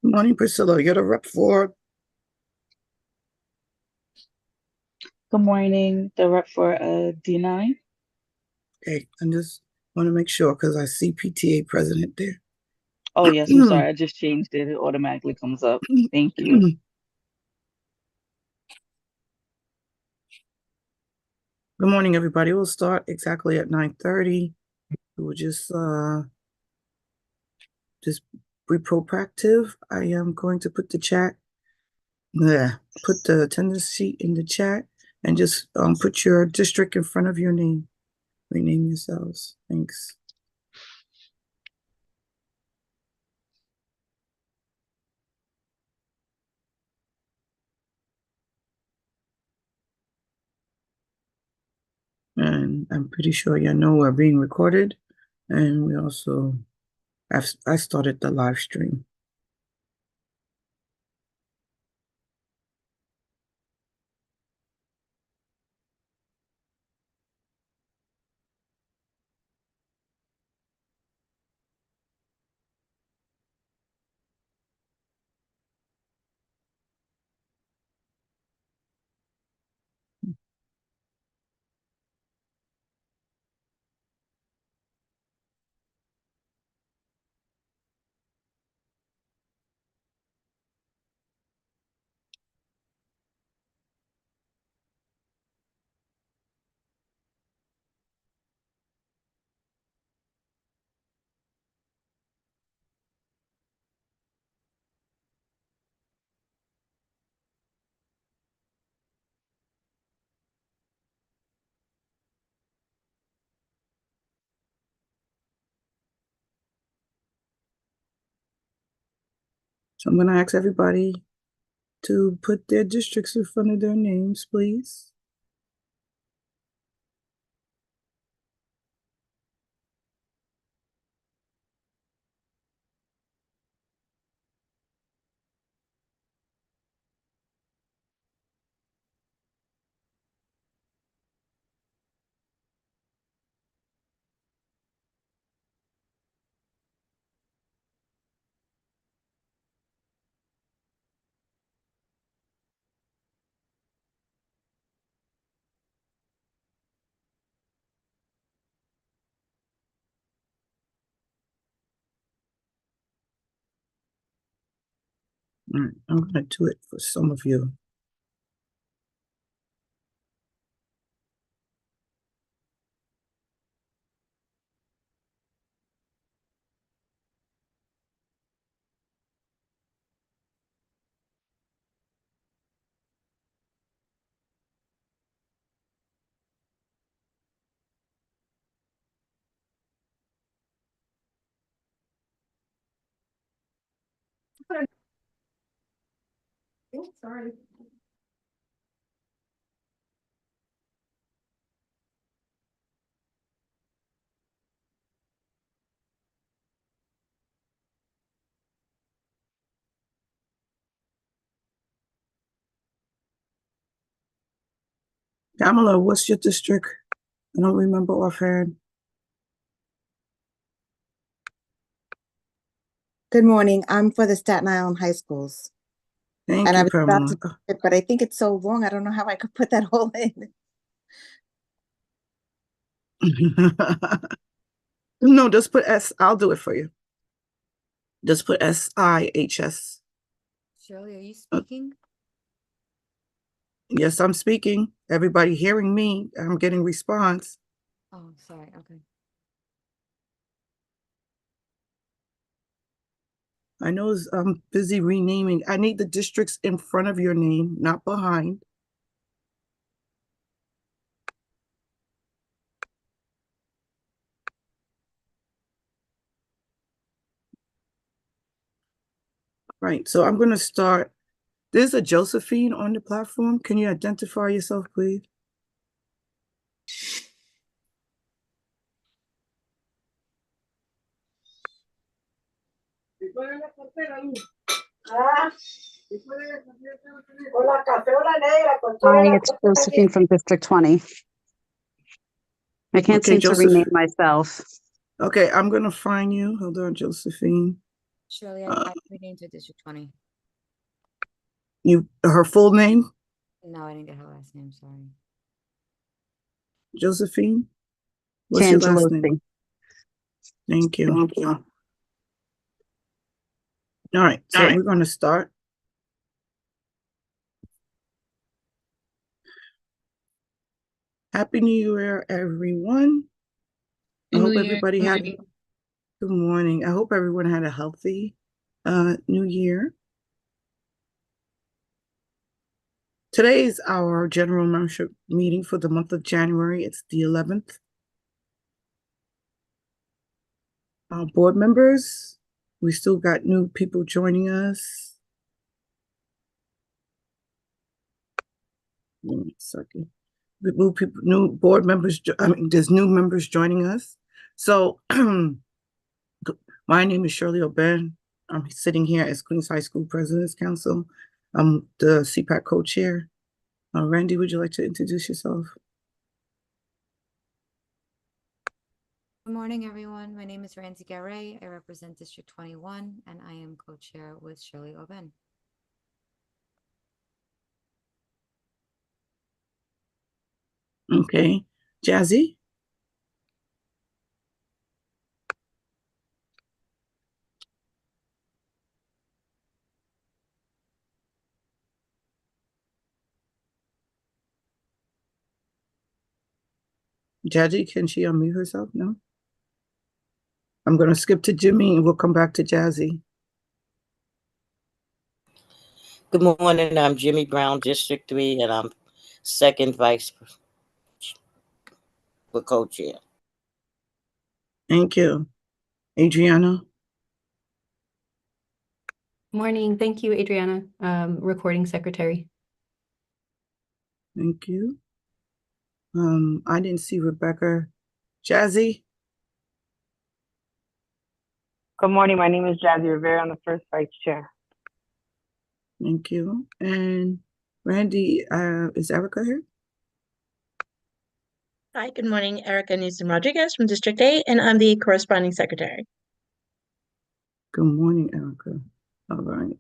Good morning, Priscilla. You're the rep for. Good morning, the rep for D9. Okay, I just want to make sure because I see PTA president there. Oh, yes, I'm Good sorry. I just changed it. It automatically comes up. Thank you. morning, everybody. We'll start exactly at 9:30. We'll just be proactive. I am going to put the chat. Yeah, put the attendance sheet in the chat and just put your district in front of your name. Rename yourselves. Thanks. And I'm pretty sure you know we're being recorded. And we also I started the live stream. So I'm going to ask everybody to put their districts in front of their names, please. All right, I'm going to do it for some of you. Oh, sorry. Pamela, what's your district? I don't remember offhand. Good morning. I'm for the Staten Island High Schools. Thank And I you, was about Pamela. to put it, but I think it's so long, I don't know how I could put that all in. No, just put S. I'll do it for you. Just put SIHS. Shirley, are you speaking? Yes, I'm speaking. Everybody hearing me. I'm getting response. Oh, sorry. Okay. I know I'm busy renaming. I need the districts in front of your name, not behind. Right, so I'm going to start. There's a Josephine on the platform. Can you identify yourself, please? Hi, it's Josephine from District 20. I can't Okay, seem to rename myself. Okay, I'm going to find you. Hold on, Josephine. Shirley, Uh, I renamed to District 20. her full name, No, I didn't get her last name, sorry. Josephine? What's your last name? Cangelosi. Thank you. All right, so we're going to start. Happy New Year, everyone. I hope everybody had good morning. I hope everyone had a healthy new year. Today is our general membership meeting for the month of January. It's the 11th. Board members, we still got new people joining us. One second. New board members, there's new members joining us. So my name is Shirley Oben. I'm sitting here as Queens High School President's Council. I'm the CPAC co-chair. Randy, would you like to introduce yourself? Good morning, everyone. My name is Randy Garay. I represent District 21, and I am co-chair with Shirley Oben. Okay. Jazzy? Jazzy, can she unmute herself? No? I'm going to skip to Jimmy and we'll come back to Jazzy. Good morning. I'm Jimmy Brown, District 3, and I'm second vice for co-chair. Thank you. Adriana? Morning. Thank you, Adriana, recording secretary. Thank you. I didn't see Rebecca. Jazzy? Good morning. My name is Jazzy Rivera. I'm the first vice chair. Thank you. And Randy, is Erica here? Hi, good morning. Erica Newsom Rodriguez from District 8, and I'm the corresponding secretary. Good morning, Erica. All right.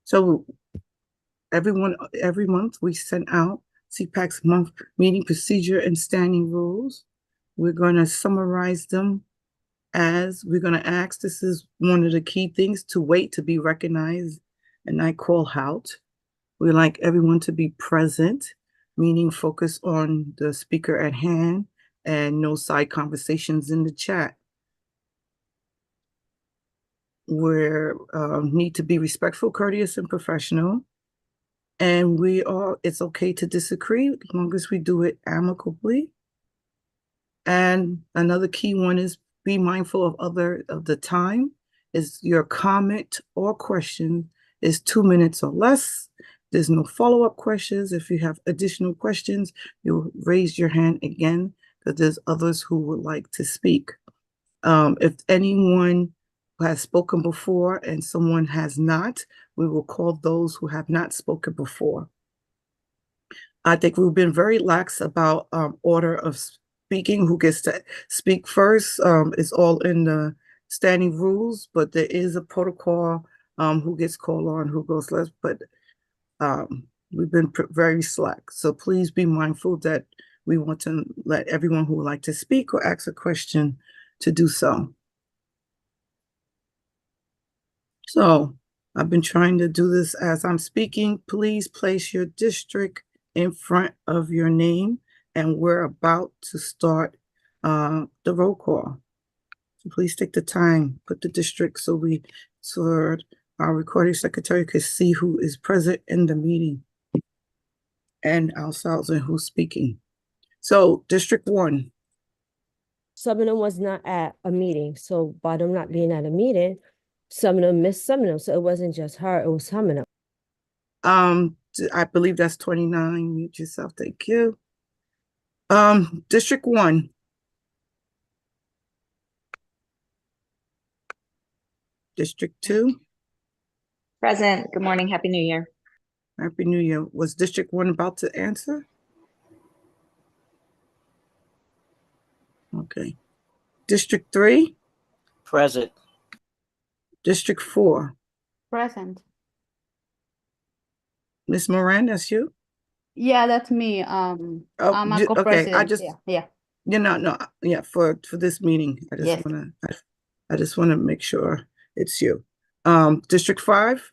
So every month we send out CPAC's month meeting procedure and standing rules. We're going to summarize them as we're going to ask. This is one of the key things, to wait to be recognized and I call out. We like everyone to be present, meaning focus on the speaker at hand and no side conversations in the chat. We need to be respectful, courteous, and professional. And it's okay to disagree as long as we do it amicably. And another key one is be mindful of the time. Is your comment or question is 2 minutes or less. There's no follow-up questions. If you have additional questions, you'll raise your hand again, because there's others who would like to speak. If anyone has spoken before and someone has not, we will call those who have not spoken before. I think we've been very lax about order of speaking, who gets to speak first. It's all in the standing rules, but there is a protocol who gets called on, who goes last, but we've been very slack. So please be mindful that we want to let everyone who would like to speak or ask a question to do so. So I've been trying to do this as I'm speaking. Please place your district in front of your name, and we're about to start the roll call. So please take the time, put the district so our recording secretary could see who is present in the meeting and ourselves and who's speaking. So District 1. Some of them was not at a meeting. So by them not being at a meeting, some of them missed some of them. So it wasn't just her, it was some of them. I believe that's 29. Mute yourself. Thank you. District 1. District 2. Present. Good morning. Happy New Year. Happy New Year. Was District 1 about to answer? Okay. District 3, Present. District 4. Present. Miss Moran, that's you? Yeah, that's me. Oh, I'm a okay. co-president. Yeah. No, yeah, for this meeting. Yes. I just wanna make sure it's you. District 5,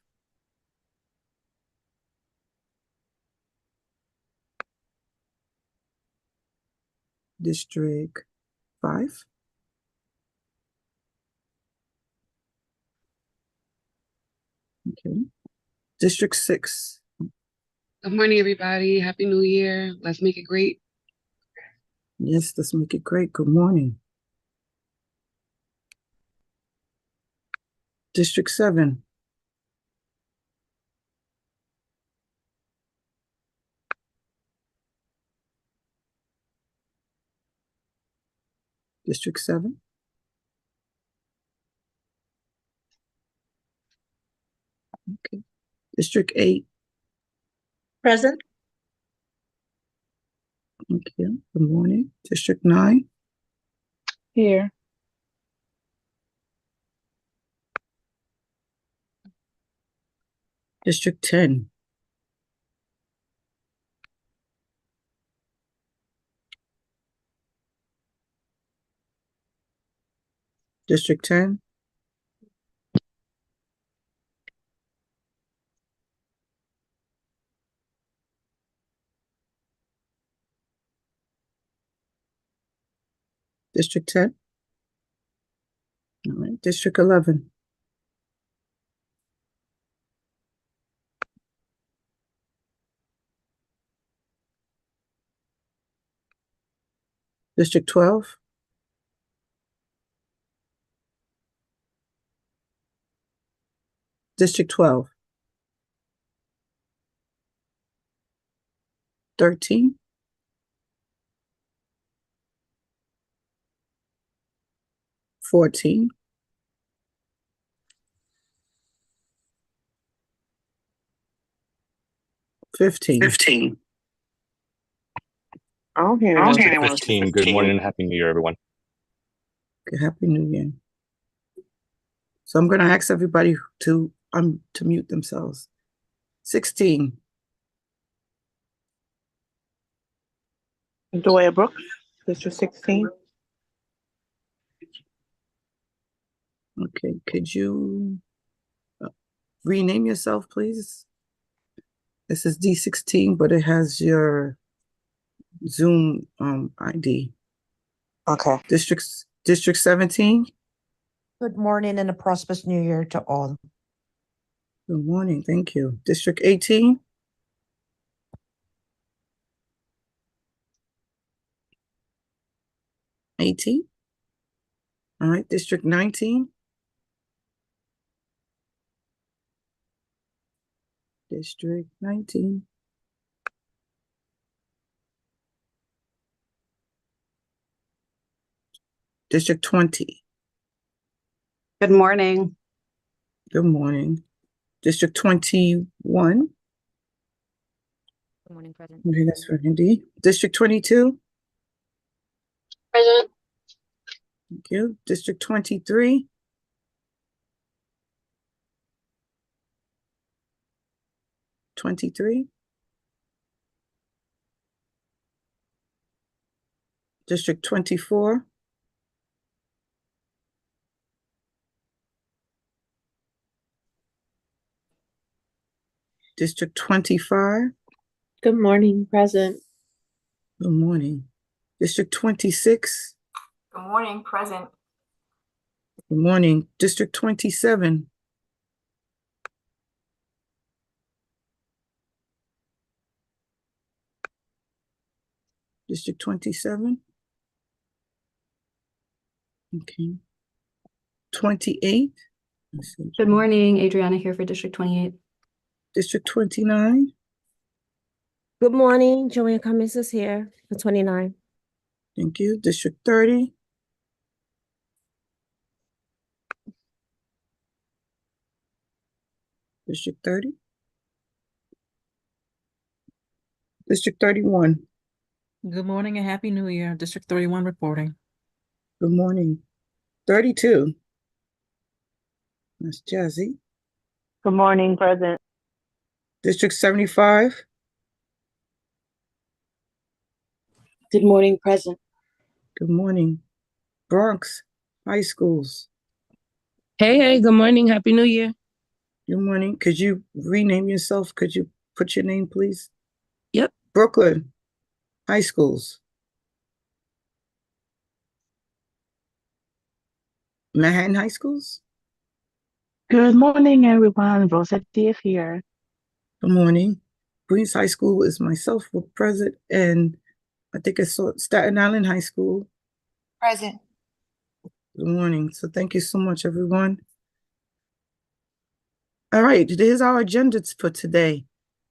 District 5. Okay. District 6. Good morning, everybody. Happy New Year. Let's make it great. Yes, let's make it great. Good morning. District 7. District 7. Okay. District 8. Present. Okay. Good morning. District 9. Here. District 10. District 10. District 10. All right. District 11. District 12. District 12. 13. 14. 15. 15. I don't hear I don't anyone. hear anyone. 15. Good morning and Happy New Year, everyone. Okay, Happy New Year. So I'm going to ask everybody to mute themselves. 16. Doya Brooks, District 16. Okay, could you rename yourself, please? This is D16, but it has your Zoom ID. Okay. District 17. Good morning and a prosperous new year to all. Good morning, thank you. District 18. All right, District 19. District 19. District 20. Good morning. Good morning. District 21. Good morning, President. Okay, that's for Hindi. District 22. Present. Thank you. District 23. District 24. District 25. Good morning. Present. Good morning. District 26. Good morning, present. Good morning. District 27. District 27. Okay. 28. Good morning, Adriana here for District 28. District 29. Good morning, Joanne Cummings is here for 29. Thank you. District 30. District 30. District 31. Good morning and Happy New Year. District 31 reporting. Good morning. 32. That's Jazzy. Good morning, present. District 75. Good morning, present. Good morning. Bronx High Schools. Hey, good morning. Happy New Year. Good morning. Could you rename yourself? Could you put your name, please? Yep. Brooklyn High Schools. Manhattan High Schools. Good morning, everyone. Rosa Diaz here. Good morning. Queens High School is myself with present, and I think it's Staten Island High School. Present. Good morning. So thank you so much, everyone. All right, here's our agenda for today.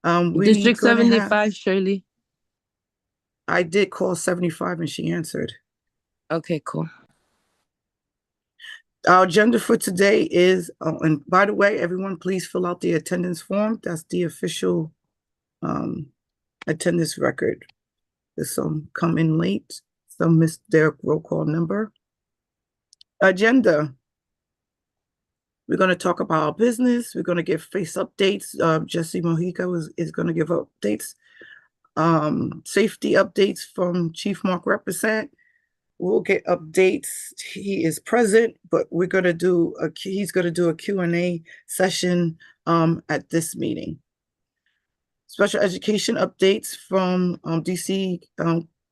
District 75, Shirley. I did call 75 and she answered. Okay, cool. Our agenda for today is, and by the way, everyone, please fill out the attendance form. That's the official attendance record. There's some come in late, some missed their roll call number. Agenda. We're going to talk about our business. We're going to give face updates. Jesse Mojica is going to give updates. Safety updates from Chief Mark Represent. We'll get updates. He is present, but we're going to do he's going to do a Q&A session at this meeting. Special education updates from DC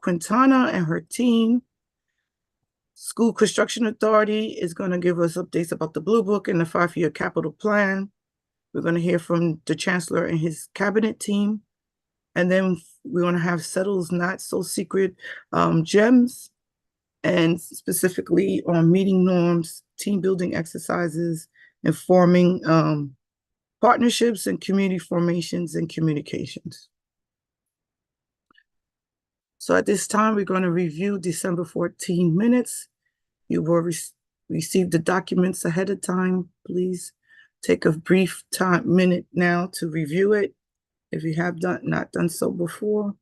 Quintana and her team. School Construction Authority is going to give us updates about the Blue Book and the 5-year capital plan. We're going to hear from the Chancellor and his cabinet team. And then we're going to have Settles Not So Secret gems, and specifically on meeting norms, team building exercises, and forming partnerships and community formations and communications. So at this time, we're going to review December 14 minutes. You will receive the documents ahead of time. Please take a brief minute now to review it if you have not done so before.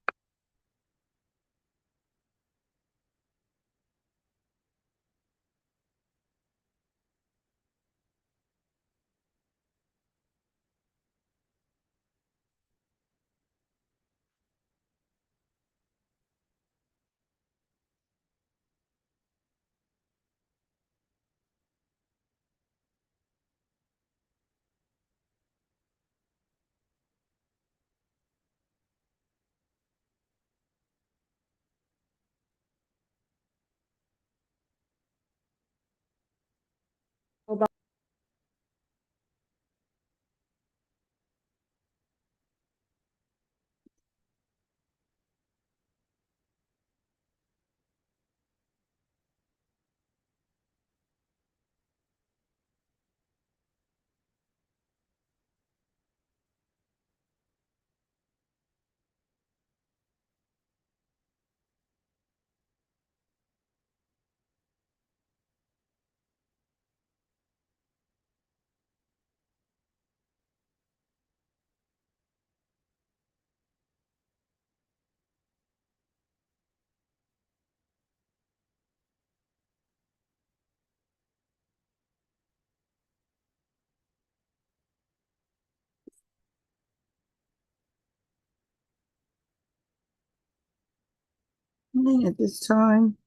At this time,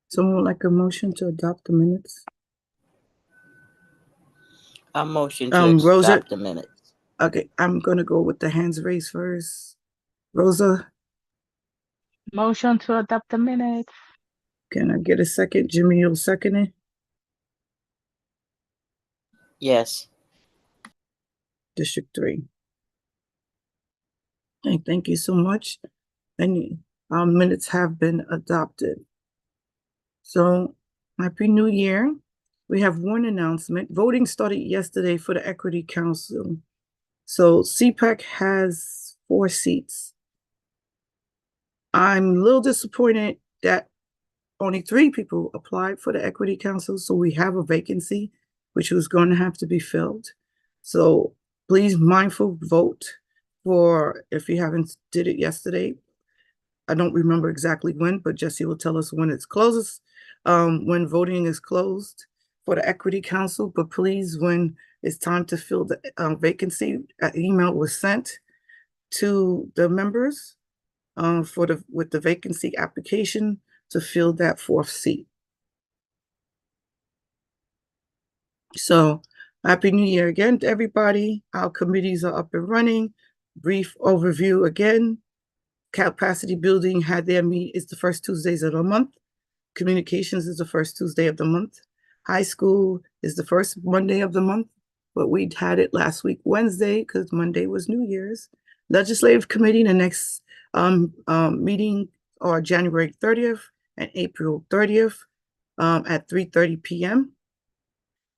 someone would like a motion to adopt the minutes? I motion to Rosa, adopt the minutes. Okay, I'm going to go with the hands raised first. Rosa, Motion to adopt the minutes. can I get a second? Jimmy, you'll second it? Yes. District 3. Okay, thank you so much. And our minutes have been adopted. So, Happy New Year. We have one announcement. Voting started yesterday for the Equity Council. So, CPAC has 4 seats. I'm a little disappointed that only 3 people applied for the Equity Council. So, we have a vacancy, which was going to have to be filled. So, please mindful vote for, if you haven't did it yesterday, I don't remember exactly when, but Jesse will tell us when it's closes, when voting is closed for the Equity Council. But please, when it's time to fill the vacancy, an email was sent to the members with the vacancy application to fill that 4th seat. So Happy New Year again to everybody. Our committees are up and running. Brief overview again. Capacity building had their meet. It's the first Tuesdays of the month. Communications is the first Tuesday of the month. High school is the first Monday of the month, but we had it last week, Wednesday, because Monday was New Year's. Legislative committee, the next meeting are January 30th and April 30th at 3:30 p.m.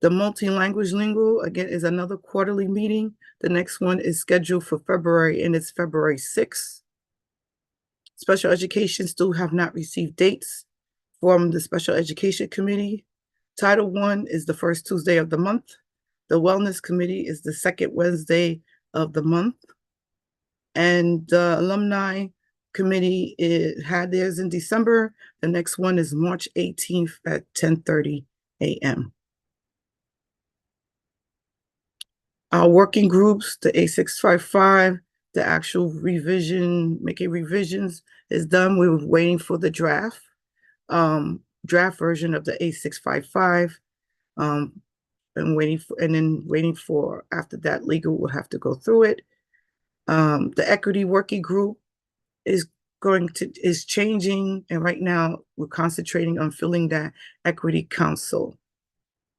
The multi-language lingo, again, is another quarterly meeting. The next one is scheduled for February, and it's February 6th. Special education still have not received dates from the Special Education Committee. Title I is the first Tuesday of the month. The Wellness Committee is the second Wednesday of the month. And the Alumni Committee had theirs in December. The next one is March 18th at 10:30 a.m. Our working groups, the A655, the actual revision, making revisions is done. We were waiting for the draft version of the A655. And waiting for after that, legal will have to go through it. The equity working group is changing, and right now we're concentrating on filling that equity council.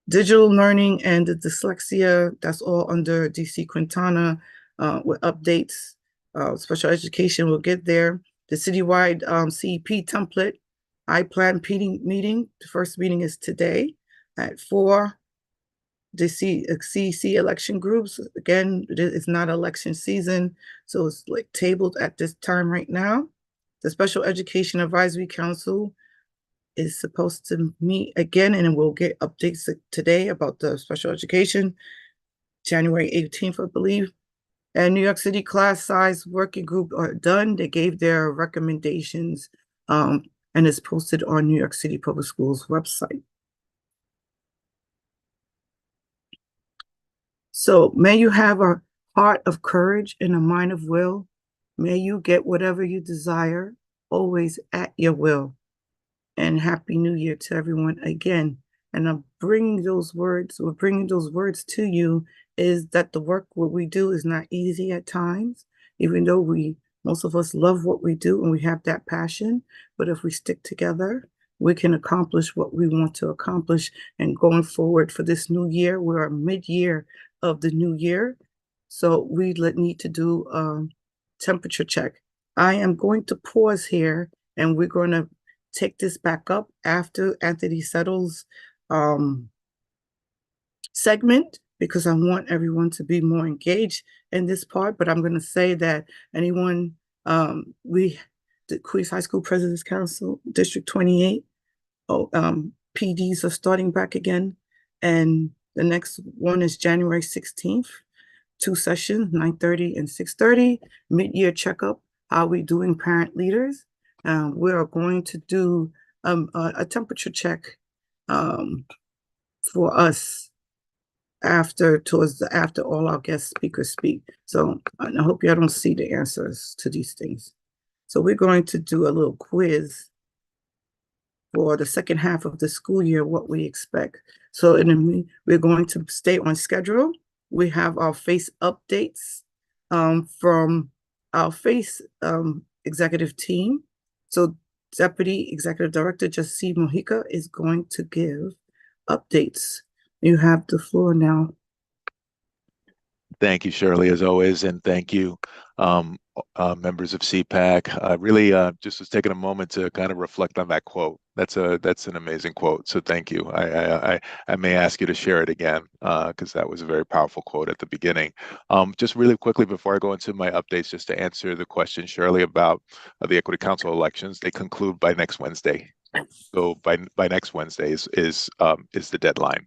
Digital learning and the dyslexia, that's all under DC Quintana with updates. Special education will get there. The citywide CEP template, I-plan meeting. The first meeting is today at 4. The CEC election groups, again, it's not election season, so it's like tabled at this time right now. The Special Education Advisory Council is supposed to meet again, and we'll get updates today about the special education, January 18th, I believe. And New York City class size working group are done. They gave their recommendations, and it's posted on New York City Public Schools website. So may you have a heart of courage and a mind of will. May you get whatever you desire, always at your will. And Happy New Year to everyone again. And I'm bringing those words, we're bringing those words to you, is that the work, what we do is not easy at times, even though most of us love what we do and we have that passion. But if we stick together, we can accomplish what we want to accomplish. And going forward for this new year, we're mid-year of the new year. So we need to do a temperature check. I am going to pause here, and we're going to take this back up after Anthony settles segment, because I want everyone to be more engaged in this part. But I'm going to say that anyone, the Queens High School President's Council, District 28, PDs are starting back again. And the next one is January 16th, 2 sessions, 9:30 and 6:30, mid-year checkup. How are we doing, parent leaders? We are going to do a temperature check for us after all our guest speakers speak. So I hope y'all don't see the answers to these things. So we're going to do a little quiz for the second half of the school year, what we expect. So we're going to stay on schedule. We have our FACE updates from our FACE executive team. So Deputy Executive Director Jesse Mojica is going to give updates. You have the floor now. Thank you, Shirley, as always, and thank you, members of CPAC. I really just was taking a moment to kind of reflect on that quote. That's an amazing quote, so thank you. I may ask you to share it again because that was a very powerful quote at the beginning. Just really quickly before I go into my updates, just to answer the question, Shirley, about the Equity Council elections, they conclude by next Wednesday. So by next Wednesday is the deadline.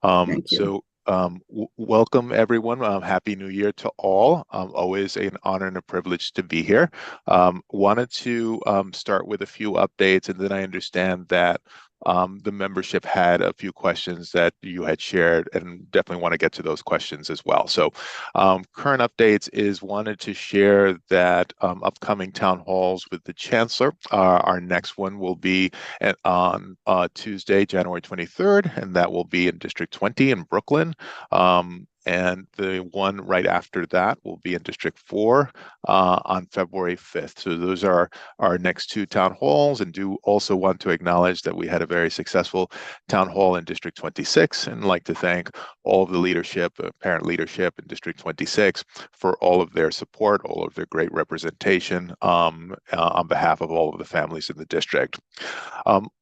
Thank you. So Welcome everyone. Happy New Year to all. Always an honor and a privilege to be here. Wanted to start with a few updates, and then I understand that the membership had a few questions that you had shared, and definitely want to get to those questions as well. So current updates is wanted to share that upcoming town halls with the Chancellor. Our next one will be on Tuesday, January 23rd, and that will be in District 20 in Brooklyn. And the one right after that will be in District 4 on February 5th. So those are our next two town halls, and do also want to acknowledge that we had a very successful town hall in District 26, and like to thank all of the leadership, parent leadership in District 26 for all of their support, all of their great representation on behalf of all of the families in the district.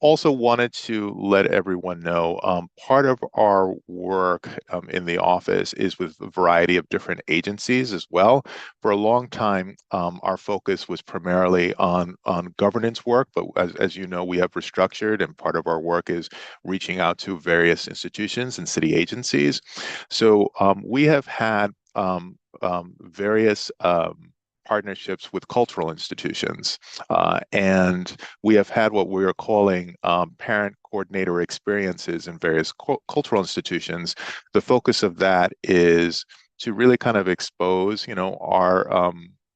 Also wanted to let everyone know part of our work in the office is with a variety of different agencies as well. For a long time, our focus was primarily on governance work, but as you know, we have restructured, and part of our work is reaching out to various institutions and city agencies. So we have had various partnerships with cultural institutions. And we have had what we are calling parent coordinator experiences in various cultural institutions. The focus of that is to really kind of expose,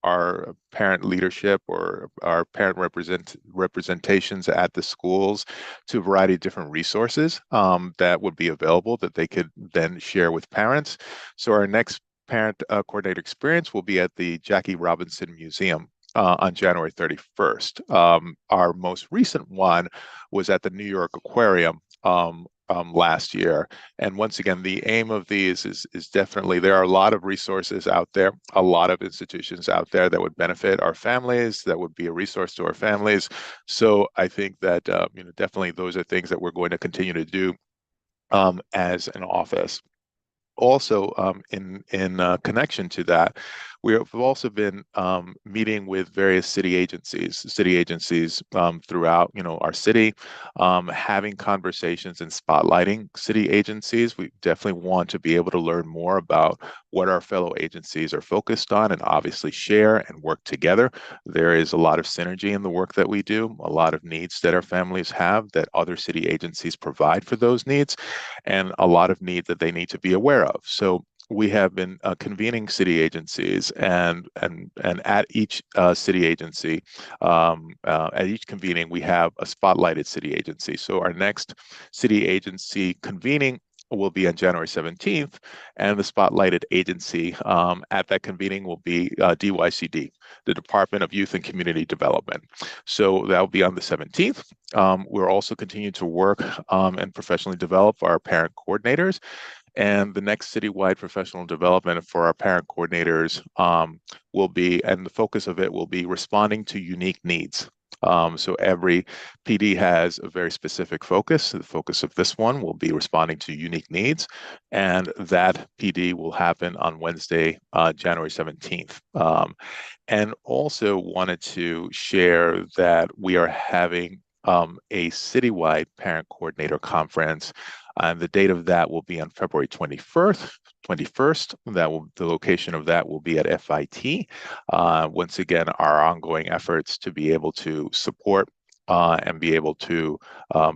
our parent leadership or our parent representations at the schools to a variety of different resources that would be available that they could then share with parents. So our next parent coordinator experience will be at the Jackie Robinson Museum on January 31st. Our most recent one was at the New York Aquarium last year. And once again, the aim of these is definitely, there are a lot of resources out there, a lot of institutions out there that would benefit our families, that would be a resource to our families. So I think that, definitely those are things that we're going to continue to do as an office. Also, in connection to that, we have also been meeting with various city agencies throughout, our city, having conversations and spotlighting city agencies. We definitely want to be able to learn more about what our fellow agencies are focused on, and obviously share and work together. There is a lot of synergy in the work that we do, a lot of needs that our families have that other city agencies provide for those needs, and a lot of needs that they need to be aware of. So we have been convening city agencies, and at each city agency, at each convening, we have a spotlighted city agency. So our next city agency convening will be on January 17th, and the spotlighted agency at that convening will be DYCD, the Department of Youth and Community Development. So that will be on the 17th. We're also continuing to work and professionally develop our parent coordinators. And the next citywide professional development for our parent coordinators will be, and the focus of it will be responding to unique needs. So every PD has a very specific focus. The focus of this one will be responding to unique needs, and that PD will happen on Wednesday, January 17th. And also wanted to share that we are having a citywide parent coordinator conference. And the date of that will be on February 21st. The location of that will be at FIT. Once again, our ongoing efforts to be able to support and be able to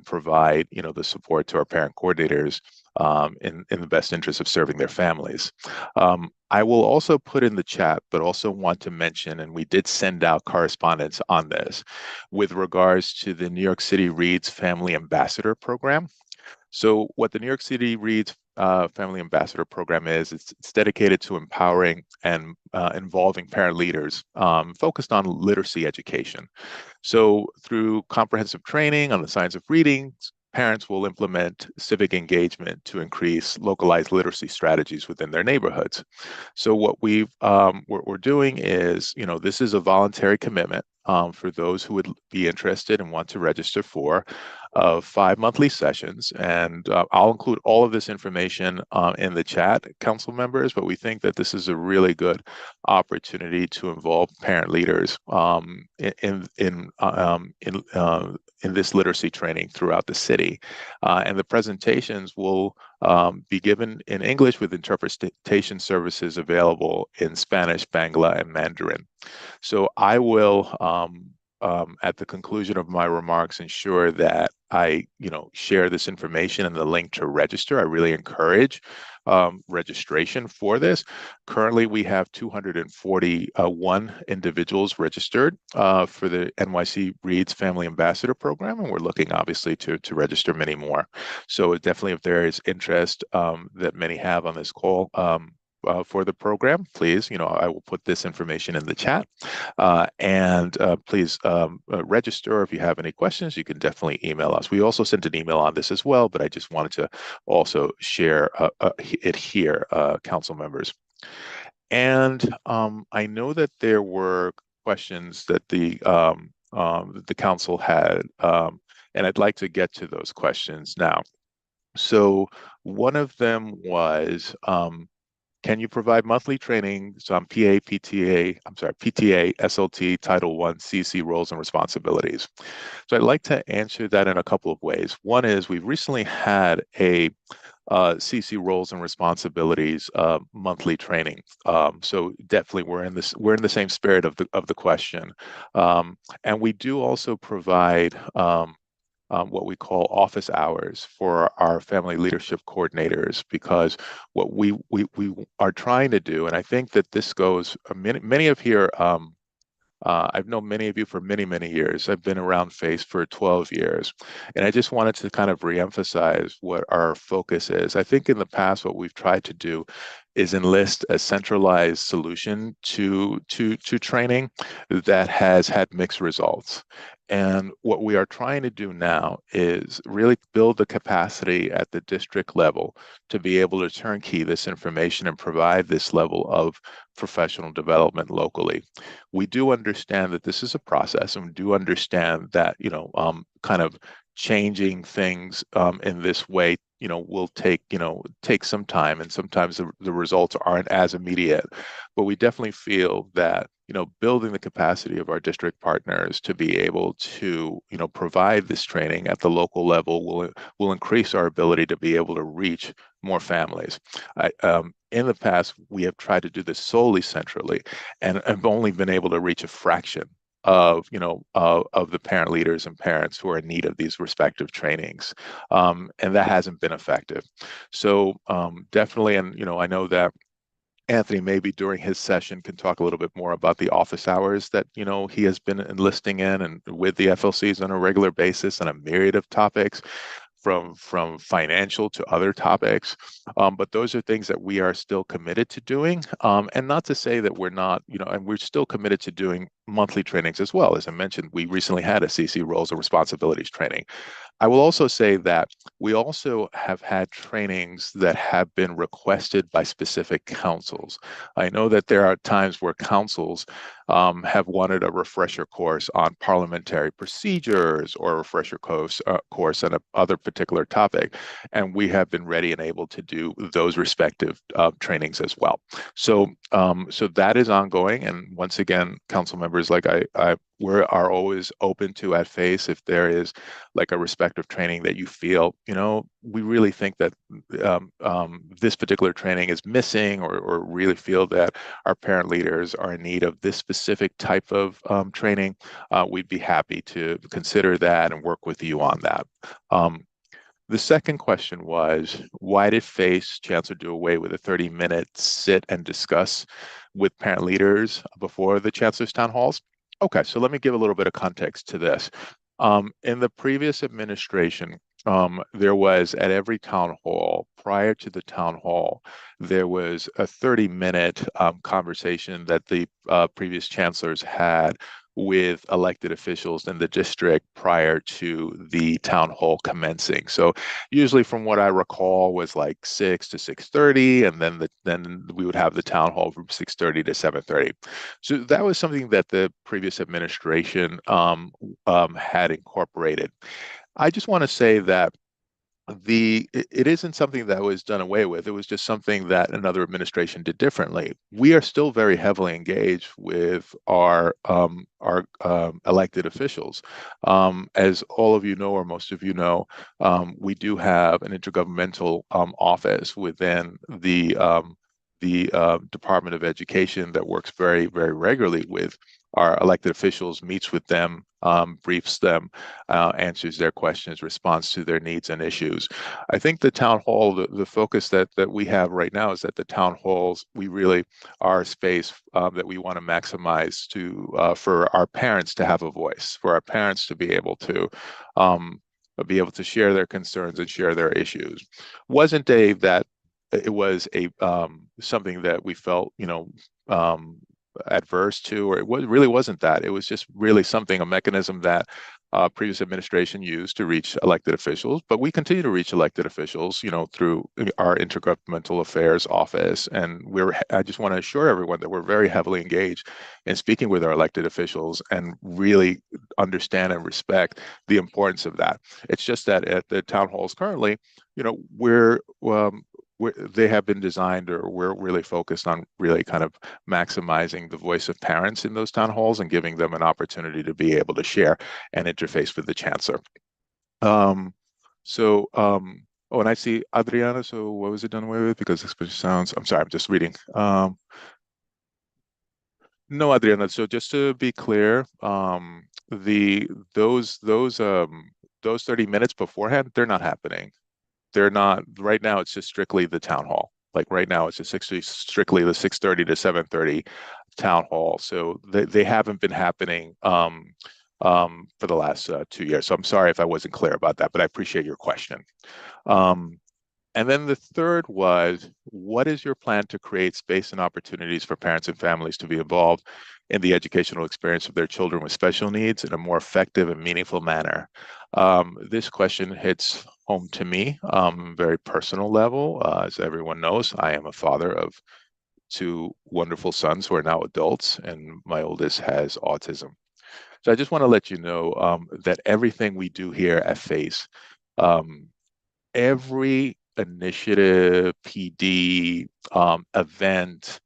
provide, the support to our parent coordinators in the best interest of serving their families. I will also put in the chat, but also want to mention, and we did send out correspondence on this, with regards to the New York City Reads Family Ambassador Program. So what the New York City Reads Family Ambassador Program is, it's dedicated to empowering and involving parent leaders focused on literacy education. So through comprehensive training on the science of reading, parents will implement civic engagement to increase localized literacy strategies within their neighborhoods. So what we're doing is, this is a voluntary commitment for those who would be interested and want to register for. of 5 monthly sessions. And I'll include all of this information in the chat, council members, but we think that this is a really good opportunity to involve parent leaders in this literacy training throughout the city. And the presentations will be given in English with interpretation services available in Spanish, Bangla, and Mandarin. So I will, at the conclusion of my remarks, ensure that I, share this information and the link to register. I really encourage registration for this. Currently, we have 241 individuals registered for the NYC Reads Family Ambassador Program, and we're looking obviously to register many more. So definitely, if there is interest that many have on this call, for the program, please, I will put this information in the chat. And please register. If you have any questions, you can definitely email us. We also sent an email on this as well, but I just wanted to also share it here, council members. And I know that there were questions that the council had, and I'd like to get to those questions now. So one of them was, can you provide monthly trainings on PTA, SLT, Title I, CC roles and responsibilities? So I'd like to answer that in a couple of ways. One is we've recently had a CC roles and responsibilities monthly training. So definitely we're in the same spirit of the question. And we do also provide what we call office hours for our family leadership coordinators, because what we are trying to do, and I think that this goes, many of here, I've known many of you for many, many years. I've been around FACE for 12 years. And I just wanted to kind of reemphasize what our focus is. I think in the past, what we've tried to do is enlist a centralized solution to training that has had mixed results. And what we are trying to do now is really build the capacity at the district level to be able to turnkey this information and provide this level of professional development locally. We do understand that this is a process, and we do understand that, kind of changing things in this way, will take some time, and sometimes the results aren't as immediate. But we definitely feel that, building the capacity of our district partners to be able to, provide this training at the local level will increase our ability to be able to reach more families. In the past, we have tried to do this solely centrally, and have only been able to reach a fraction of the parent leaders and parents who are in need of these respective trainings, and that hasn't been effective. So definitely, and I know that Anthony maybe during his session can talk a little bit more about the office hours that he has been enlisting in and with the FLCs on a regular basis on a myriad of topics, from financial to other topics. But those are things that we are still committed to doing. And not to say that we're not, and we're still committed to doing monthly trainings as well. As I mentioned, we recently had a CC roles and responsibilities training. I will also say that we also have had trainings that have been requested by specific councils. I know that there are times where councils have wanted a refresher course on parliamentary procedures or a refresher course on other particular topic, and we have been ready and able to do those respective trainings as well. So that is ongoing, and once again, council members, like we are always open to at FACE if there is like a respective training that you feel, we really think that this particular training is missing, or really feel that our parent leaders are in need of this specific type of training. We'd be happy to consider that and work with you on that. The second question was, why did FACE, Chancellor, do away with a 30-minute sit and discuss with parent leaders before the Chancellor's town halls? Okay, so let me give a little bit of context to this. In the previous administration, there was at every town hall, prior to the town hall, there was a 30-minute conversation that the previous chancellors had with elected officials in the district prior to the town hall commencing. So usually, from what I recall, was like 6 to 6:30, and then we would have the town hall from 6:30 to 7:30. So that was something that the previous administration had incorporated. I just want to say that it isn't something that was done away with. It was just something that another administration did differently. We are still very heavily engaged with our elected officials. As all of you know, or most of you know, we do have an intergovernmental office within the Department of Education that works very, very regularly with our elected officials, meets with them, briefs them, answers their questions, responds to their needs and issues. I think the town hall, the focus that we have right now is that the town halls, we really are a space that we want to maximize for our parents to have a voice, for our parents to be able to share their concerns and share their issues. Wasn't that it was something that we felt, adverse to, or really wasn't that. It was just really a mechanism that previous administration used to reach elected officials, but we continue to reach elected officials, through our intergovernmental affairs office. And I just want to assure everyone that we're very heavily engaged in speaking with our elected officials and really understand and respect the importance of that. It's just that at the town halls currently, they have been designed, or we're really focused on really kind of maximizing the voice of parents in those town halls and giving them an opportunity to be able to share and interface with the chancellor. Oh, and I see Adriana. So what was it done away with? Because this sounds, I'm sorry, I'm just reading. No, Adriana. So just to be clear, those 30 minutes beforehand, they're not happening. They're not right now. It's just strictly the town hall. Like right now, it's just strictly the 6:30 to 7:30 town hall. So they haven't been happening for the last 2 years. So I'm sorry if I wasn't clear about that, but I appreciate your question. And then the third was, what is your plan to create space and opportunities for parents and families to be involved in the educational experience of their children with special needs in a more effective and meaningful manner? This question hits home to me, very personal level. As everyone knows, I am a father of 2 wonderful sons who are now adults, and my oldest has autism. So I just want to let you know that everything we do here at FACE, every initiative, PD, event,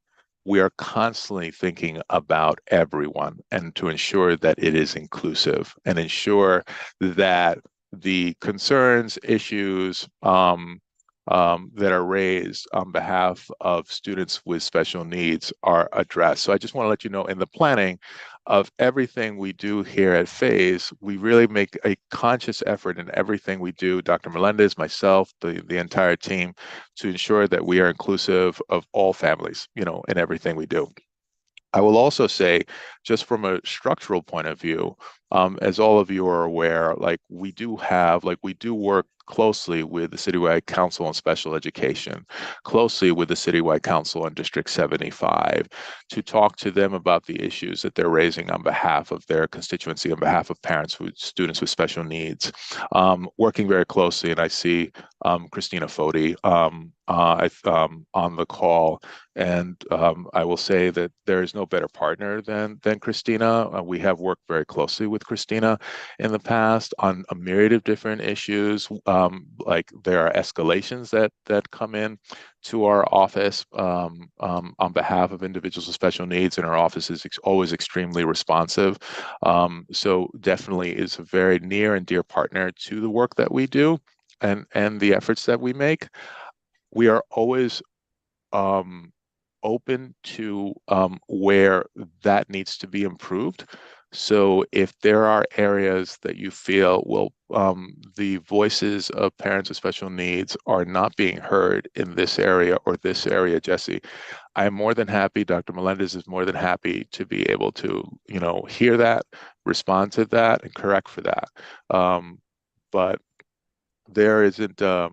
we are constantly thinking about everyone and to ensure that it is inclusive and ensure that the concerns, issues that are raised on behalf of students with special needs are addressed. So I just want to let you know, in the planning of everything we do here at FACE, we really make a conscious effort in everything we do, Dr. Melendez, myself, the entire team, to ensure that we are inclusive of all families, in everything we do. I will also say, just from a structural point of view, as all of you are aware, we do work closely with the Citywide Council on Special Education, closely with the Citywide Council on District 75, to talk to them about the issues that they're raising on behalf of their constituency, on behalf of parents with students with special needs. Working very closely, and I see Christina Foti on the call, and I will say that there is no better partner than Christina. We have worked very closely with Christina in the past on a myriad of different issues. There are escalations that come in to our office on behalf of individuals with special needs, and our office is always extremely responsive. So definitely is a very near and dear partner to the work that we do and the efforts that we make. We are always open to where that needs to be improved. So if there are areas that you feel, the voices of parents with special needs are not being heard in this area or this area, Jesse, I'm more than happy, Dr. Melendez is more than happy to be able to, hear that, respond to that, and correct for that. But there isn't, there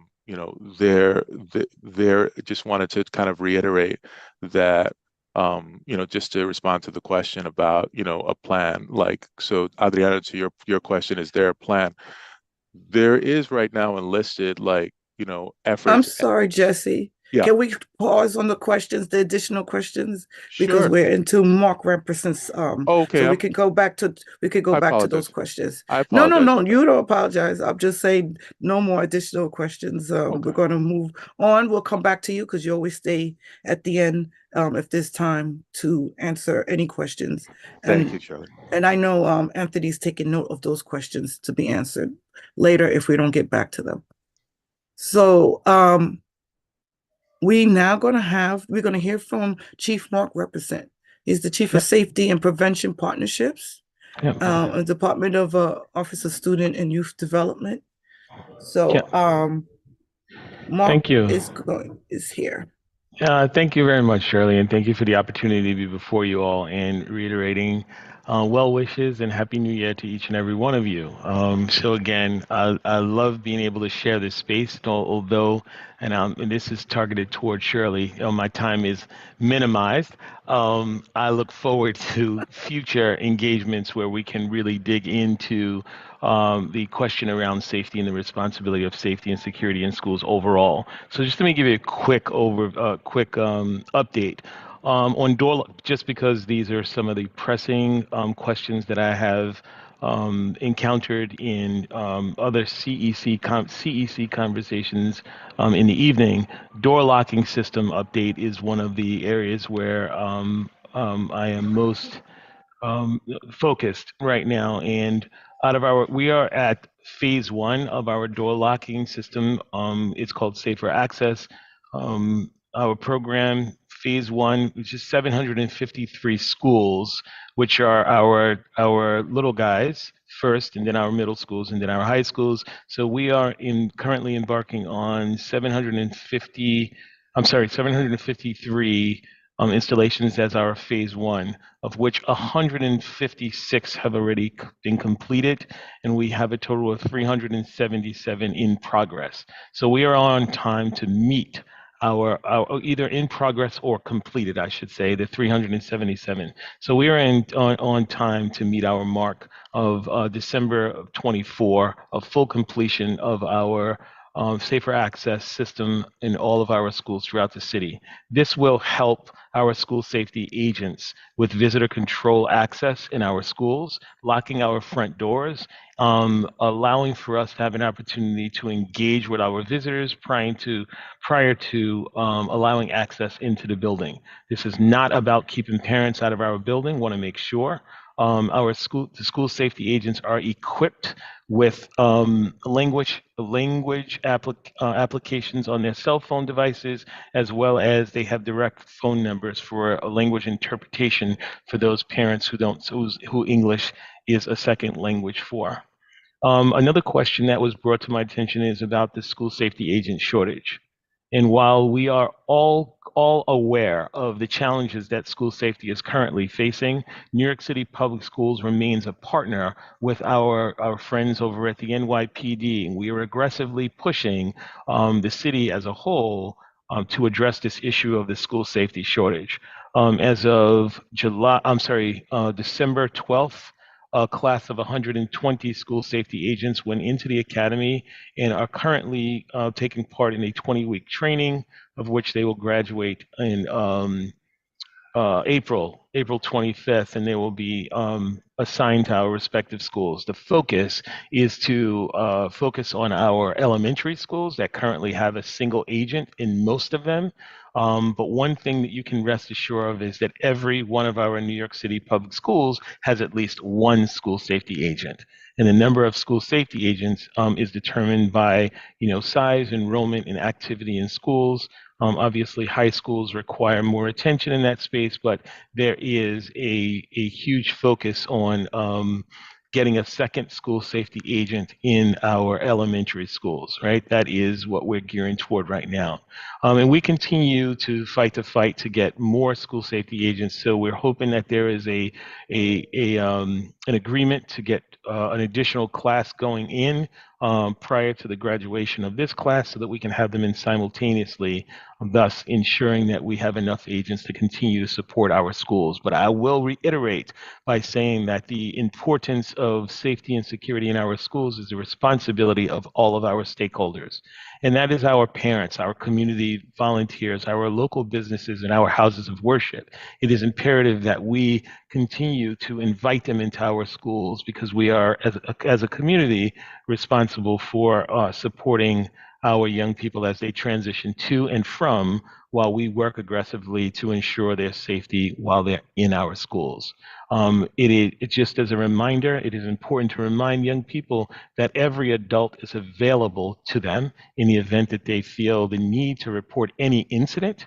just wanted to kind of reiterate that, just to respond to the question about, a plan. So Adriana, to your question, is there a plan? There is right now enlisted, efforts. I'm sorry, Jesse. Yeah. Can we pause on the questions, the additional questions? Because Sure. we're into Mark represents, Okay. so we can go back to those apologize. questions. I No, apologize about you don't apologize. I'm just saying no more additional questions. We're going to move on. We'll come back to you because you always stay at the end if there's time to answer any questions. Thank you, Shirley. And I know Anthony's taking note of those questions to be answered later if we don't get back to them. So we're going to hear from Chief Mark Represent. He's the Chief of Safety and Prevention Partnerships, Department of Office of Student and Youth Development. So Mark Thank you. is here. Thank you very much, Shirley, and thank you for the opportunity to be before you all and reiterating well wishes and Happy New Year to each and every one of you. So again, I love being able to share this space, although, and this is targeted towards Shirley, my time is minimized. I look forward to future engagements where we can really dig into the question around safety and the responsibility of safety and security in schools overall. So just let me give you a quick update on door, just because these are some of the pressing questions that I have encountered in other CEC conversations in the evening. Door locking system update is one of the areas where I am most focused right now, and we are at phase 1 of our door locking system. It's called Safer Access. Our program, phase 1, which is 753 schools, which are our little guys first, and then our middle schools, and then our high schools. So we are currently embarking on 753 installations as our phase 1, of which 156 have already been completed, and we have a total of 377 in progress. So we are on time to meet our either in progress or completed, I should say, the 377. So we are on time to meet our mark of December of 24 of full completion of our safer access system in all of our schools throughout the city. This will help our school safety agents with visitor control access in our schools, locking our front doors, allowing for us to have an opportunity to engage with our visitors prior to allowing access into the building. This is not about keeping parents out of our building. Want to make sure the school safety agents are equipped with language applications on their cell phone devices, as well as they have direct phone numbers for a language interpretation for those parents who English is a second language for. Another question that was brought to my attention is about the school safety agent shortage. And while we are all aware of the challenges that school safety is currently facing, New York City Public Schools remains a partner with our friends over at the NYPD, and we are aggressively pushing the city as a whole to address this issue of the school safety shortage. As of December 12th, a class of 120 school safety agents went into the academy and are currently taking part in a 20-week training, of which they will graduate in April 25th, and they will be assigned to our respective schools. The focus is to focus on our elementary schools that currently have a single agent in most of them. But one thing that you can rest assured of is that every one of our New York City public schools has at least one school safety agent. And the number of school safety agents is determined by, size, enrollment, and activity in schools. Obviously, high schools require more attention in that space, but there is a huge focus on getting a second school safety agent in our elementary schools, right? That is what we're gearing toward right now. And we continue to fight to get more school safety agents. So we're hoping that there is an agreement to get an additional class going in prior to the graduation of this class so that we can have them in simultaneously thus ensuring that we have enough agents to continue to support our schools. But I will reiterate by saying that the importance of safety and security in our schools is the responsibility of all of our stakeholders. And that is our parents, our community volunteers, our local businesses, and our houses of worship. It is imperative that we continue to invite them into our schools because we are, as a community, responsible for supporting our young people as they transition to and from, while we work aggressively to ensure their safety while they're in our schools. It just as a reminder, it is important to remind young people that every adult is available to them in the event that they feel the need to report any incident,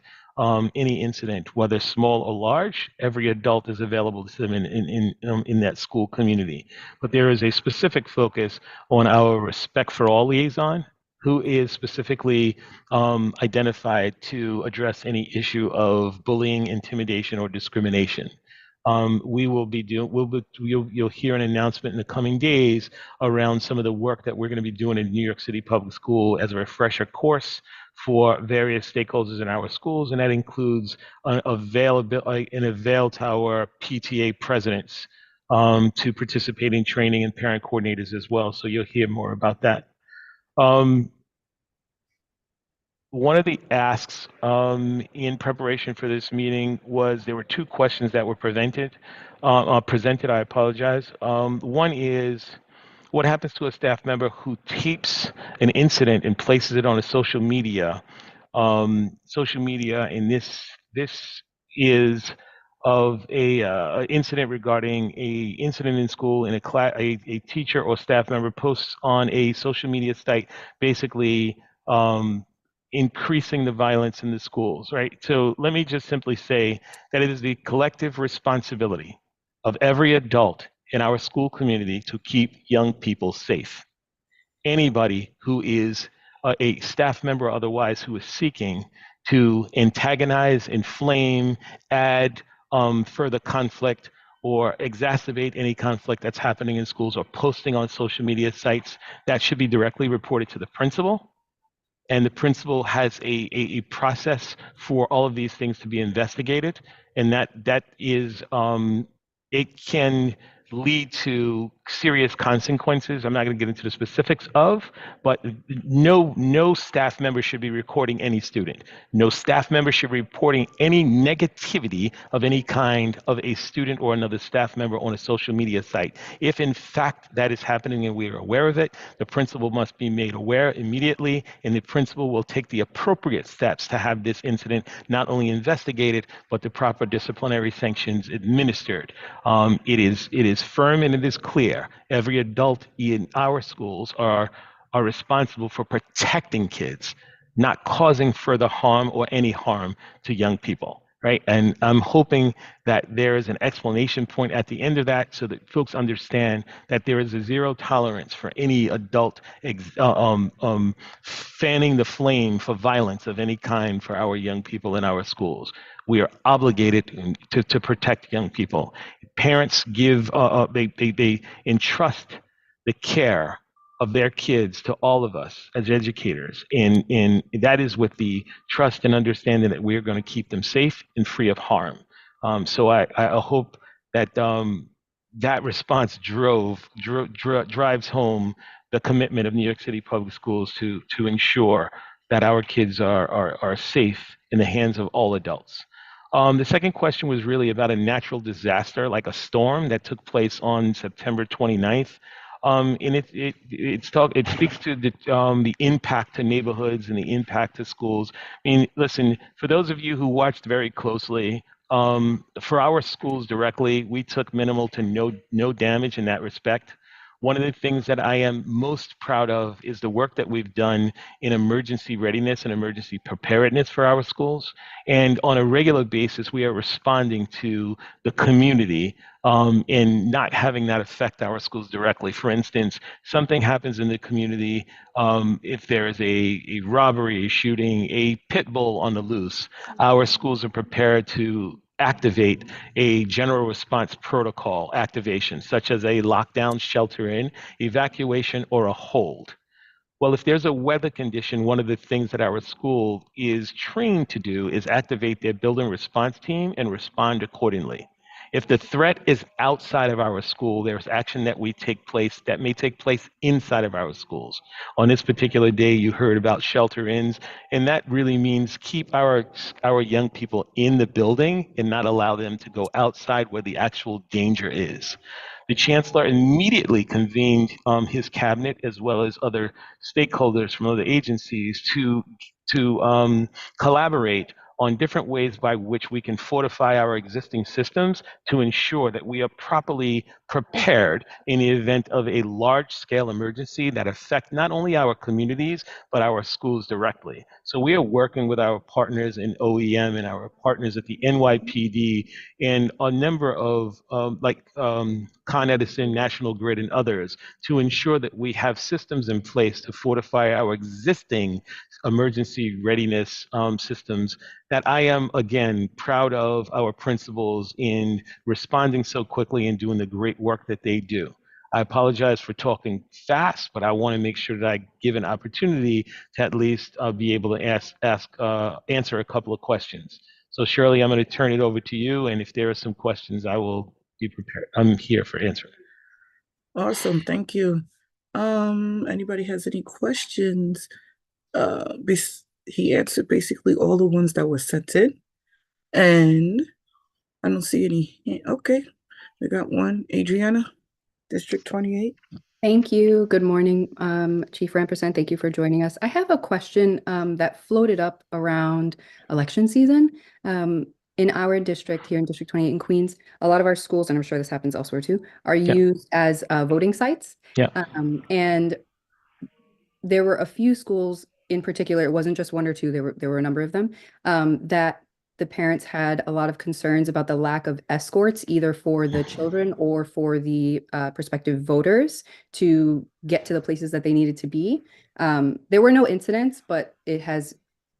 whether small or large. Every adult is available to them in that school community. But there is a specific focus on our Respect for All liaison, who is specifically identified to address any issue of bullying, intimidation, or discrimination. You'll hear an announcement in the coming days around some of the work that we're going to be doing in New York City Public School as a refresher course for various stakeholders in our schools, and that includes an avail to our PTA presidents to participate in training and parent coordinators as well. So you'll hear more about that. One of the asks in preparation for this meeting was there were two questions that were presented. I apologize. One is, what happens to a staff member who tapes an incident and places it on a social media? And this is of a incident regarding a incident in school, and a teacher or staff member posts on a social media site, basically increasing the violence in the schools, right? So let me just simply say that it is the collective responsibility of every adult in our school community to keep young people safe. Anybody who is a staff member or otherwise who is seeking to antagonize, inflame, add further conflict, or exacerbate any conflict that's happening in schools or posting on social media sites, that should be directly reported to the principal. And the principal has a process for all of these things to be investigated, and that is it can lead to serious consequences. I'm not going to get into the specifics of, but no staff member should be recording any student. No staff member should be reporting any negativity of any kind of a student or another staff member on a social media site. If in fact that is happening and we are aware of it, the principal must be made aware immediately, and the principal will take the appropriate steps to have this incident not only investigated, but the proper disciplinary sanctions administered. It is firm and it is clear. Every adult in our schools are responsible for protecting kids, not causing further harm or any harm to young people, right? And I'm hoping that there is an explanation point at the end of that so that folks understand that there is a zero tolerance for any adult fanning the flame for violence of any kind for our young people in our schools. We are obligated to protect young people. Parents give, they entrust the care of their kids to all of us as educators. And that is with the trust and understanding that we're going to keep them safe and free of harm. So I hope that that response drives home the commitment of New York City Public Schools to ensure that our kids are safe in the hands of all adults. The second question was really about a natural disaster, like a storm that took place on September 29th. And it speaks to the impact to neighborhoods and the impact to schools. I mean, listen, for those of you who watched very closely, for our schools directly, we took minimal to no damage in that respect. One of the things that I am most proud of is the work that we've done in emergency readiness and emergency preparedness for our schools. And on a regular basis, we are responding to the community and not having that affect our schools directly. For instance, something happens in the community, if there is a robbery, a shooting, a pit bull on the loose, our schools are prepared to activate a general response protocol activation, such as a lockdown, shelter in, evacuation, or a hold. Well, if there's a weather condition, one of the things that our school is trained to do is activate their building response team and respond accordingly. If the threat is outside of our school, there's action that may take place inside of our schools. On this particular day, you heard about shelter-ins, and that really means keep our young people in the building and not allow them to go outside where the actual danger is. The Chancellor immediately convened his cabinet as well as other stakeholders from other agencies to collaborate on different ways by which we can fortify our existing systems to ensure that we are properly prepared in the event of a large-scale emergency that affect not only our communities, but our schools directly. So we are working with our partners in OEM and our partners at the NYPD and a number of Con Edison, National Grid, and others to ensure that we have systems in place to fortify our existing emergency readiness systems that I am, again, proud of our principals in responding so quickly and doing the great work that they do. I apologize for talking fast, but I want to make sure that I give an opportunity to at least be able to answer a couple of questions. So Shirley, I'm going to turn it over to you, and if there are some questions, I will be prepared. I'm here for answering. Awesome, thank you. Anybody has any questions? He answered basically all the ones that were sent in, and I don't see any. Okay, we got one. Adriana, District 28. Thank you. Good morning, Chief Rampersad. Thank you for joining us. I have a question that floated up around election season. In our district here in District 28 in Queens, a lot of our schools, and I'm sure this happens elsewhere too, are used as voting sites. Yeah. And there were a few schools in particular, it wasn't just one or two, there were a number of them, that the parents had a lot of concerns about the lack of escorts, either for the children or for the prospective voters to get to the places that they needed to be. There were no incidents, but it has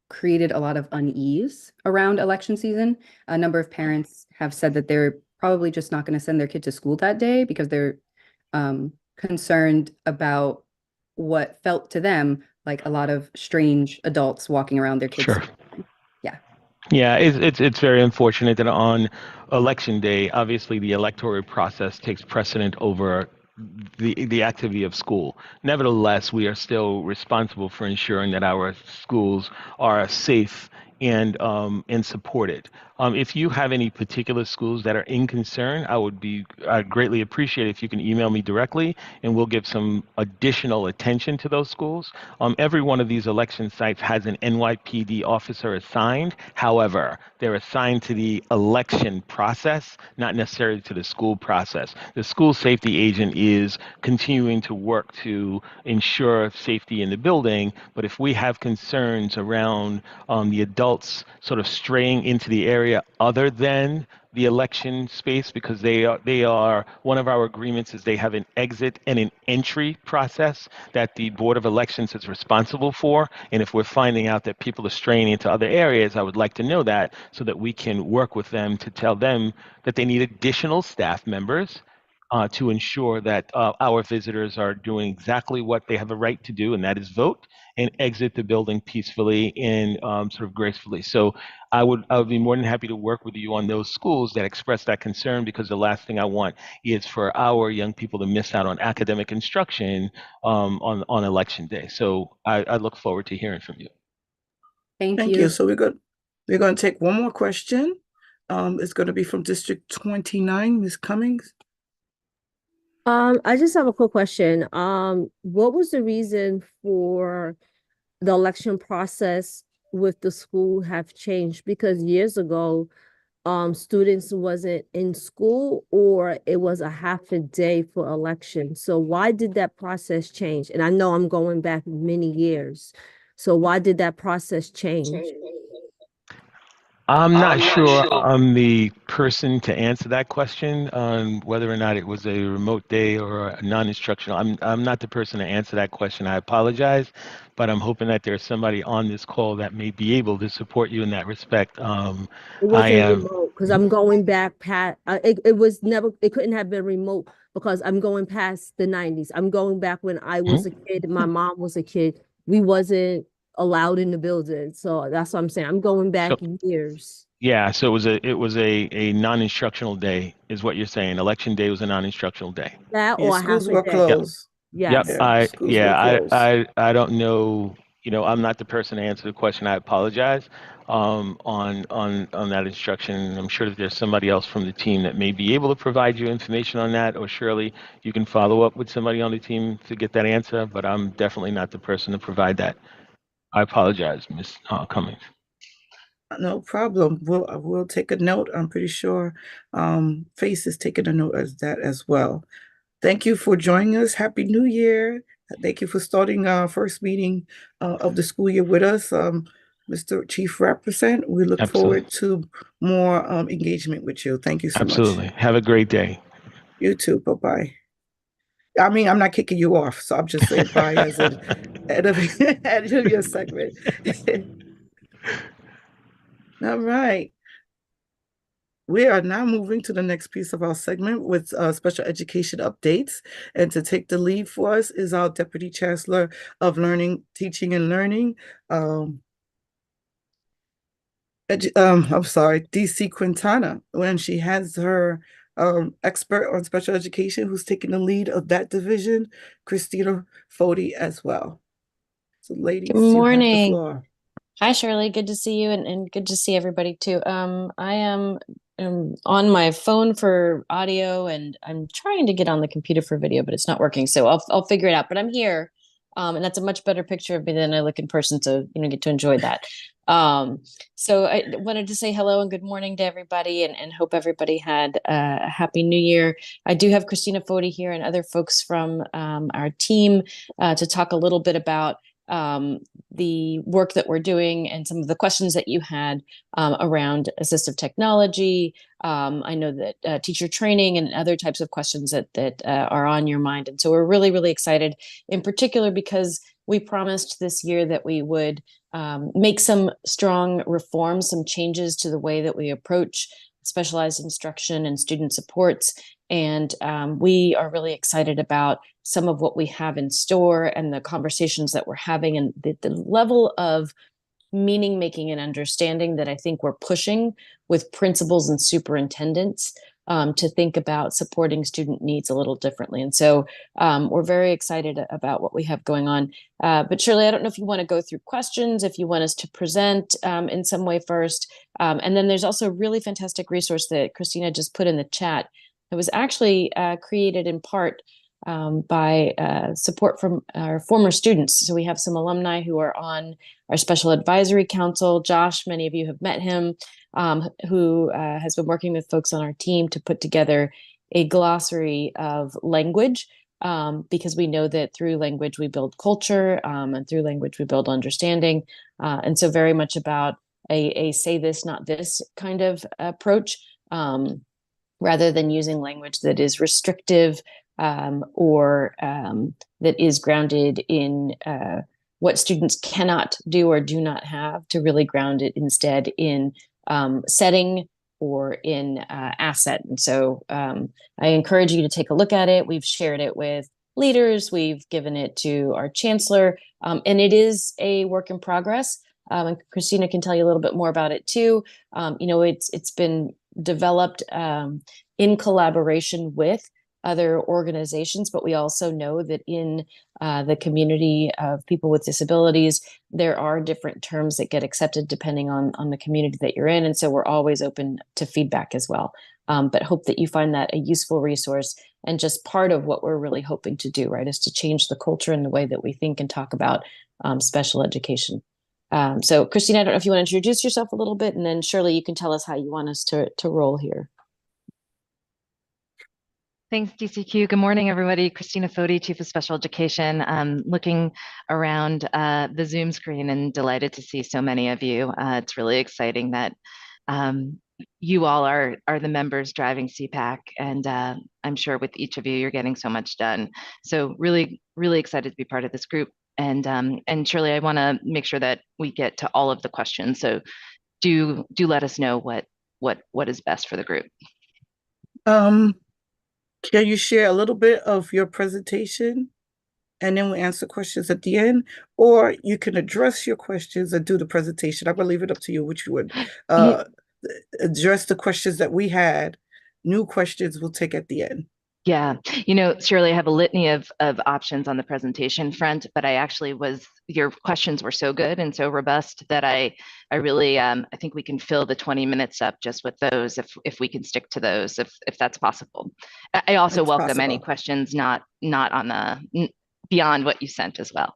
created a lot of unease around election season. A number of parents have said that they're probably just not going to send their kid to school that day because they're concerned about what felt to them like a lot of strange adults walking around their kids. Sure. Yeah. Yeah, it's very unfortunate that on election day, obviously the electoral process takes precedent over the activity of school. Nevertheless, we are still responsible for ensuring that our schools are safe and supported. If you have any particular schools that are in concern, I'd greatly appreciate it if you can email me directly, and we'll give some additional attention to those schools. Every one of these election sites has an NYPD officer assigned. However, they're assigned to the election process, not necessarily to the school process. The school safety agent is continuing to work to ensure safety in the building, but if we have concerns around the adults sort of straying into the area other than the election space, because they are one of our agreements is they have an exit and an entry process that the Board of Elections is responsible for. And if we're finding out that people are straying into other areas, I would like to know that so that we can work with them to tell them that they need additional staff members to ensure that our visitors are doing exactly what they have a right to do, and that is vote and exit the building peacefully and sort of gracefully. So I would be more than happy to work with you on those schools that express that concern, because the last thing I want is for our young people to miss out on academic instruction on election day. So I look forward to hearing from you. Thank you. So we're going to take one more question. It's going to be from District 29, Ms. Cummings. I just have a quick question. What was the reason for the election process with the school have changed? Because years ago, students wasn't in school, or it was a half a day for election. So why did that process change? And I know I'm going back many years. So why did that process change? I'm not sure I'm the person to answer that question on whether or not it was a remote day or a non-instructional. I'm not the person to answer that question. I apologize, but I'm hoping that there's somebody on this call that may be able to support you in that respect. It I wasn't am. remote because I'm going back past, it couldn't have been remote because I'm going past the 90s. I'm going back when I was a kid, my mom was a kid. We wasn't allowed in the building. So that's what I'm saying. I'm going back years. Yeah, so it was a non-instructional day, is what you're saying. Election day was a non-instructional day. That Yeah, or half schools a were day. closed. Yep. Yes. Schools were closed. I don't know. I'm not the person to answer the question. I apologize on that instruction. I'm sure that there's somebody else from the team that may be able to provide you information on that, or surely you can follow up with somebody on the team to get that answer. But I'm definitely not the person to provide that. I apologize, Ms. Cummings. No problem. We'll take a note. I'm pretty sure Face is taking a note as that as well. Thank you for joining us. Happy New Year. Thank you for starting our first meeting of the school year with us, Mr. Chief Represent. We look forward to more engagement with you. Thank you so much. Absolutely. Have a great day. You too. Bye-bye. I mean, I'm not kicking you off, so I'm just saying bye as an end of your segment. All right. We are now moving to the next piece of our segment with special education updates. And to take the lead for us is our Deputy Chancellor of Learning, Teaching and Learning, DC Quintana, when she has her expert on special education who's taking the lead of that division, Christina Fody as well. So ladies, Good morning. You have the floor. Hi, Shirley. Good to see you and good to see everybody too. I am on my phone for audio and I'm trying to get on the computer for video, but it's not working. So I'll figure it out. But I'm here. And that's a much better picture of me than I look in person. So, get to enjoy that. So I wanted to say hello and good morning to everybody and hope everybody had a happy new year. I do have Christina Fody here and other folks from our team to talk a little bit about the work that we're doing and some of the questions that you had around assistive technology. I know that teacher training and other types of questions that are on your mind. And so we're really, really excited in particular because we promised this year that we would make some strong reforms, some changes to the way that we approach specialized instruction and student supports. And we are really excited about some of what we have in store and the conversations that we're having and the level of meaning making and understanding that I think we're pushing with principals and superintendents to think about supporting student needs a little differently. And so we're very excited about what we have going on. But Shirley, I don't know if you want to go through questions, if you want us to present in some way first. And then there's also a really fantastic resource that Christina just put in the chat. It was actually created in part by support from our former students. So we have some alumni who are on our special advisory council. Josh, many of you have met him, who has been working with folks on our team to put together a glossary of language, because we know that through language we build culture, and through language we build understanding. And so very much about a say this, not this kind of approach, rather than using language that is restrictive or that is grounded in what students cannot do or do not have, to really ground it instead in setting or in asset. And so I encourage you to take a look at it. We've shared it with leaders. We've given it to our chancellor, and it is a work in progress. And Christina can tell you a little bit more about it too. It's been developed in collaboration with other organizations, but we also know that in the community of people with disabilities, there are different terms that get accepted depending on the community that you're in. And so we're always open to feedback as well. But hope that you find that a useful resource and just part of what we're really hoping to do, right, is to change the culture and the way that we think and talk about special education. So Christina, I don't know if you want to introduce yourself a little bit, and then Shirley, you can tell us how you want us to roll here. Thanks, DCQ. Good morning, everybody. Christina Fody, Chief of Special Education. Looking around the Zoom screen and delighted to see so many of you. It's really exciting that you all are the members driving CPAC, and I'm sure with each of you, you're getting so much done. So really, really excited to be part of this group. And Shirley, I want to make sure that we get to all of the questions. So do let us know what is best for the group. Can you share a little bit of your presentation, and then we answer questions at the end, or you can address your questions and do the presentation. I will leave it up to you which you would address the questions that we had. New questions we'll take at the end. Yeah, Shirley, I have a litany of options on the presentation front, but your questions were so good and so robust that I really I think we can fill the 20 minutes up just with those if we can stick to those, if that's possible. I also welcome any questions not on the beyond what you sent as well,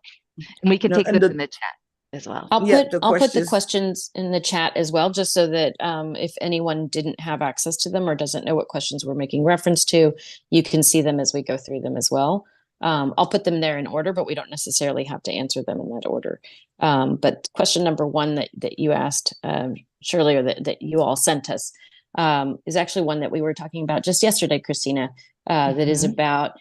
and we can take those in the chat as well. I'll put the questions in the chat as well, just so that if anyone didn't have access to them or doesn't know what questions we're making reference to, you can see them as we go through them as well. I'll put them there in order, but we don't necessarily have to answer them in that order. But question number one that you asked, Shirley, or that you all sent us, is actually one that we were talking about just yesterday, Christina, that is about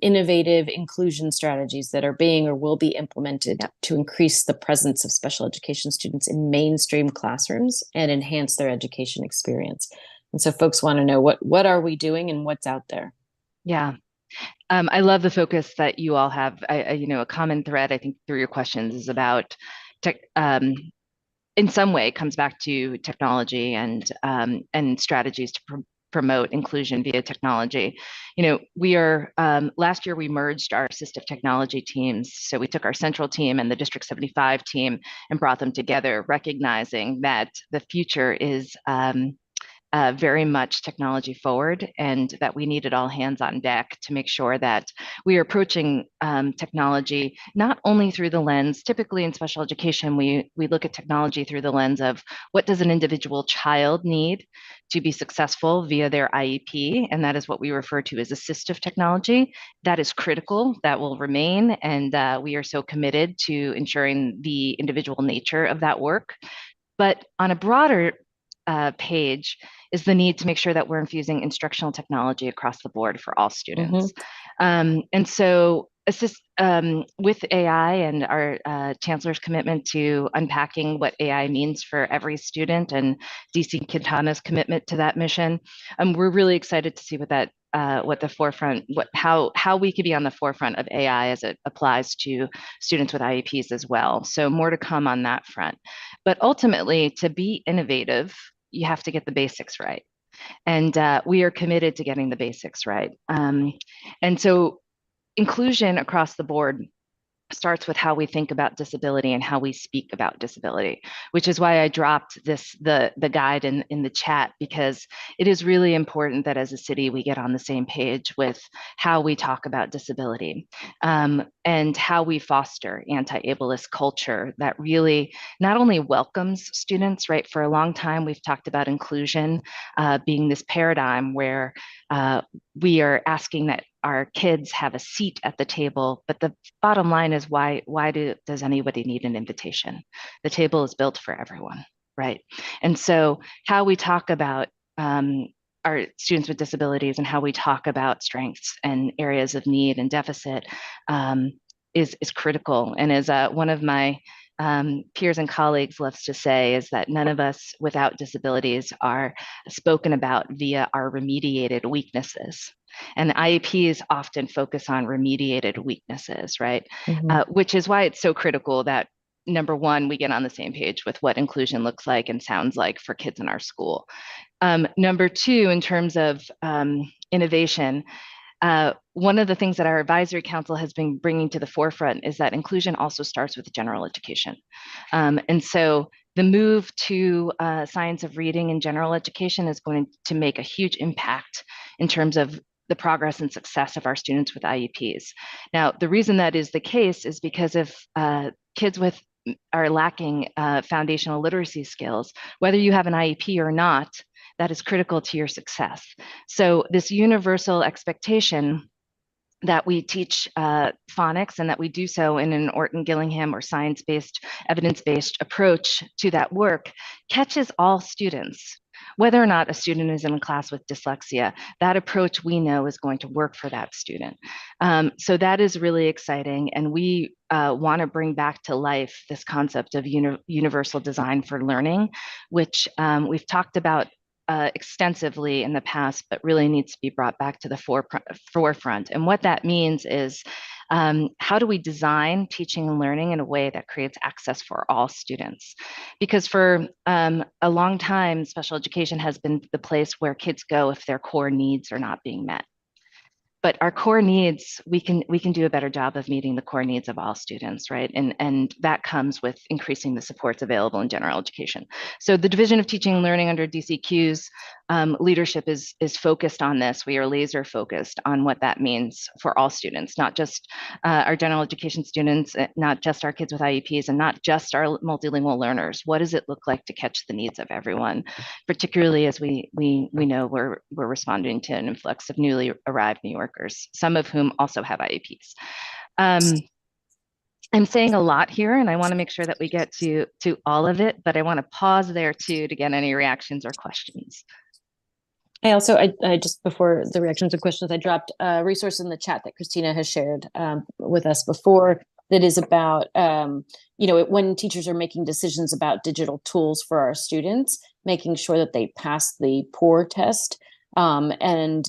innovative inclusion strategies that are being or will be implemented to increase the presence of special education students in mainstream classrooms and enhance their education experience. And so folks want to know what are we doing and what's out there? Yeah. I love the focus that you all have. A common thread, I think, through your questions is about tech, in some way comes back to technology and strategies to promote inclusion via technology. We are, last year we merged our assistive technology teams. So we took our central team and the District 75 team and brought them together, recognizing that the future is very much technology forward, and that we needed all hands on deck to make sure that we are approaching technology not only through the lens, typically in special education, we look at technology through the lens of what does an individual child need to be successful via their IEP, and that is what we refer to as assistive technology. That is critical, that will remain, and we are so committed to ensuring the individual nature of that work. But on a broader page is the need to make sure that we're infusing instructional technology across the board for all students. And so with AI and our Chancellor's commitment to unpacking what AI means for every student, and DC Quintana's commitment to that mission, we're really excited to see how we could be on the forefront of AI as it applies to students with IEPs as well. So more to come on that front. But ultimately, to be innovative, you have to get the basics right. And we are committed to getting the basics right. And so inclusion across the board starts with how we think about disability and how we speak about disability, which is why I dropped the guide in the chat, because it is really important that as a city we get on the same page with how we talk about disability, and how we foster anti-ableist culture that really not only welcomes students, right? For a long time we've talked about inclusion being this paradigm where we are asking that our kids have a seat at the table, but the bottom line is why does anybody need an invitation? The table is built for everyone, right? And so how we talk about our students with disabilities and how we talk about strengths and areas of need and deficit is critical. And as one of my peers and colleagues loves to say, is that none of us without disabilities are spoken about via our remediated weaknesses. And the IEPs often focus on remediated weaknesses, right? Which is why it's so critical that, number one, we get on the same page with what inclusion looks like and sounds like for kids in our school. Number two, in terms of innovation, one of the things that our advisory council has been bringing to the forefront is that inclusion also starts with general education. And so the move to science of reading in general education is going to make a huge impact in terms of the progress and success of our students with IEPs. Now, the reason that is the case is because if kids are lacking foundational literacy skills, whether you have an IEP or not, that is critical to your success. So this universal expectation that we teach phonics and that we do so in an Orton Gillingham or science-based, evidence-based approach to that work catches all students. Whether or not a student is in a class with dyslexia, that approach we know is going to work for that student. So that is really exciting. And we want to bring back to life this concept of universal design for learning, which we've talked about extensively in the past, but really needs to be brought back to the forefront. And what that means is how do we design teaching and learning in a way that creates access for all students? Because for a long time, special education has been the place where kids go if their core needs are not being met. But our core needs, we can do a better job of meeting the core needs of all students, right? And that comes with increasing the supports available in general education. So the Division of Teaching and Learning under DCQ's leadership is focused on this. We are laser focused on what that means for all students, not just our general education students, not just our kids with IEPs, and not just our multilingual learners. What does it look like to catch the needs of everyone, particularly as we know we're responding to an influx of newly arrived New Yorkers, some of whom also have IEPs. I'm saying a lot here, and I want to make sure that we get to all of it, but I want to pause there too to get any reactions or questions. I just, before the reactions and questions, I dropped a resource in the chat that Christina has shared with us before that is about, when teachers are making decisions about digital tools for our students, making sure that they pass the POUR test, and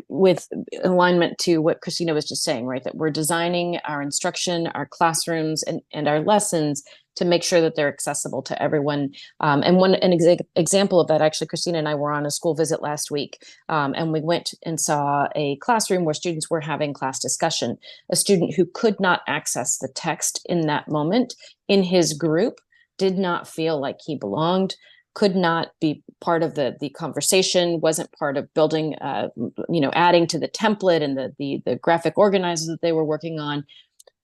with alignment to what Christina was just saying, right? That we're designing our instruction, our classrooms, and our lessons to make sure that they're accessible to everyone. And an example of that, actually, Christina and I were on a school visit last week, and we went and saw a classroom where students were having class discussion. A student who could not access the text in that moment in his group did not feel like he belonged, could not be part of the conversation, wasn't part of building, adding to the template and the graphic organizers that they were working on.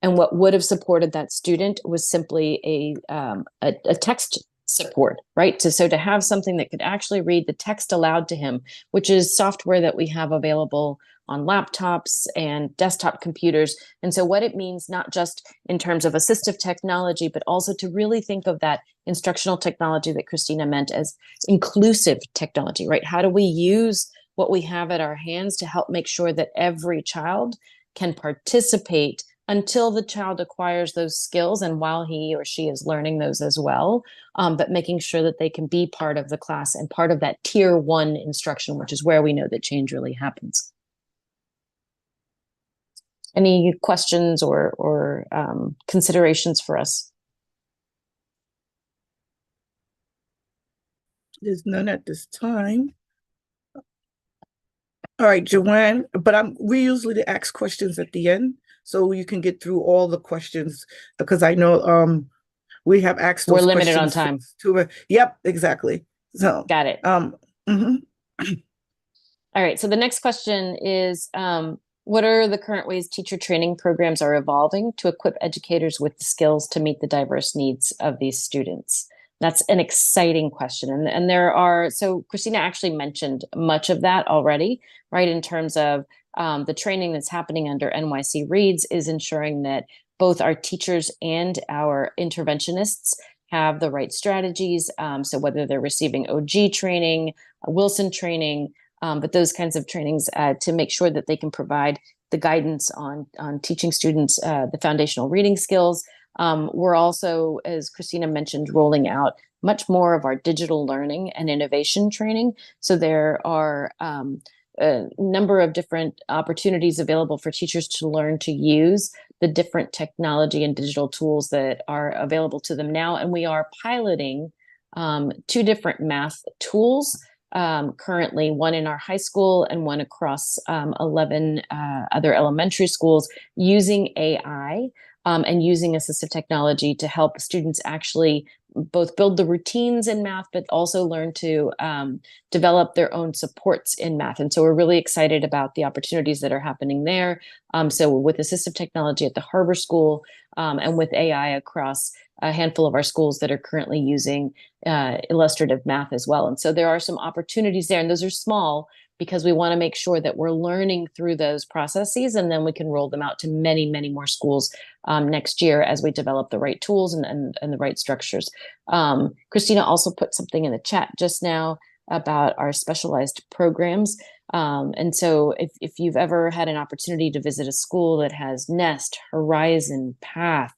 And what would have supported that student was simply a text support, right? So to have something that could actually read the text aloud to him, which is software that we have available on laptops and desktop computers. And so what it means, not just in terms of assistive technology, but also to really think of that instructional technology that Christina meant as inclusive technology, right? How do we use what we have at our hands to help make sure that every child can participate until the child acquires those skills and while he or she is learning those as well, but making sure that they can be part of the class and part of that tier 1 instruction, which is where we know that change really happens. Any questions or considerations for us? There's none at this time. All right, Joanne, but we usually ask questions at the end, so you can get through all the questions, because I know we have asked those We're limited on questions time. Yep, exactly. So got it. Mhm. All right. So the next question is, what are the current ways teacher training programs are evolving to equip educators with the skills to meet the diverse needs of these students? That's an exciting question. And there are, so Christina actually mentioned much of that already, right? In terms of the training that's happening under NYC Reads is ensuring that both our teachers and our interventionists have the right strategies. So whether they're receiving OG training, Wilson training, but those kinds of trainings to make sure that they can provide the guidance on teaching students the foundational reading skills. We're also, as Christina mentioned, rolling out much more of our digital learning and innovation training. So there are a number of different opportunities available for teachers to learn to use the different technology and digital tools that are available to them now. And we are piloting 2 different math tools currently, one in our high school and one across 11 other elementary schools, using AI and using assistive technology to help students actually both build the routines in math, but also learn to develop their own supports in math. And so we're really excited about the opportunities that are happening there. So with assistive technology at the Harbor School and with AI across a handful of our schools that are currently using illustrative math as well. And so there are some opportunities there, and those are small because we want to make sure that we're learning through those processes, and then we can roll them out to many, many more schools next year as we develop the right tools and the right structures. Christina also put something in the chat just now about our specialized programs. And so if you've ever had an opportunity to visit a school that has Nest, Horizon, Path,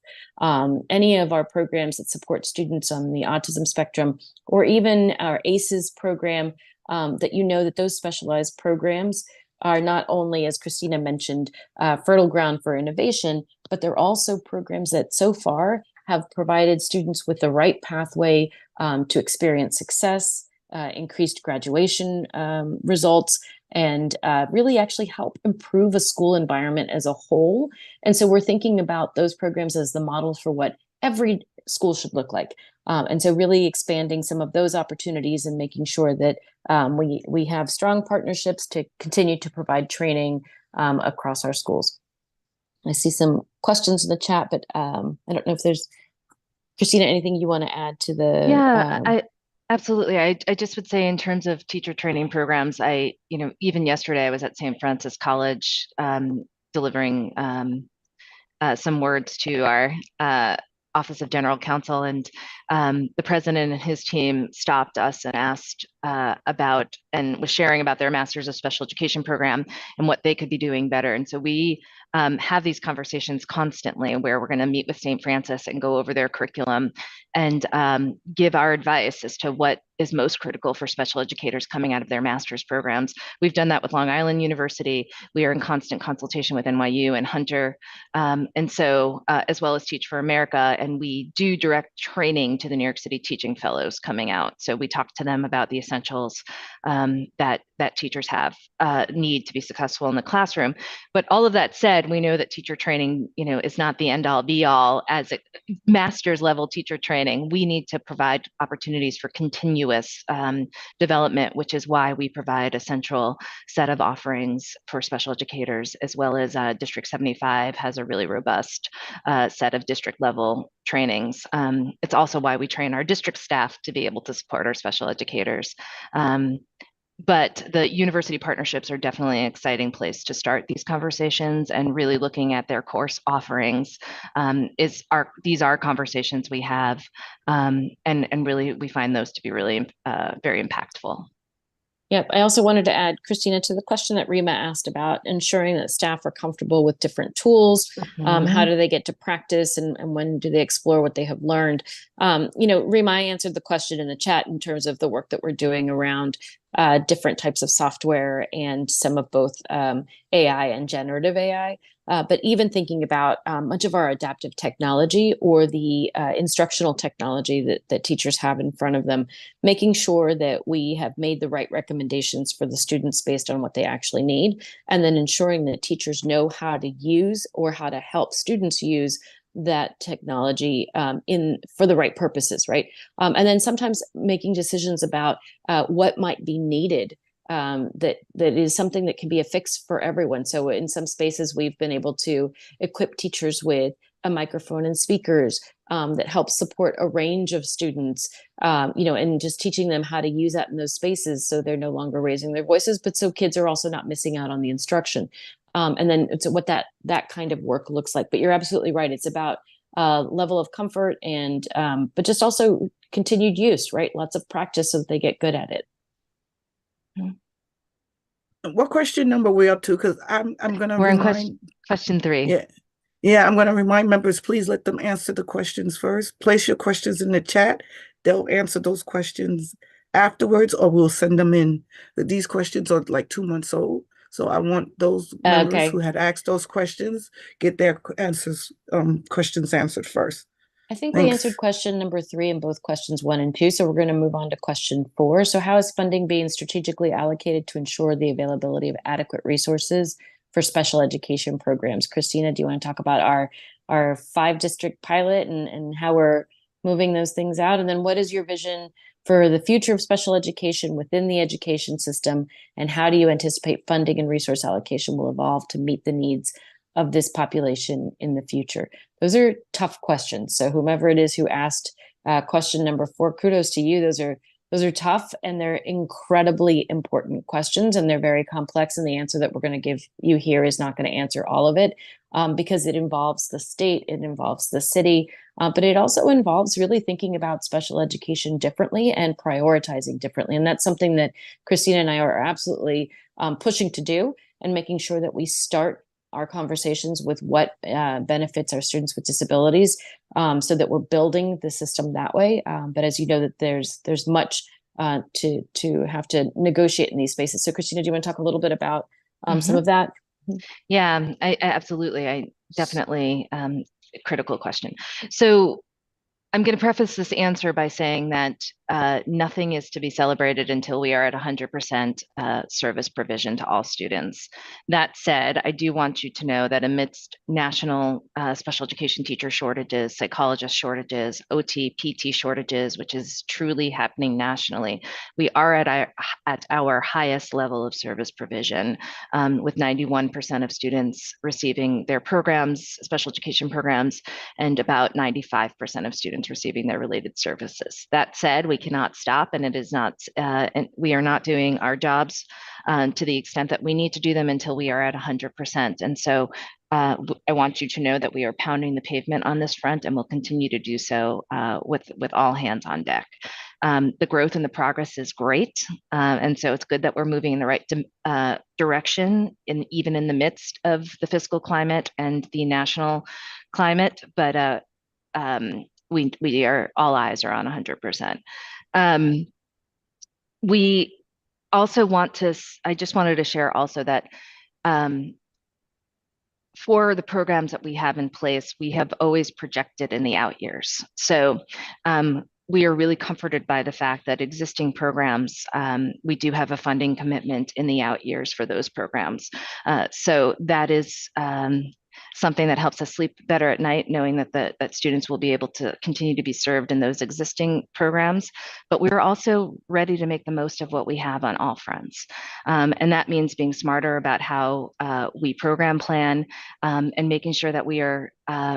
any of our programs that support students on the autism spectrum, or even our ACEs program, that you know that those specialized programs are not only, as Christina mentioned, fertile ground for innovation, but they're also programs that so far have provided students with the right pathway to experience success, increased graduation results, and really actually help improve a school environment as a whole. And so we're thinking about those programs as the models for what every school should look like. And so really expanding some of those opportunities and making sure that we have strong partnerships to continue to provide training across our schools. I see some questions in the chat, but I don't know if there's, Christina, anything you want to add to the? Yeah, absolutely. I just would say in terms of teacher training programs, even yesterday I was at St. Francis College delivering some words to our Office of General Counsel, and the president and his team stopped us and asked about and was sharing about their Masters of Special Education program and what they could be doing better. And so we have these conversations constantly where we're going to meet with St. Francis and go over their curriculum and give our advice as to what is most critical for special educators coming out of their master's programs. We've done that with Long Island University. We are in constant consultation with NYU and Hunter, and so as well as Teach for America. And we do direct training to the New York City Teaching Fellows coming out. So we talk to them about the essentials that teachers need to be successful in the classroom. But all of that said, we know that teacher training, is not the end all be all. As a master's level teacher training, we need to provide opportunities for continuous development, which is why we provide a central set of offerings for special educators, as well as District 75 has a really robust set of district level trainings. It's also why we train our district staff to be able to support our special educators. But the university partnerships are definitely an exciting place to start these conversations, and really looking at their course offerings. These are conversations we have, and really we find those to be really very impactful. Yep. I also wanted to add, Christina, to the question that Rima asked about ensuring that staff are comfortable with different tools. How do they get to practice, and when do they explore what they have learned? Rima, I answered the question in the chat in terms of the work that we're doing around different types of software and some of both AI and generative AI. But even thinking about much of our adaptive technology or the instructional technology that teachers have in front of them, making sure that we have made the right recommendations for the students based on what they actually need, and then ensuring that teachers know how to use or how to help students use that technology for the right purposes, right? And then sometimes making decisions about what might be needed, that is something that can be a fix for everyone. So in some spaces, we've been able to equip teachers with a microphone and speakers that help support a range of students, and just teaching them how to use that in those spaces so they're no longer raising their voices, but so kids are also not missing out on the instruction. And then it's what that kind of work looks like. But you're absolutely right. It's about level of comfort and but just also continued use, right? Lots of practice so that they get good at it. What question number are we up to? Because I'm going to remind. Question 3. Yeah, I'm going to remind members, please let them answer the questions first. Place your questions in the chat. They'll answer those questions afterwards, or we'll send them in. These questions are like 2 months old. So I want those members who had asked those questions, get their questions answered first. I think we answered question number 3 in both questions 1 and 2. So we're going to move on to question 4. So how is funding being strategically allocated to ensure the availability of adequate resources for special education programs? Christina, do you want to talk about our 5-district pilot and how we're moving those things out? And then what is your vision for the future of special education within the education system? And how do you anticipate funding and resource allocation will evolve to meet the needs of this population in the future? Those are tough questions. So whomever it is who asked question number 4, kudos to you. Those are Those are tough and they're incredibly important questions, and they're very complex. And the answer that we're going to give you here is not going to answer all of it, because it involves the state, it involves the city, but it also involves really thinking about special education differently and prioritizing differently. And that's something that Christina and I are absolutely pushing to do, and making sure that we start our conversations with what benefits our students with disabilities, so that we're building the system that way. But as you know, that there's much to have to negotiate in these spaces. So Christina, do you want to talk a little bit about some of that? Yeah, absolutely. I definitely critical question. So I'm going to preface this answer by saying that nothing is to be celebrated until we are at 100% service provision to all students. That said, I do want you to know that amidst national special education teacher shortages, psychologist shortages, OT, PT shortages, which is truly happening nationally, we are at our highest level of service provision, with 91% of students receiving their programs, special education programs, and about 95% of students receiving their related services. That said, we cannot stop, and it is not, and we are not doing our jobs to the extent that we need to do them until we are at 100%. And so I want you to know that we are pounding the pavement on this front, and will continue to do so with all hands on deck. The growth and the progress is great, and so it's good that we're moving in the right direction, even in the midst of the fiscal climate and the national climate. But we are, all eyes are on 100%. We also want to, I just wanted to share also that for the programs that we have in place, we have always projected in the out years. So we are really comforted by the fact that existing programs, we do have a funding commitment in the out years for those programs. So that is something that helps us sleep better at night, knowing that that students will be able to continue to be served in those existing programs. But we're also ready to make the most of what we have on all fronts. And that means being smarter about how we program plan, and making sure that we are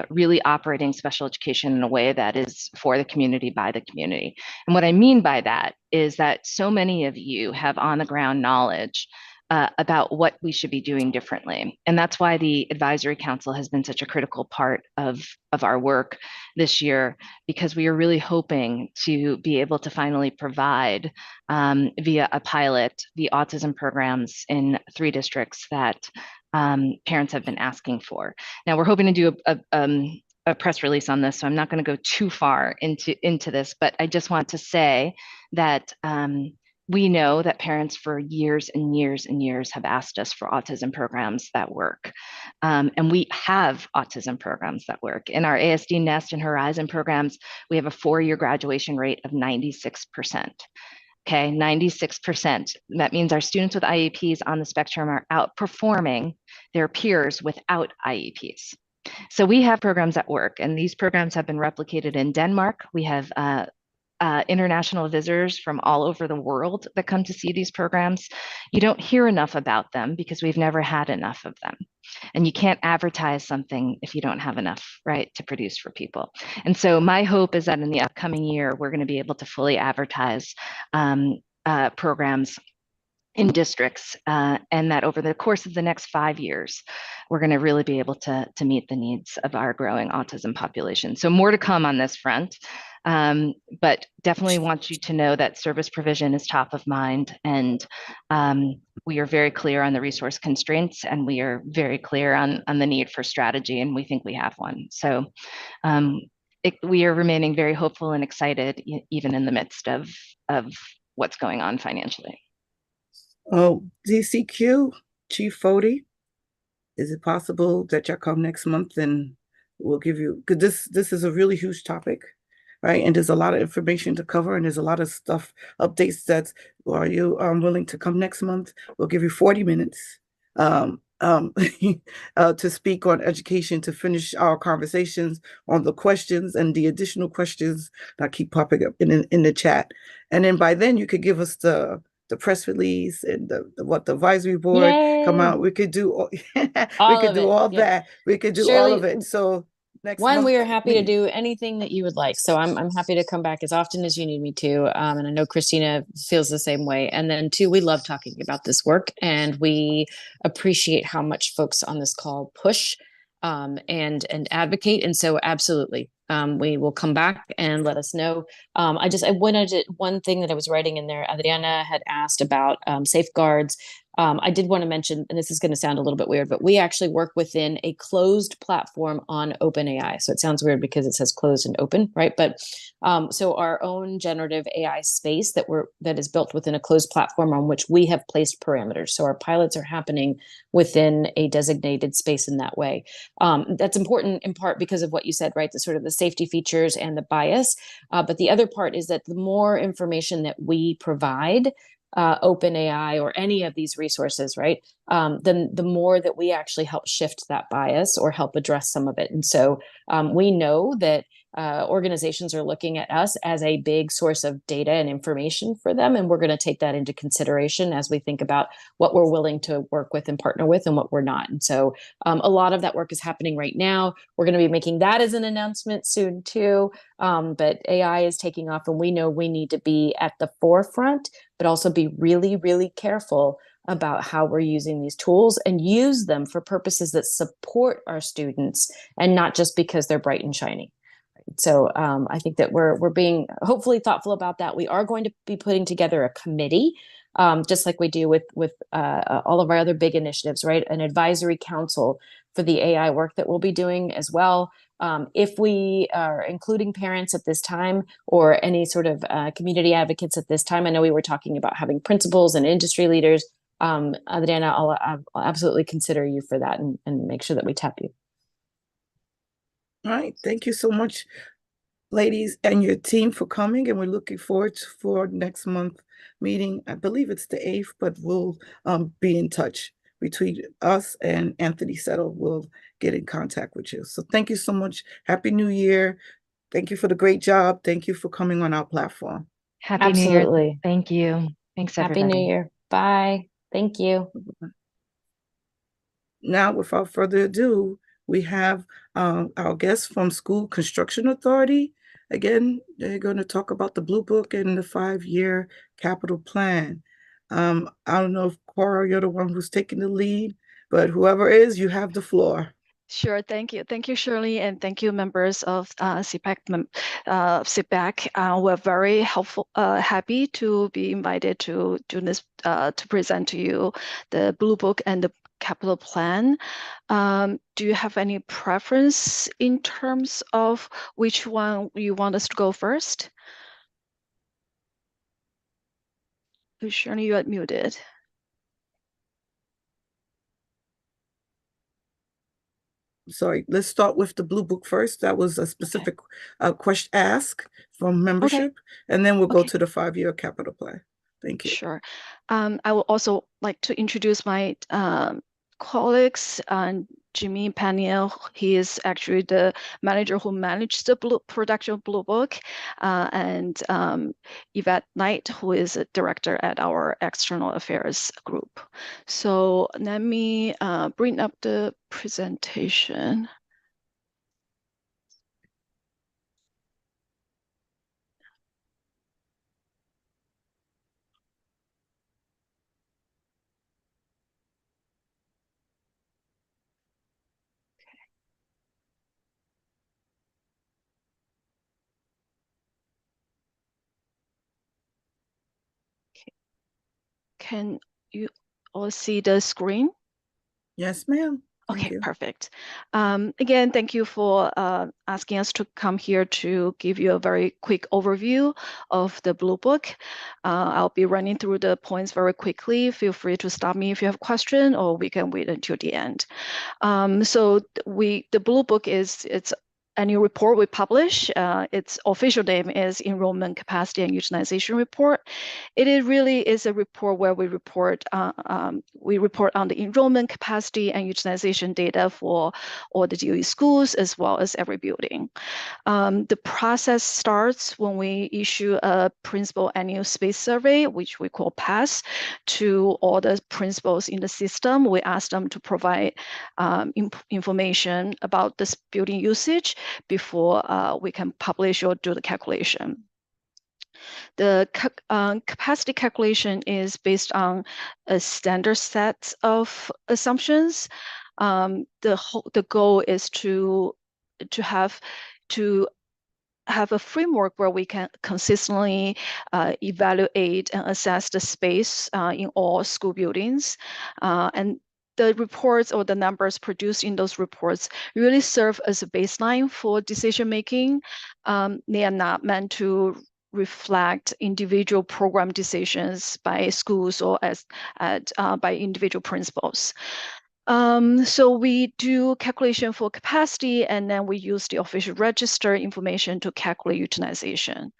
really operating special education in a way that is for the community, by the community. And what I mean by that is that so many of you have on the ground knowledge about what we should be doing differently. And that's why the advisory council has been such a critical part of our work this year, because we are really hoping to be able to finally provide via a pilot the autism programs in 3 districts that parents have been asking for. Now we're hoping to do a press release on this, so I'm not going to go too far into this, but I just want to say that we know that parents for years and years and years have asked us for autism programs that work. And we have autism programs that work. In our ASD Nest and Horizon programs, we have a 4-year graduation rate of 96%. Okay, 96%. That means our students with IEPs on the spectrum are outperforming their peers without IEPs. So we have programs that work, and these programs have been replicated in Denmark. We have international visitors from all over the world that come to see these programs. You don't hear enough about them because we've never had enough of them. And you can't advertise something if you don't have enough, right, to produce for people. And so my hope is that in the upcoming year, we're going to be able to fully advertise programs in districts, and that over the course of the next 5 years, we're going to really be able to meet the needs of our growing autism population. So more to come on this front, but definitely want you to know that service provision is top of mind, and we are very clear on the resource constraints, and we are very clear on the need for strategy, and we think we have one. So we are remaining very hopeful and excited, even in the midst of what's going on financially. Oh, DCQ, Chief Fody, is it possible that y'all come next month and we'll give you, because this is a really huge topic, right? And there's a lot of information to cover, and there's a lot of stuff, updates are you willing to come next month? We'll give you 40 minutes to speak on education, to finish our conversations on the questions and the additional questions that keep popping up in the chat. And then by then you could give us the press release and what the advisory board come out. We could do all, we could do all that. We could do all of it. So next One, we month are happy to meeting. do anything that you would like. So I'm happy to come back as often as you need me to. And I know Christina feels the same way. And then two, we love talking about this work, and we appreciate how much folks on this call push and advocate. And so absolutely, we will come back and let us know. I wanted to, one thing that I was writing in there, Adriana had asked about safeguards. I did want to mention, and this is going to sound a little bit weird, but we actually work within a closed platform on OpenAI. So it sounds weird because it says closed and open, right? But so our own generative AI space that is built within a closed platform on which we have placed parameters. So our pilots are happening within a designated space in that way. That's important in part because of what you said, right? The sort of the safety features and the bias. But the other part is that the more information that we provide, OpenAI or any of these resources, right? Then the more that we actually help shift that bias or help address some of it. And so we know that organizations are looking at us as a big source of data and information for them. And we're going to take that into consideration as we think about what we're willing to work with and partner with and what we're not. And so a lot of that work is happening right now. We're going to be making that as an announcement soon too. But AI is taking off, and we know we need to be at the forefront, but also be really, really careful about how we're using these tools and use them for purposes that support our students and not just because they're bright and shiny. So I think that we're being hopefully thoughtful about that. We are going to be putting together a committee, just like we do with all of our other big initiatives, right? An advisory council for the AI work that we'll be doing as well. If we are including parents at this time or any sort of community advocates at this time, I know we were talking about having principals and industry leaders. Adriana, I'll absolutely consider you for that and make sure that we tap you. All right. Thank you so much, ladies, and your team for coming. And we're looking forward for next month meeting. I believe it's the 8th, but we'll be in touch between us and Anthony Settle. Will get in contact with you. So thank you so much. Happy New Year. Thank you for the great job. Thank you for coming on our platform. Happy New Year. Thank you. Thanks, everybody. Happy New Year. Bye. Thank you. Now, without further ado, we have our guests from School Construction Authority. Again, they're going to talk about the Blue Book and the 5-year capital plan. I don't know if Cora, you're the one who's taking the lead, but whoever is, you have the floor. Sure, thank you. Thank you, Shirley, and thank you, members of CPAC. We're very happy to be invited to do this, to present to you the Blue Book and the capital plan. Do you have any preference in terms of which one you want us to go first? Shirley, you are muted. Sorry, let's start with the Blue Book first. That was a specific question ask from membership, and then we'll go to the 5-year capital plan. Thank you. Sure. I would also like to introduce my colleagues. Jimmy Paniel, he is actually the manager who managed the production of Blue Book, and Yvette Knight, who is a director at our external affairs group. So let me bring up the presentation. Can you all see the screen? Yes, ma'am. Okay, perfect. Again, thank you for asking us to come here to give you a very quick overview of the Blue Book. I'll be running through the points very quickly. Feel free to stop me if you have a question, or we can wait until the end. So the Blue Book it's annual report we publish. Its official name is Enrollment Capacity and Utilization Report. It really is a report where we report on the enrollment capacity and utilization data for all the DOE schools as well as every building. The process starts when we issue a principal annual space survey, which we call PASS, to all the principals in the system. We ask them to provide information about this building usage before we can publish or do the calculation. The capacity calculation is based on a standard set of assumptions. The goal is to have a framework where we can consistently evaluate and assess the space in all school buildings. And the reports or the numbers produced in those reports really serve as a baseline for decision making. They are not meant to reflect individual program decisions by schools or by individual principals. So we do calculation for capacity, and then we use the official register information to calculate utilization.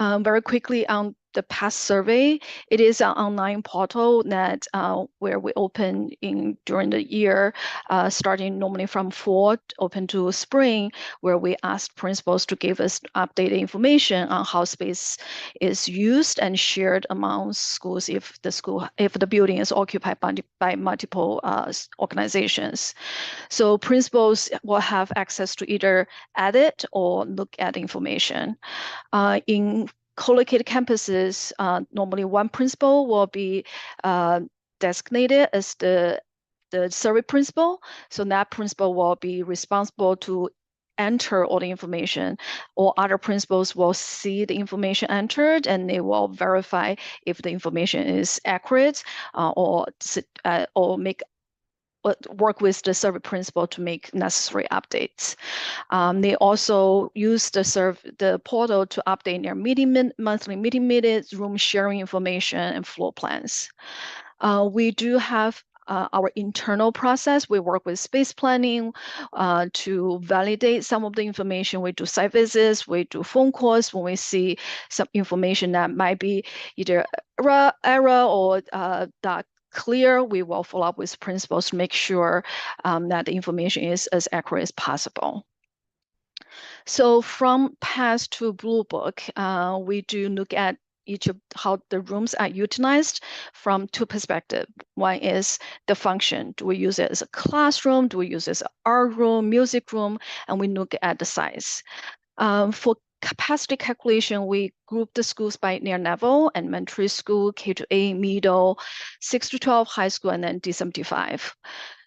Very quickly on the PASS survey, it is an online portal that where we open during the year, starting normally from fall open to spring, where we ask principals to give us updated information on how space is used and shared among schools if the building is occupied by multiple organizations. So principals will have access to either edit or look at information. In co-located campuses, normally one principal will be designated as the survey principal. So that principal will be responsible to enter all the information, or other principals will see the information entered and they will verify if the information is accurate or work with the survey principal to make necessary updates. They also use the portal to update their monthly meeting minutes, room sharing information, and floor plans. We do have our internal process. We work with space planning to validate some of the information. We do site visits, we do phone calls when we see some information that might be either error or that clear. We will follow up with principals to make sure that the information is as accurate as possible. So from PASS to Blue Book, we do look at each of how the rooms are utilized from two perspectives. One is the function. Do we use it as a classroom? Do we use it as an art room, music room? And we look at the size. For capacity calculation, we group the schools by their level: elementary school, K-8, middle, 6 to 12, high school, and then D75.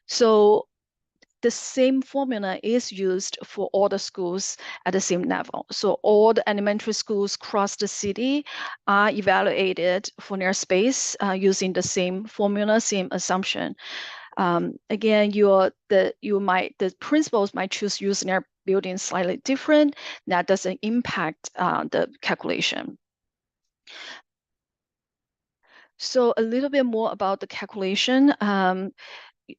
So the same formula is used for all the schools at the same level. So all the elementary schools across the city are evaluated for their space using the same formula, same assumption. Again, the principals might choose using their building slightly different. That doesn't impact the calculation. So a little bit more about the calculation.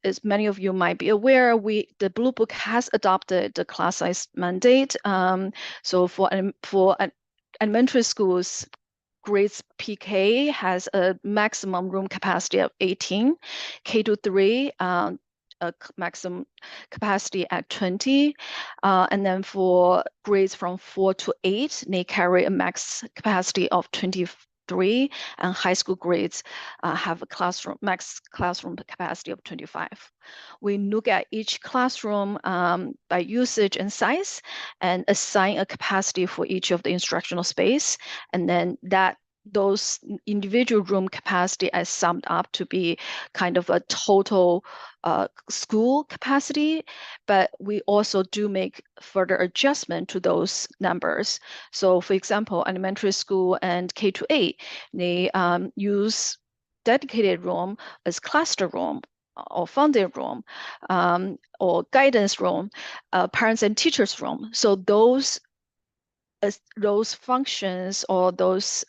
As many of you might be aware, the Blue Book has adopted the class size mandate. So for elementary schools, grades PK has a maximum room capacity of 18, K-3 a maximum capacity at 20, and then for grades from 4 to 8, they carry a max capacity of 23, and high school grades have a max classroom capacity of 25. We look at each classroom by usage and size and assign a capacity for each of the instructional space, and then those individual room capacity is summed up to be kind of a total school capacity, but we also do make further adjustment to those numbers. So for example, elementary school and K-8, they use dedicated room as cluster room or founding room or guidance room, parents and teachers room. So those functions or those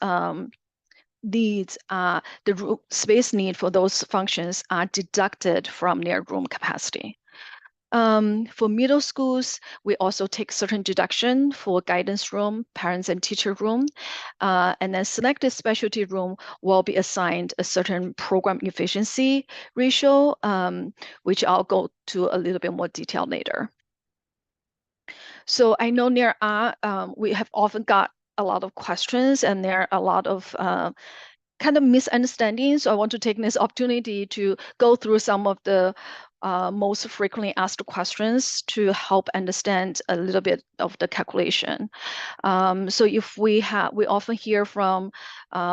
needs, the space need for those functions are deducted from their room capacity. For middle schools, we also take certain deduction for guidance room, parents and teacher room, and then selected specialty room will be assigned a certain program efficiency ratio, which I'll go to a little bit more detail later. So I know there are, we have often got a lot of questions and there are a lot of kind of misunderstandings. So I want to take this opportunity to go through some of the most frequently asked questions to help understand a little bit of the calculation. So if we often hear from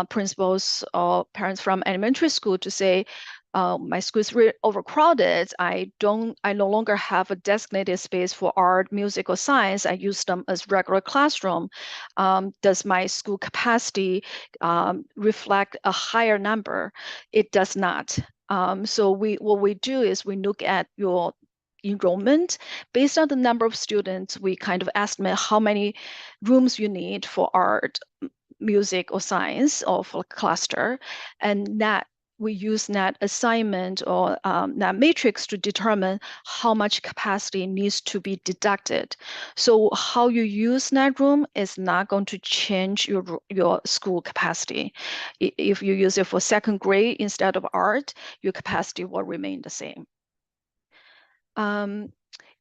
principals or parents from elementary school to say, my school is really overcrowded. I no longer have a designated space for art, music, or science. I use them as regular classroom. Does my school capacity reflect a higher number? It does not. So what we do is we look at your enrollment based on the number of students. We kind of estimate how many rooms you need for art, music, or science, or for cluster, and that we use that assignment or that matrix to determine how much capacity needs to be deducted. So how you use that room is not going to change your school capacity. If you use it for second grade instead of art, your capacity will remain the same.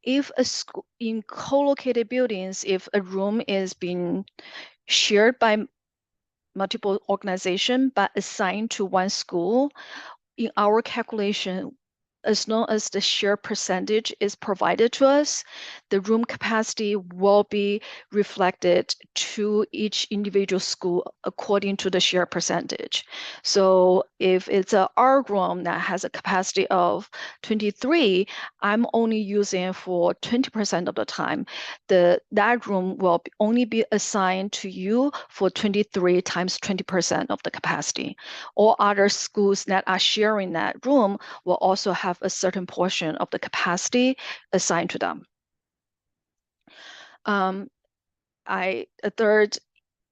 If a school in co-located buildings, if a room is being shared by multiple organizations but assigned to one school, in our calculation, as long as the share percentage is provided to us, the room capacity will be reflected to each individual school according to the share percentage. So if it's an art room that has a capacity of 23, I'm only using it for 20% of the time. That room will only be assigned to you for 23 times 20% of the capacity. All other schools that are sharing that room will also have a certain portion of the capacity assigned to them. A third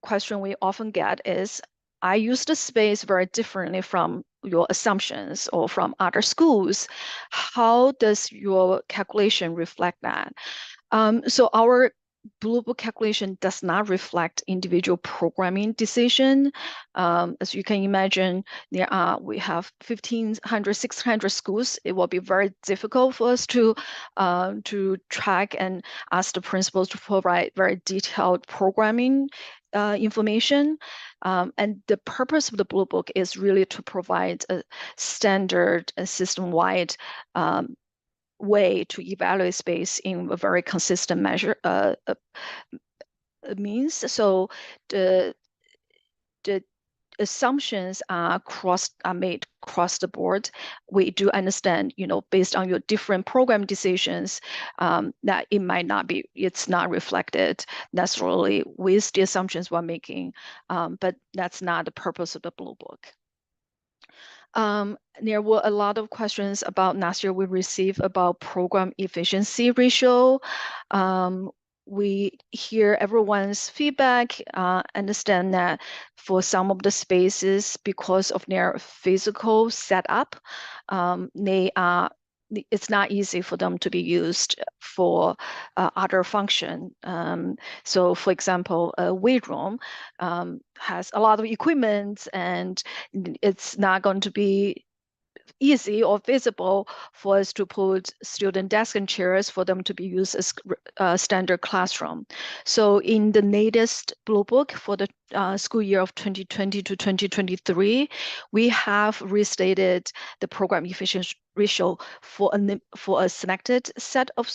question we often get is, I use the space very differently from your assumptions or from other schools. How does your calculation reflect that? So our Blue Book calculation does not reflect individual programming decision. As you can imagine, we have 1,500, 1,600 schools. It will be very difficult for us to track and ask the principals to provide very detailed programming information. And the purpose of the Blue Book is really to provide a standard system-wide way to evaluate space in a very consistent measure means. So the assumptions are made across the board. We do understand, based on your different program decisions, that it's not reflected necessarily with the assumptions we're making, but that's not the purpose of the Blue Book. There were a lot of questions about last year we received about program efficiency ratio. We hear everyone's feedback, understand that for some of the spaces, because of their physical setup, it's not easy for them to be used for other function. So for example, a weight room has a lot of equipment and it's not going to be easy or feasible for us to put student desks and chairs for them to be used as a standard classroom. So in the latest Blue Book for the school year of 2020 to 2023, we have restated the program efficiency ratio for a selected set of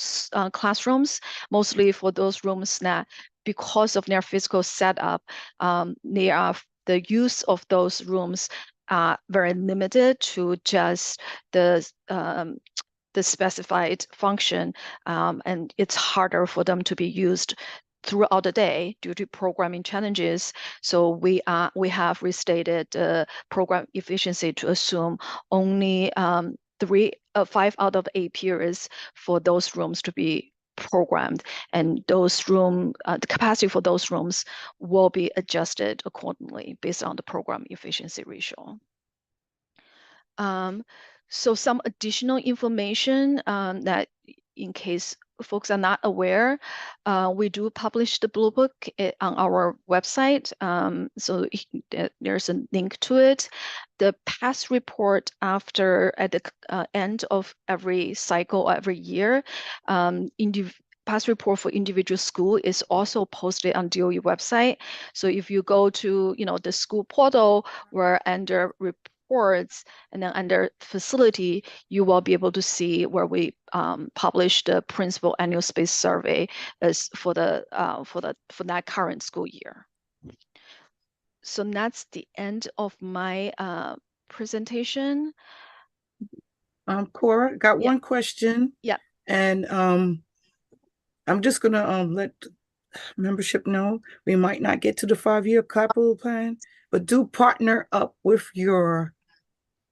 classrooms, mostly for those rooms that, because of their physical setup, the use of those rooms are very limited to just the specified function, and it's harder for them to be used throughout the day due to programming challenges. So we have restated the program efficiency to assume only 5 out of 8 periods for those rooms to be programmed, and the capacity for those rooms will be adjusted accordingly based on the program efficiency ratio. So some additional information that in case folks are not aware, we do publish the Blue Book on our website. So there's a link to it. The past report at the end of every cycle or every year, past report for individual school is also posted on DOE website. So if you go to the school portal, where under reports and then under facility, you will be able to see where we publish the principal annual space survey as for that current school year. So that's the end of my presentation. Cora, got one question. Yeah. And I'm just gonna let membership know we might not get to the 5-year capital plan, but do partner up with your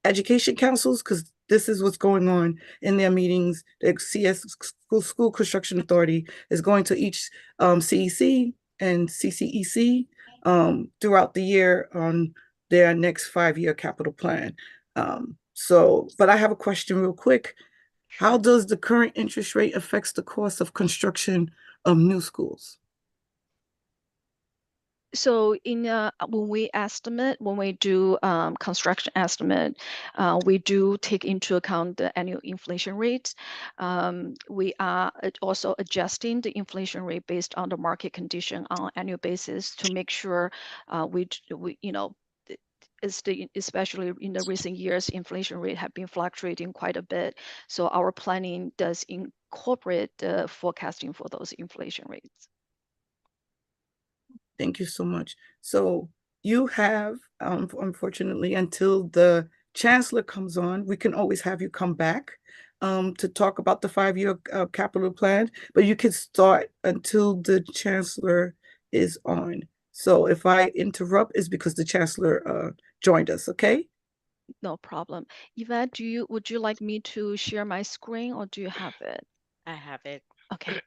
education councils, because this is what's going on in their meetings. The School Construction Authority is going to each CEC and CCEC throughout the year on their next 5-year capital plan. But I have a question real quick. How does the current interest rate affects the cost of construction of new schools? So when we do construction estimate, we do take into account the annual inflation rate. We are also adjusting the inflation rate based on the market condition on an annual basis to make sure especially in the recent years, inflation rate have been fluctuating quite a bit. So our planning does incorporate the forecasting for those inflation rates. Thank you so much. So you have, unfortunately, until the Chancellor comes on, we can always have you come back to talk about the 5-year capital plan, but you can start until the Chancellor is on. So if I interrupt, it's because the Chancellor joined us, okay? No problem. Yvette, would you like me to share my screen, or do you have it? I have it. Okay.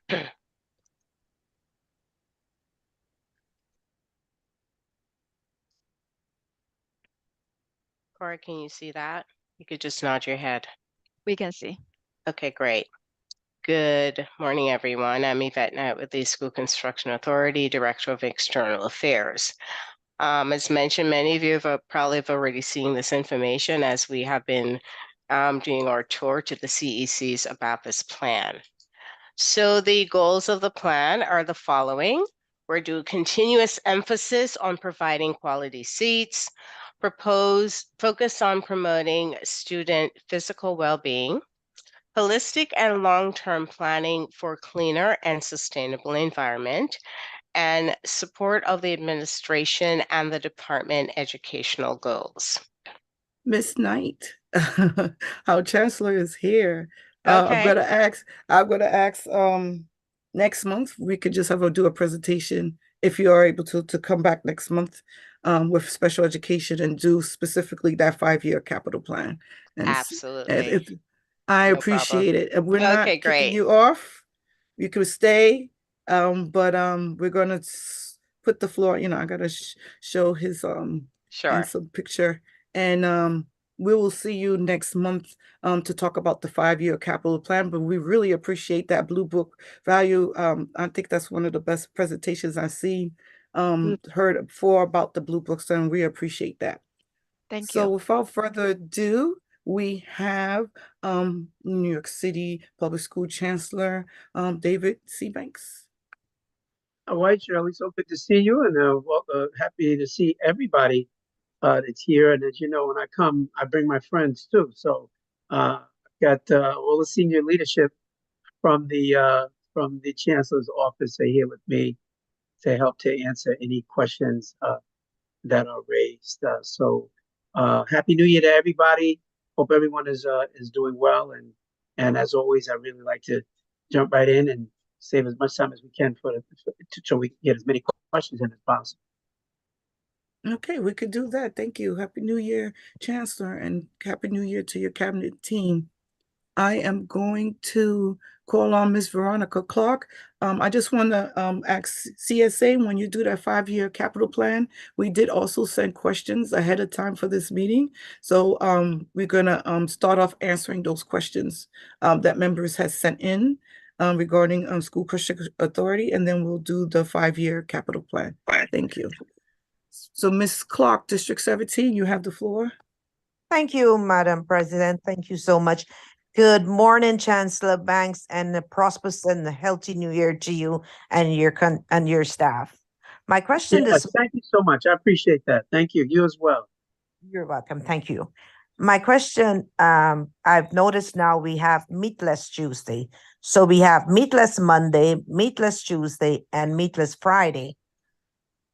Cora, can you see that? You could just nod your head. We can see. Okay, great. Good morning, everyone. I'm Yvette Knight with the School Construction Authority, Director of External Affairs. As mentioned, many of you have probably already seen this information as we have been doing our tour to the CECs about this plan. So the goals of the plan are the following. We're doing continuous emphasis on providing quality seats, focus on promoting student physical well-being, holistic and long-term planning for cleaner and sustainable environment, and support of the administration and the department educational goals. Miss Knight, our Chancellor is here. Okay. I'm gonna ask next month we could just do a presentation if you are able to come back next month with special education and do specifically that 5-year capital plan. And absolutely. I No appreciate problem. it. And we're not kicking great. you off. You could stay, but we're gonna put the floor. I gotta show his Sure. some picture, and we will see you next month to talk about the 5-year capital plan. But we really appreciate that Blue Book value. I think that's one of the best presentations I've seen, heard before about the Blue Books, and we appreciate that. Thank So you. without further ado, we have New York City Public School Chancellor David C. Banks. All right, Shirley, so good to see you, and happy to see everybody that's here. And as you know, when I come, I bring my friends too. So I've got all the senior leadership from the Chancellor's office are here with me to help to answer any questions that are raised. Happy New Year to everybody. Hope everyone is doing well. And as always, I really like to jump right in and save as much time as we can so we can get as many questions in as possible. Okay, we could do that. Thank you. Happy New Year, Chancellor, and Happy New Year to your cabinet team. I am going to call on Ms. Veronica Clark. I just want to ask CSA, when you do that 5-year capital plan, we did also send questions ahead of time for this meeting. So we're going to start off answering those questions that members has sent in regarding school district authority, and then we'll do the 5-year capital plan. Thank you. So Ms. Clark, District 17, you have the floor. Thank you, Madam President. Thank you so much. Good morning, Chancellor Banks, and a prosperous and a healthy new year to you and your staff. My question Yes, this thank you so much. I appreciate that. Thank you. You as well. You're welcome. Thank you. My question, I've noticed now we have Meatless Tuesday. So we have Meatless Monday, Meatless Tuesday, and Meatless Friday.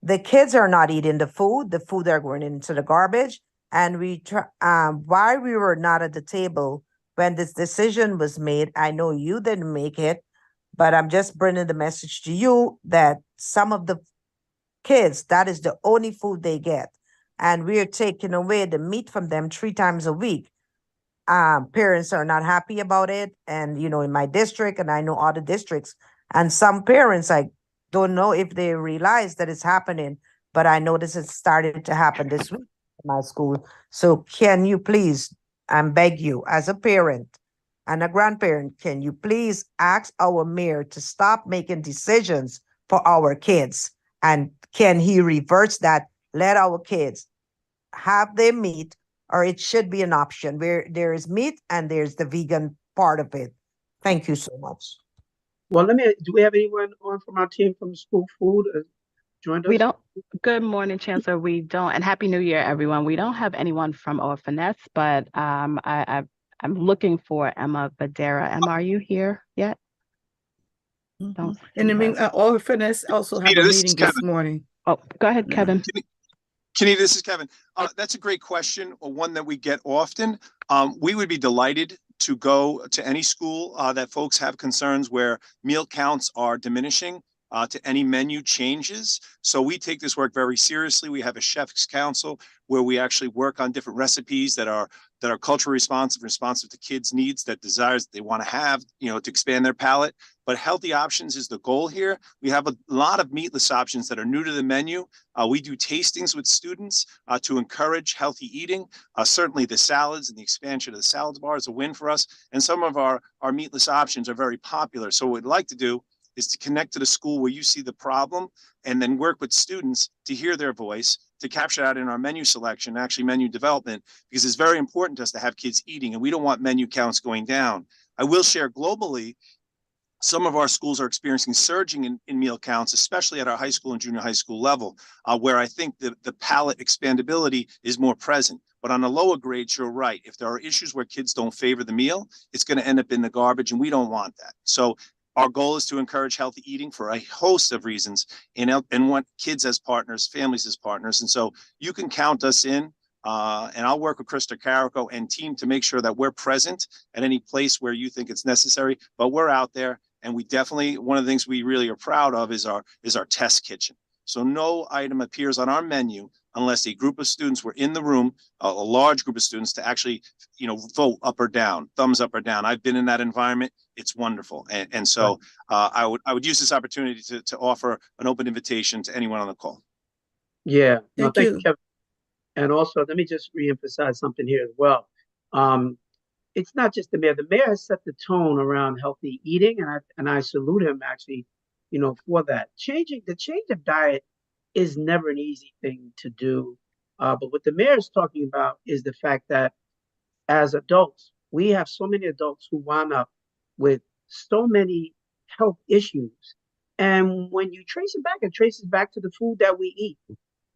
The kids are not eating the food are going into the garbage. And while we were not at the table when this decision was made, I know you didn't make it, but I'm just bringing the message to you that some of the kids, that is the only food they get. And we're taking away the meat from them 3 times a week. Parents are not happy about it. And, in my district, and I know other districts, and some parents, I don't know if they realize that it's happening, but I know this has started to happen this week in my school. So can you please, and beg you as a parent and a grandparent, can you please ask our mayor to stop making decisions for our kids? And can he reverse that? Let our kids have their meat, or it should be an option where there is meat and there's the vegan part of it. Thank you so much. Well, do we have anyone on from our team from school food joined us? We don't. Good morning, Chancellor. We don't, and Happy New Year, everyone. We don't have anyone from Orphaness, but I'm looking for Emma Badera. Emma, are you here yet? Don't And see I mean, her. Orphaness also have Anita, a this is meeting Kevin. this morning. Oh, go ahead, Yeah. Kevin. Kenny, this is Kevin. That's a great question, or one that we get often. We would be delighted to go to any school that folks have concerns where meal counts are diminishing, to any menu changes. So we take this work very seriously. We have a chef's council where we actually work on different recipes that are culturally responsive to kids' needs, that desires they want to have, to expand their palate. But healthy options is the goal here. We have a lot of meatless options that are new to the menu. We do tastings with students to encourage healthy eating. Certainly the salads and the expansion of the salads bar is a win for us. And some of our meatless options are very popular. So what we'd like to do is to connect to the school where you see the problem, and then work with students to hear their voice, to capture that in our menu selection, actually menu development, because it's very important to us to have kids eating, and we don't want menu counts going down. I will share globally, some of our schools are experiencing surging in meal counts, especially at our high school and junior high school level, where I think the palate expandability is more present. But on the lower grades, you're right. If there are issues where kids don't favor the meal, it's going to end up in the garbage, and we don't want that. So our goal is to encourage healthy eating for a host of reasons, and want kids as partners, families as partners. And so you can count us in, and I'll work with Krista Carrico and team to make sure that we're present at any place where you think it's necessary. But we're out there, and we definitely, one of the things we really are proud of is our test kitchen. So no item appears on our menu unless a group of students were in the room, a large group of students, to actually, vote up or down, thumbs up or down. I've been in that environment. It's wonderful. And so I would use this opportunity to offer an open invitation to anyone on the call. Yeah. No, Thank thank you. you, Kevin. And also, let me just reemphasize something here as well. It's not just the mayor. The mayor has set the tone around healthy eating, and I salute him actually, for that. The change of diet is never an easy thing to do. But what the mayor is talking about is the fact that as adults, we have so many adults who wind up with so many health issues. And when you trace it back, it traces back to the food that we eat,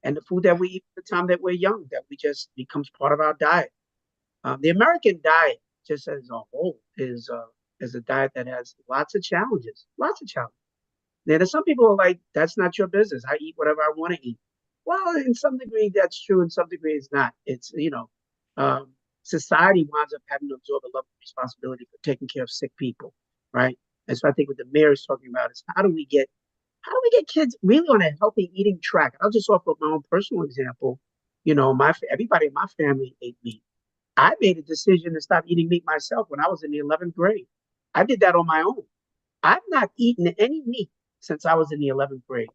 and the food that we eat at the time that we're young, that we just becomes part of our diet. The American diet, just as a whole, is a diet that has lots of challenges. Now, there's some people who are like, that's not your business. I eat whatever I want to eat. Well, in some degree, that's true. In some degree, it's not. It's, society winds up having to absorb a level of responsibility for taking care of sick people, right? And so I think what the mayor is talking about is how do we get kids really on a healthy eating track? I'll just offer my own personal example. Everybody in my family ate meat. I made a decision to stop eating meat myself when I was in the 11th grade. I did that on my own. I've not eaten any meat since I was in the 11th grade.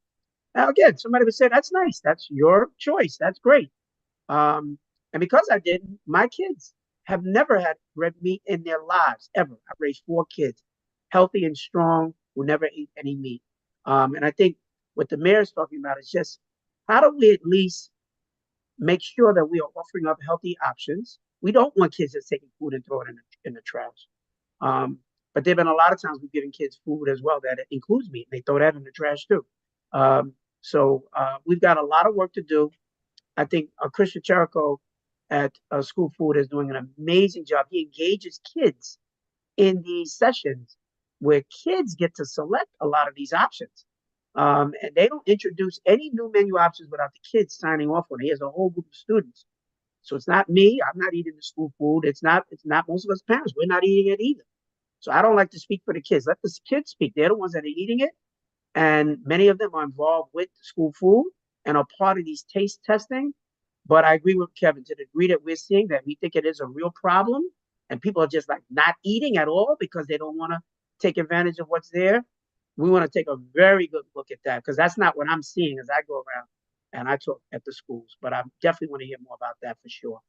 Now, again, somebody would say, that's nice. That's your choice. That's great. And because I didn't, my kids have never had red meat in their lives, ever. I raised 4 kids, healthy and strong, who never ate any meat. And I think what the mayor is talking about is just how do we at least make sure that we are offering up healthy options? We don't want kids just taking food and throwing it in the trash. But there have been a lot of times we've given kids food as well that includes meat. They throw that in the trash too. So we've got a lot of work to do. I think Christian Cherico at School Food is doing an amazing job. He engages kids in these sessions where kids get to select a lot of these options. And they don't introduce any new menu options without the kids signing off on it. He has a whole group of students. So it's not me. I'm not eating the school food. It's not most of us parents. We're not eating it either. So I don't like to speak for the kids. Let the kids speak. They're the ones that are eating it. And many of them are involved with school food and are part of these taste testing. But I agree with Kevin to the degree that we're seeing that we think it is a real problem and people are just like not eating at all because they don't want to take advantage of what's there. We want to take a very good look at that because that's not what I'm seeing as I go around and I talk at the schools. But I definitely want to hear more about that for sure.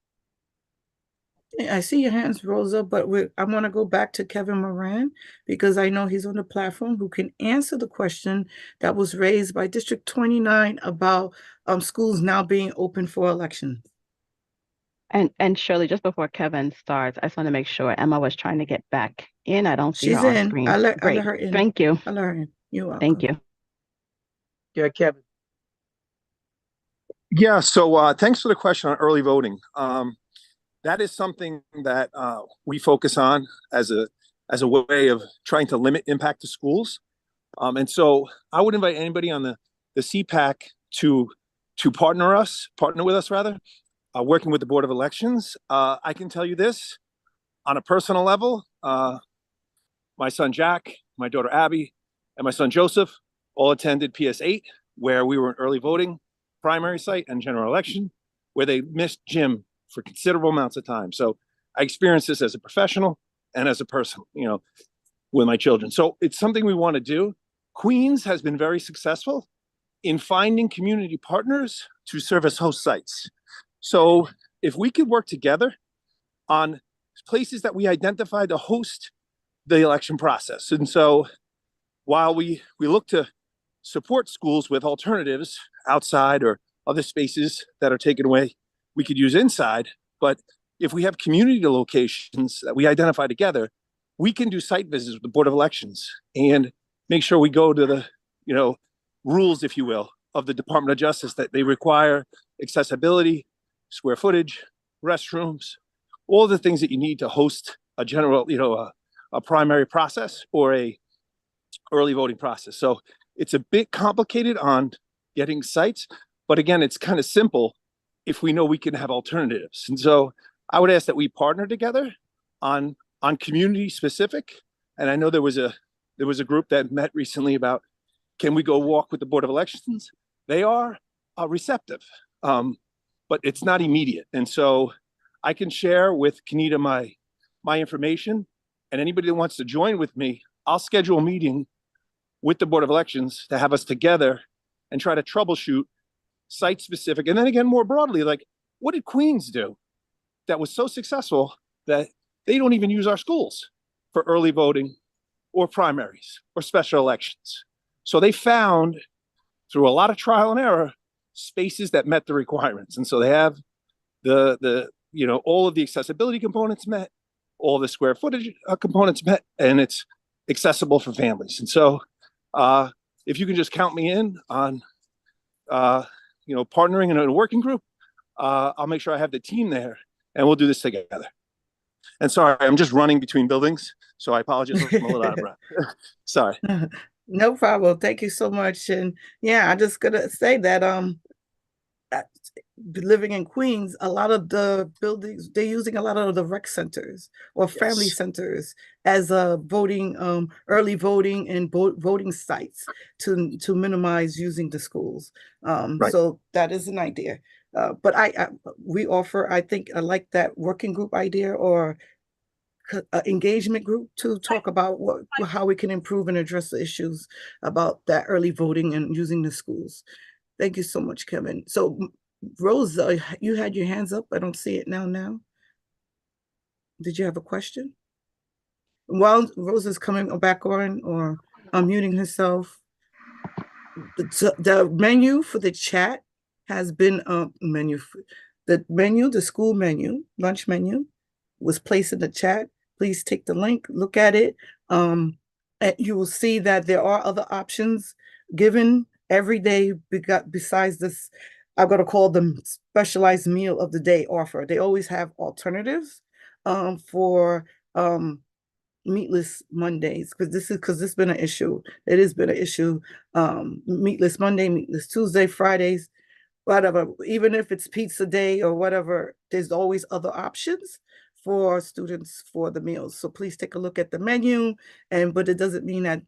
I see your hands, Rosa, but I want to go back to Kevin Moran because I know he's on the platform who can answer the question that was raised by District 29 about schools now being open for elections. And Shirley, just before Kevin starts, I just want to make sure Emma was trying to get back in. I don't see She's her on in. screen. I let Great. her in. Thank you. I let her in. You're welcome. Thank you. Yeah, Kevin. Yeah, so thanks for the question on early voting. That is something that we focus on as a way of trying to limit impact to schools. And so I would invite anybody on the CPAC to partner with us rather, working with the Board of Elections. I can tell you this on a personal level, my son Jack, my daughter Abby, and my son Joseph all attended PS8, where we were in early voting, primary site, and general election, where they missed gym for considerable amounts of time. So I experienced this as a professional and as a person, with my children. So it's something we want to do. Queens has been very successful in finding community partners to serve as host sites. So if we could work together on places that we identify to host the election process. And so while we look to support schools with alternatives outside or other spaces that are taken away, we could use inside. But if we have community locations that we identify together, we can do site visits with the Board of Elections and make sure we go to the, rules, if you will, of the Department of Justice that they require accessibility, square footage, restrooms, all the things that you need to host a general, a primary process or a early voting process. So it's a bit complicated on getting sites, but again, it's kind of simple if we know we can have alternatives. And so I would ask that we partner together on community specific. And I know there was a group that met recently about, can we go walk with the Board of Elections? They are receptive, but it's not immediate. And so I can share with Kenita my information, and anybody that wants to join with me, I'll schedule a meeting with the Board of Elections to have us together and try to troubleshoot site specific. And then again, more broadly, like, what did Queens do that was so successful that they don't even use our schools for early voting or primaries or special elections? So they found, through a lot of trial and error, spaces that met the requirements. And so they have the all of the accessibility components met, all the square footage components met, and it's accessible for families. And so if you can just count me in on partnering in a working group, I'll make sure I have the team there and we'll do this together. And sorry, I'm just running between buildings, so I apologize if I'm a little out of breath. Sorry. No problem. Thank you so much. And yeah, I'm just gonna say that living in Queens, a lot of the buildings, they're using a lot of the rec centers or family centers as voting, early voting and voting sites to minimize using the schools. Right. So that is an idea. But we offer, I think I like that working group idea or engagement group to talk about how we can improve and address the issues about that early voting and using the schools. Thank you so much, Kevin. So Rose, you had your hands up. I don't see it now. Did you have a question? While Rose is coming back on or unmuting herself, the menu for the chat has been the school menu, lunch menu was placed in the chat. Please take the link, look at it. And you will see that there are other options given every day besides this, I'm going to call them specialized meal of the day offer. They always have alternatives for meatless Mondays, because this has been an issue. It has been an issue. Meatless Monday, meatless Tuesday, Fridays, whatever. Even if it's pizza day or whatever, there's always other options for students for the meals. So please take a look at the menu, but it doesn't mean that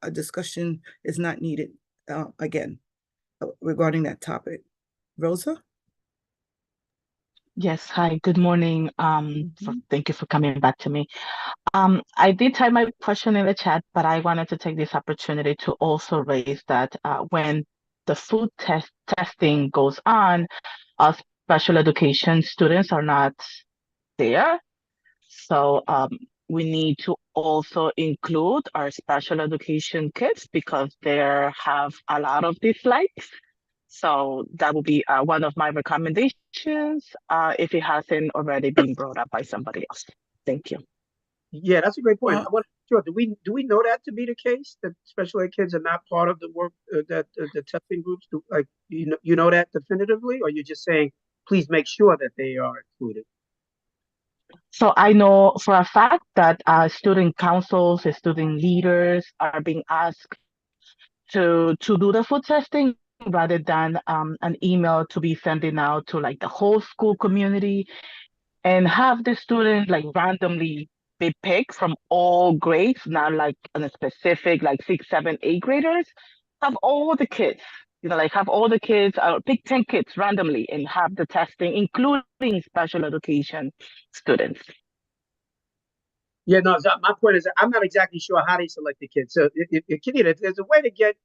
a discussion is not needed again regarding that topic. Rosa? Yes, hi, good morning. Thank you for coming back to me. I did type my question in the chat, but I wanted to take this opportunity to also raise that when the food testing goes on, special education students are not there. So we need to also include our special education kids because they have a lot of dislikes. So that will be one of my recommendations if it hasn't already been brought up by somebody else. Thank you. Yeah, that's a great point. I want to sure. Do we know that to be the case, that special ed kids are not part of the work that the testing groups do? Like you know that definitively, or you're just saying please make sure that they are included? So I know for a fact that student councils, student leaders are being asked to do the food testing rather than an email to be sending out to like the whole school community, and have the student like randomly be picked from all grades, not like on a specific like 6, 7, 8 graders. Have all the kids, like have all the kids, pick 10 kids randomly and have the testing, including special education students. Yeah, no, my point is I'm not exactly sure how they select the kids. So if there's a way to get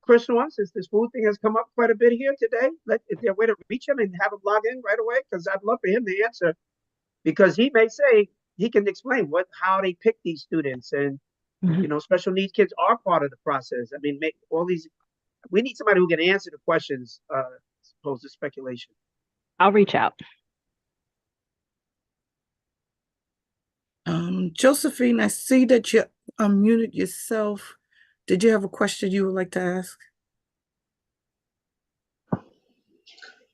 Chris on, since this food thing has come up quite a bit here today, is there a way to reach him and have him log in right away? Because I'd love for him to answer, because he may say he can explain how they pick these students, and special needs kids are part of the process. I mean, we need somebody who can answer the questions as opposed to speculation. I'll reach out. Josephine, I see that you unmuted yourself. Did you have a question you would like to ask?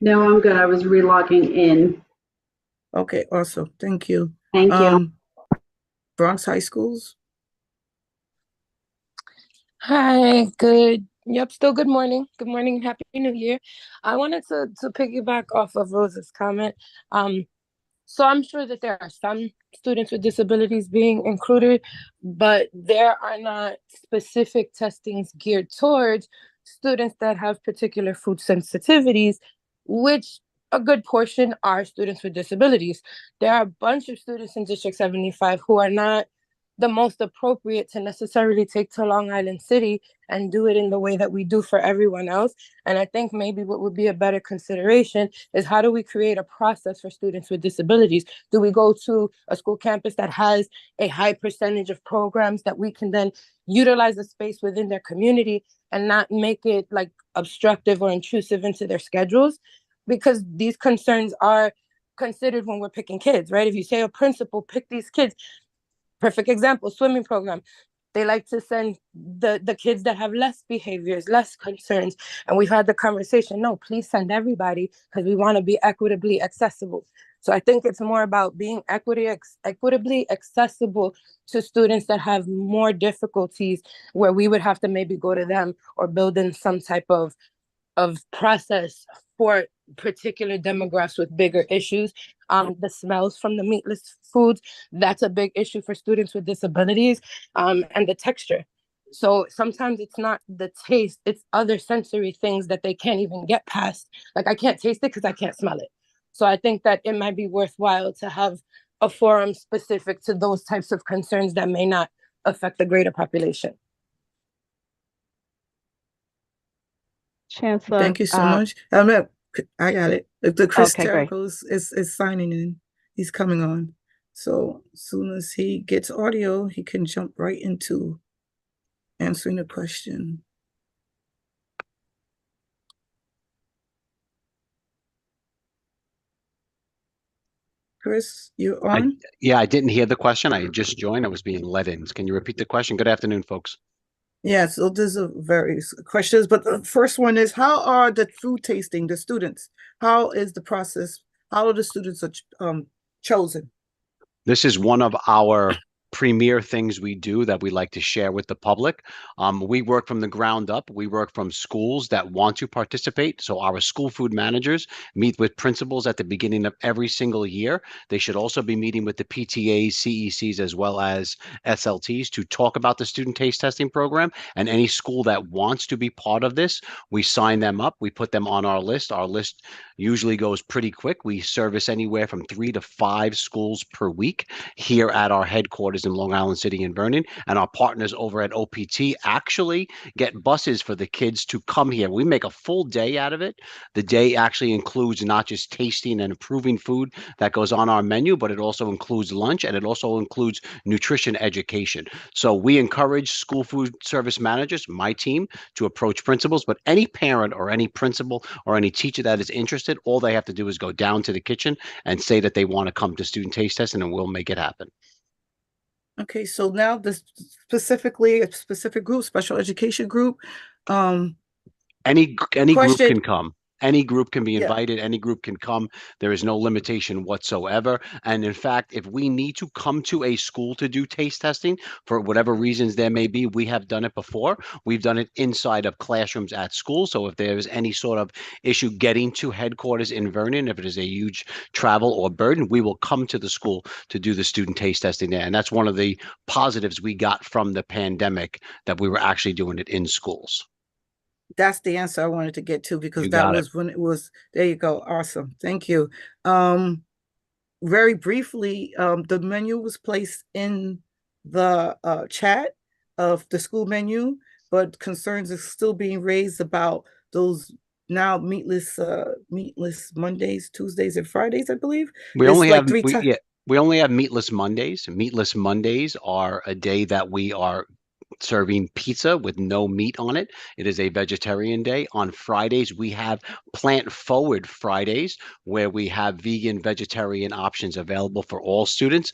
No, I'm good. I was relogging in. Okay, awesome. Thank you. Thank you. Bronx High Schools? Hi, good. Yep, still good morning. Good morning, Happy New Year. I wanted to piggyback off of Rose's comment. So I'm sure that there are some students with disabilities being included, but there are not specific testings geared towards students that have particular food sensitivities, which a good portion are students with disabilities. There are a bunch of students in District 75 who are not the most appropriate to necessarily take to Long Island City and do it in the way that we do for everyone else. And I think maybe what would be a better consideration is, how do we create a process for students with disabilities? Do we go to a school campus that has a high percentage of programs that we can then utilize the space within their community and not make it like obstructive or intrusive into their schedules? Because these concerns are considered when we're picking kids, right? If you say a principal, pick these kids. Perfect example, swimming program. They like to send the kids that have less behaviors, less concerns. And we've had the conversation, no, please send everybody, because we want to be equitably accessible. So I think it's more about being equitably accessible to students that have more difficulties, where we would have to maybe go to them or build in some type of process for particular demographics with bigger issues. The smells from the meatless foods, that's a big issue for students with disabilities, and the texture. So sometimes it's not the taste, it's other sensory things that they can't even get past. Like I can't taste it because I can't smell it. So I think that it might be worthwhile to have a forum specific to those types of concerns that may not affect the greater population. Chancellor. Thank you so much. I got it. The Chris Okay, great. Terrico is signing in. He's coming on. So as soon as he gets audio, he can jump right into answering the question. Chris, you're on? Yeah, I didn't hear the question. I just joined. I was being let in. Can you repeat the question? Good afternoon, folks. Yeah, so there's a various questions, but the first one is, how are the food tasting, the students? How is the process? How are the students chosen? This is one of our premier things we do that we like to share with the public. We work from the ground up. We work from schools that want to participate. So our school food managers meet with principals at the beginning of every single year. They should also be meeting with the PTAs, CECs, as well as SLTs to talk about the student taste testing program. And any school that wants to be part of this, we sign them up. We put them on our list. Our list usually goes pretty quick. We service anywhere from 3 to 5 schools per week here at our headquarters in Long Island City and Vernon. And our partners over at OPT actually get buses for the kids to come here. We make a full day out of it. The day actually includes not just tasting and improving food that goes on our menu, but it also includes lunch and it also includes nutrition education. So we encourage school food service managers, my team, to approach principals, but any parent or any principal or any teacher that is interested, all they have to do is go down to the kitchen and say that they want to come to student taste testing, and we'll make it happen. Okay, so now this specifically a specific group, special education group. Any group question. can come. Any group can be Yeah. invited. Any group can come. There is no limitation whatsoever. And in fact, if we need to come to a school to do taste testing for whatever reasons there may be, we have done it before. We've done it inside of classrooms at school. So if there is any sort of issue getting to headquarters in Vernon, if it is a huge travel or burden, we will come to the school to do the student taste testing there. And that's one of the positives we got from the pandemic, that we were actually doing it in schools. That's the answer I wanted to get to, because You that got it. was when it was, there you go. Awesome. Thank you. Very briefly, the menu was placed in the chat of the school menu, but concerns are still being raised about those now meatless Mondays, Tuesdays, and Fridays, I believe. We It's only like have three we, times. yeah, we only have meatless Mondays. Meatless Mondays are a day that we are serving pizza with no meat on it. It is a vegetarian day. On Fridays, we have Plant Forward Fridays, where we have vegan, vegetarian options available for all students.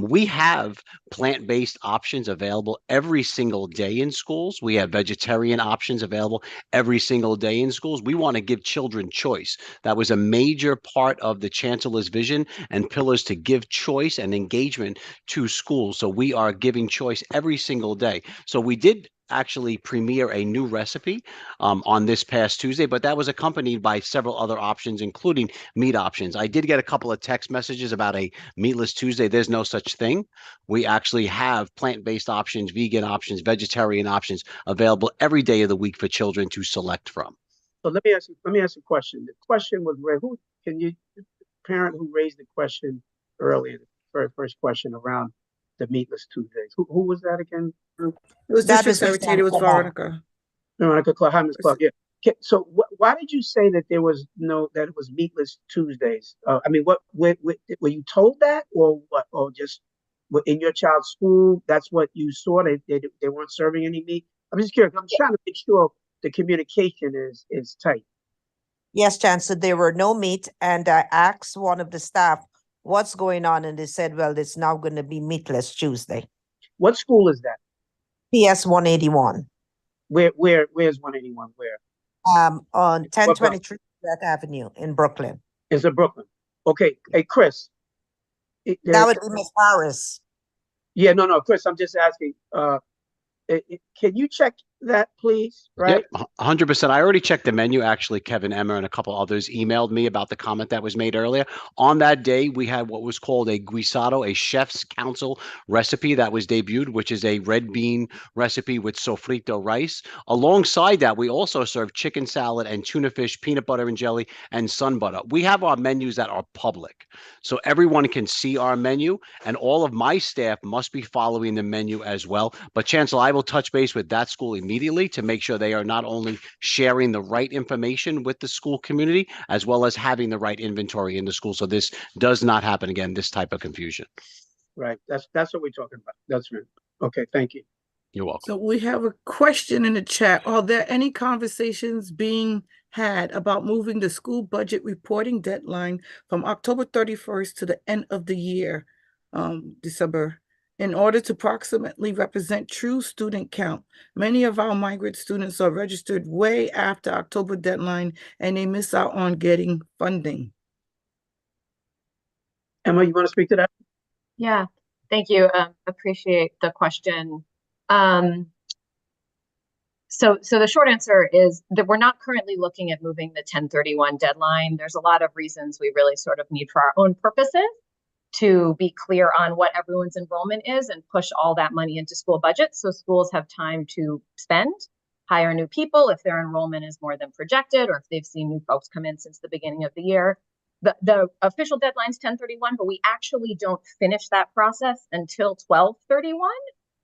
We have plant-based options available every single day in schools. We have vegetarian options available every single day in schools. We want to give children choice. That was a major part of the Chancellor's vision and pillars, to give choice and engagement to schools. So we are giving choice every single day. So we did actually premiere a new recipe on this past Tuesday, but that was accompanied by several other options, including meat options. I did get a couple of text messages about a meatless Tuesday. There's no such thing. We actually have plant-based options, vegan options, vegetarian options available every day of the week for children to select from. So let me ask you a question. The question was, parent who raised the question earlier, the very first question around the meatless Tuesdays. Who was that again? It was That District was Secretary. It was Veronica. Veronica Clark, hi, Ms. Clark. Yeah. So why did you say that there was that it was meatless Tuesdays? I mean, were you told that, or what? Or just in your child's school, that's what you saw? They weren't serving any meat. I'm just curious. I'm trying to make sure the communication is tight. Yes, Chancellor, there were no meat, and I asked one of the staff what's going on, and they said, well, it's now going to be meatless Tuesday. What school is that? PS 181. Where's 181? Where? On 1023 York Avenue in Brooklyn. It's in Brooklyn. Okay. Hey, Chris. That would be Miss Harris. Yeah, no, Chris, I'm just asking, can you check that, please? Right? Yep, 100%. I already checked the menu. Actually, Kevin, Emma, and a couple others emailed me about the comment that was made earlier. On that day, we had what was called a guisado, a chef's council recipe that was debuted, which is a red bean recipe with sofrito rice. Alongside that, we also serve chicken salad and tuna fish, peanut butter and jelly, and sun butter. We have our menus that are public, so everyone can see our menu, and all of my staff must be following the menu as well. But Chancellor, I will touch base with that school immediately to make sure they are not only sharing the right information with the school community, as well as having the right inventory in the school. So this does not happen again, this type of confusion. Right. That's what we're talking about. That's right. Okay. Thank you. You're welcome. So we have a question in the chat. Are there any conversations being had about moving the school budget reporting deadline from October 31st to the end of the year, December, in order to approximately represent true student count? Many of our migrant students are registered way after October deadline, and they miss out on getting funding. Emma, you want to speak to that? Yeah, thank you. Appreciate the question. So the short answer is that we're not currently looking at moving the 10/31 deadline. There's a lot of reasons we really sort of need for our own purposes to be clear on what everyone's enrollment is and push all that money into school budgets so schools have time to spend, hire new people if their enrollment is more than projected, or if they've seen new folks come in since the beginning of the year. The official deadline is 10/31, but we actually don't finish that process until 12/31.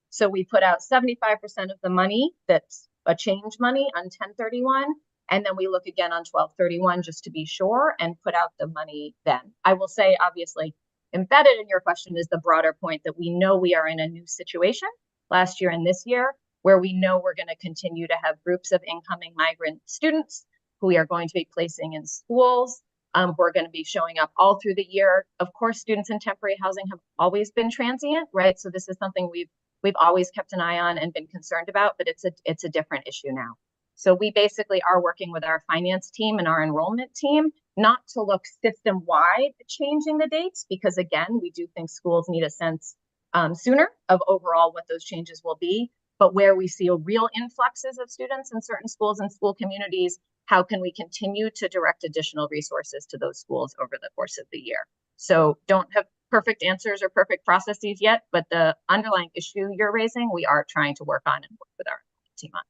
So we put out 75% of the money that's a change money on 10/31, and then we look again on 12/31 just to be sure and put out the money then. I will say, obviously, embedded in your question is the broader point that we know we are in a new situation last year and this year, where we know we're going to continue to have groups of incoming migrant students who we are going to be placing in schools. Who are going to be showing up all through the year. Of course, students in temporary housing have always been transient, right? So this is something we've always kept an eye on and been concerned about, but it's a different issue now. So we basically are working with our finance team and our enrollment team not to look system-wide at changing the dates, because again, we do think schools need a sense sooner of overall what those changes will be. But where we see a real influxes of students in certain schools and school communities, how can we continue to direct additional resources to those schools over the course of the year? So don't have perfect answers or perfect processes yet, but the underlying issue you're raising, we are trying to work on and work with our team on.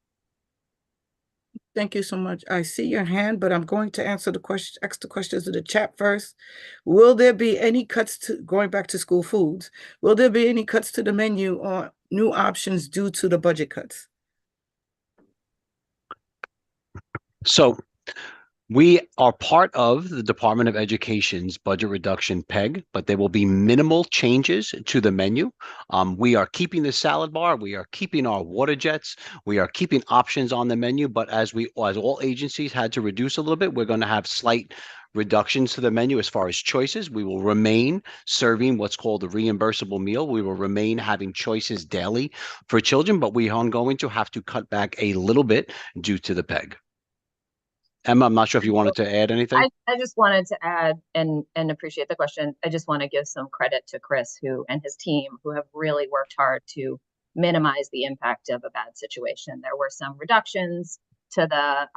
Thank you so much. I see your hand, but I'm going to answer the extra questions in the chat first. Will there be any cuts to going back to school foods? Will there be any cuts to the menu or new options due to the budget cuts? So we are part of the Department of Education's budget reduction PEG, but there will be minimal changes to the menu. We are keeping the salad bar. We are keeping our water jets. We are keeping options on the menu. But as all agencies had to reduce a little bit, we're going to have slight reductions to the menu as far as choices. We will remain serving what's called the reimbursable meal. We will remain having choices daily for children, but we are going to have to cut back a little bit due to the PEG. Emma, I'm not sure if you wanted to add anything. I just wanted to add and appreciate the question. I just want to give some credit to Chris and his team who have really worked hard to minimize the impact of a bad situation. There were some reductions to the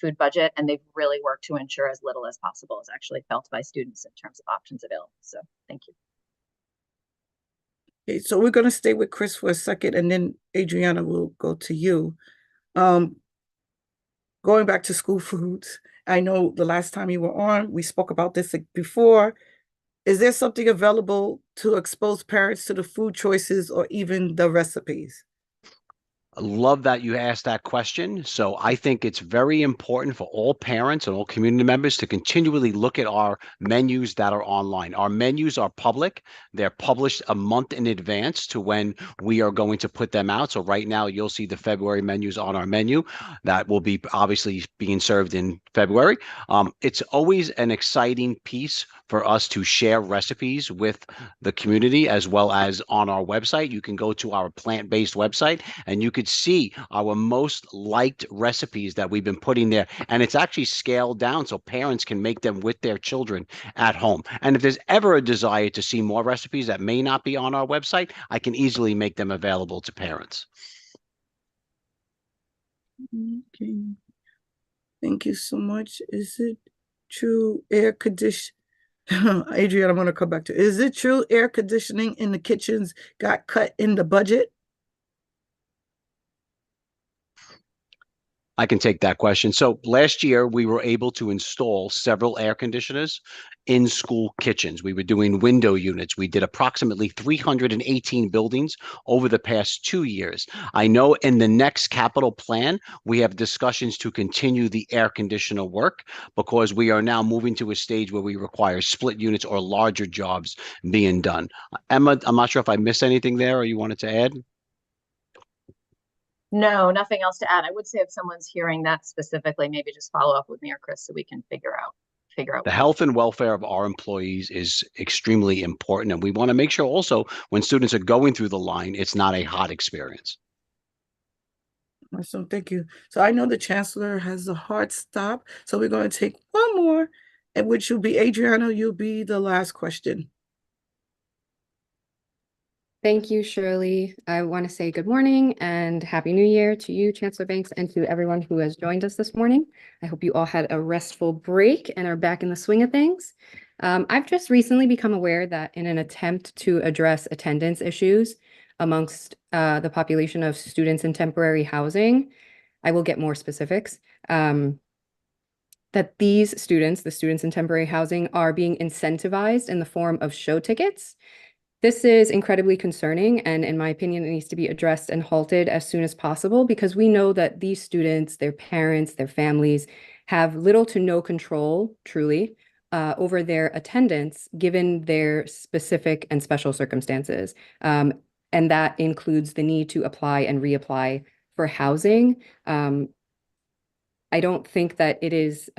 food budget, and they've really worked to ensure as little as possible is actually felt by students in terms of options available. So thank you. Okay, so we're going to stay with Chris for a second, and then Adriana will go to you. Going back to school foods, I know the last time you were on, we spoke about this before. Is there something available to expose parents to the food choices or even the recipes? I love that you asked that question. So I think it's very important for all parents and all community members to continually look at our menus that are online. Our menus are public. They're published a month in advance to when we are going to put them out. So right now you'll see the February menus on our menu that will be obviously being served in February. It's always an exciting piece for us to share recipes with the community as well as on our website. You can go to our plant-based website and you could see our most liked recipes that we've been putting there. And it's actually scaled down so parents can make them with their children at home. And if there's ever a desire to see more recipes that may not be on our website, I can easily make them available to parents. Okay. Thank you so much. Is it true air condition? Adrian, I'm gonna come back to. Is it true air conditioning in the kitchens got cut in the budget? I can take that question. So last year, we were able to install several air conditioners in school kitchens. We were doing window units. We did approximately 318 buildings over the past 2 years. I know in the next capital plan, we have discussions to continue the air conditioner work because we are now moving to a stage where we require split units or larger jobs being done. Emma, I'm not sure if I missed anything there or you wanted to add. No, nothing else to add. I would say if someone's hearing that specifically, maybe just follow up with me or Chris so we can figure out. The health and welfare of our employees is extremely important. And we want to make sure also when students are going through the line, it's not a hot experience. Awesome, thank you. So I know the chancellor has a hard stop, so we're going to take one more, and which will be Adriana. You'll be the last question. Thank you, Shirley. I want to say good morning and Happy New Year to you, Chancellor Banks, and to everyone who has joined us this morning. I hope you all had a restful break and are back in the swing of things. I've just recently become aware that in an attempt to address attendance issues amongst the population of students in temporary housing, I will get more specifics, that these students, the students in temporary housing, are being incentivized in the form of show tickets. This is incredibly concerning, and in my opinion, it needs to be addressed and halted as soon as possible because we know that these students, their parents, their families have little to no control, truly, over their attendance given their specific and special circumstances. And that includes the need to apply and reapply for housing. I don't think that it is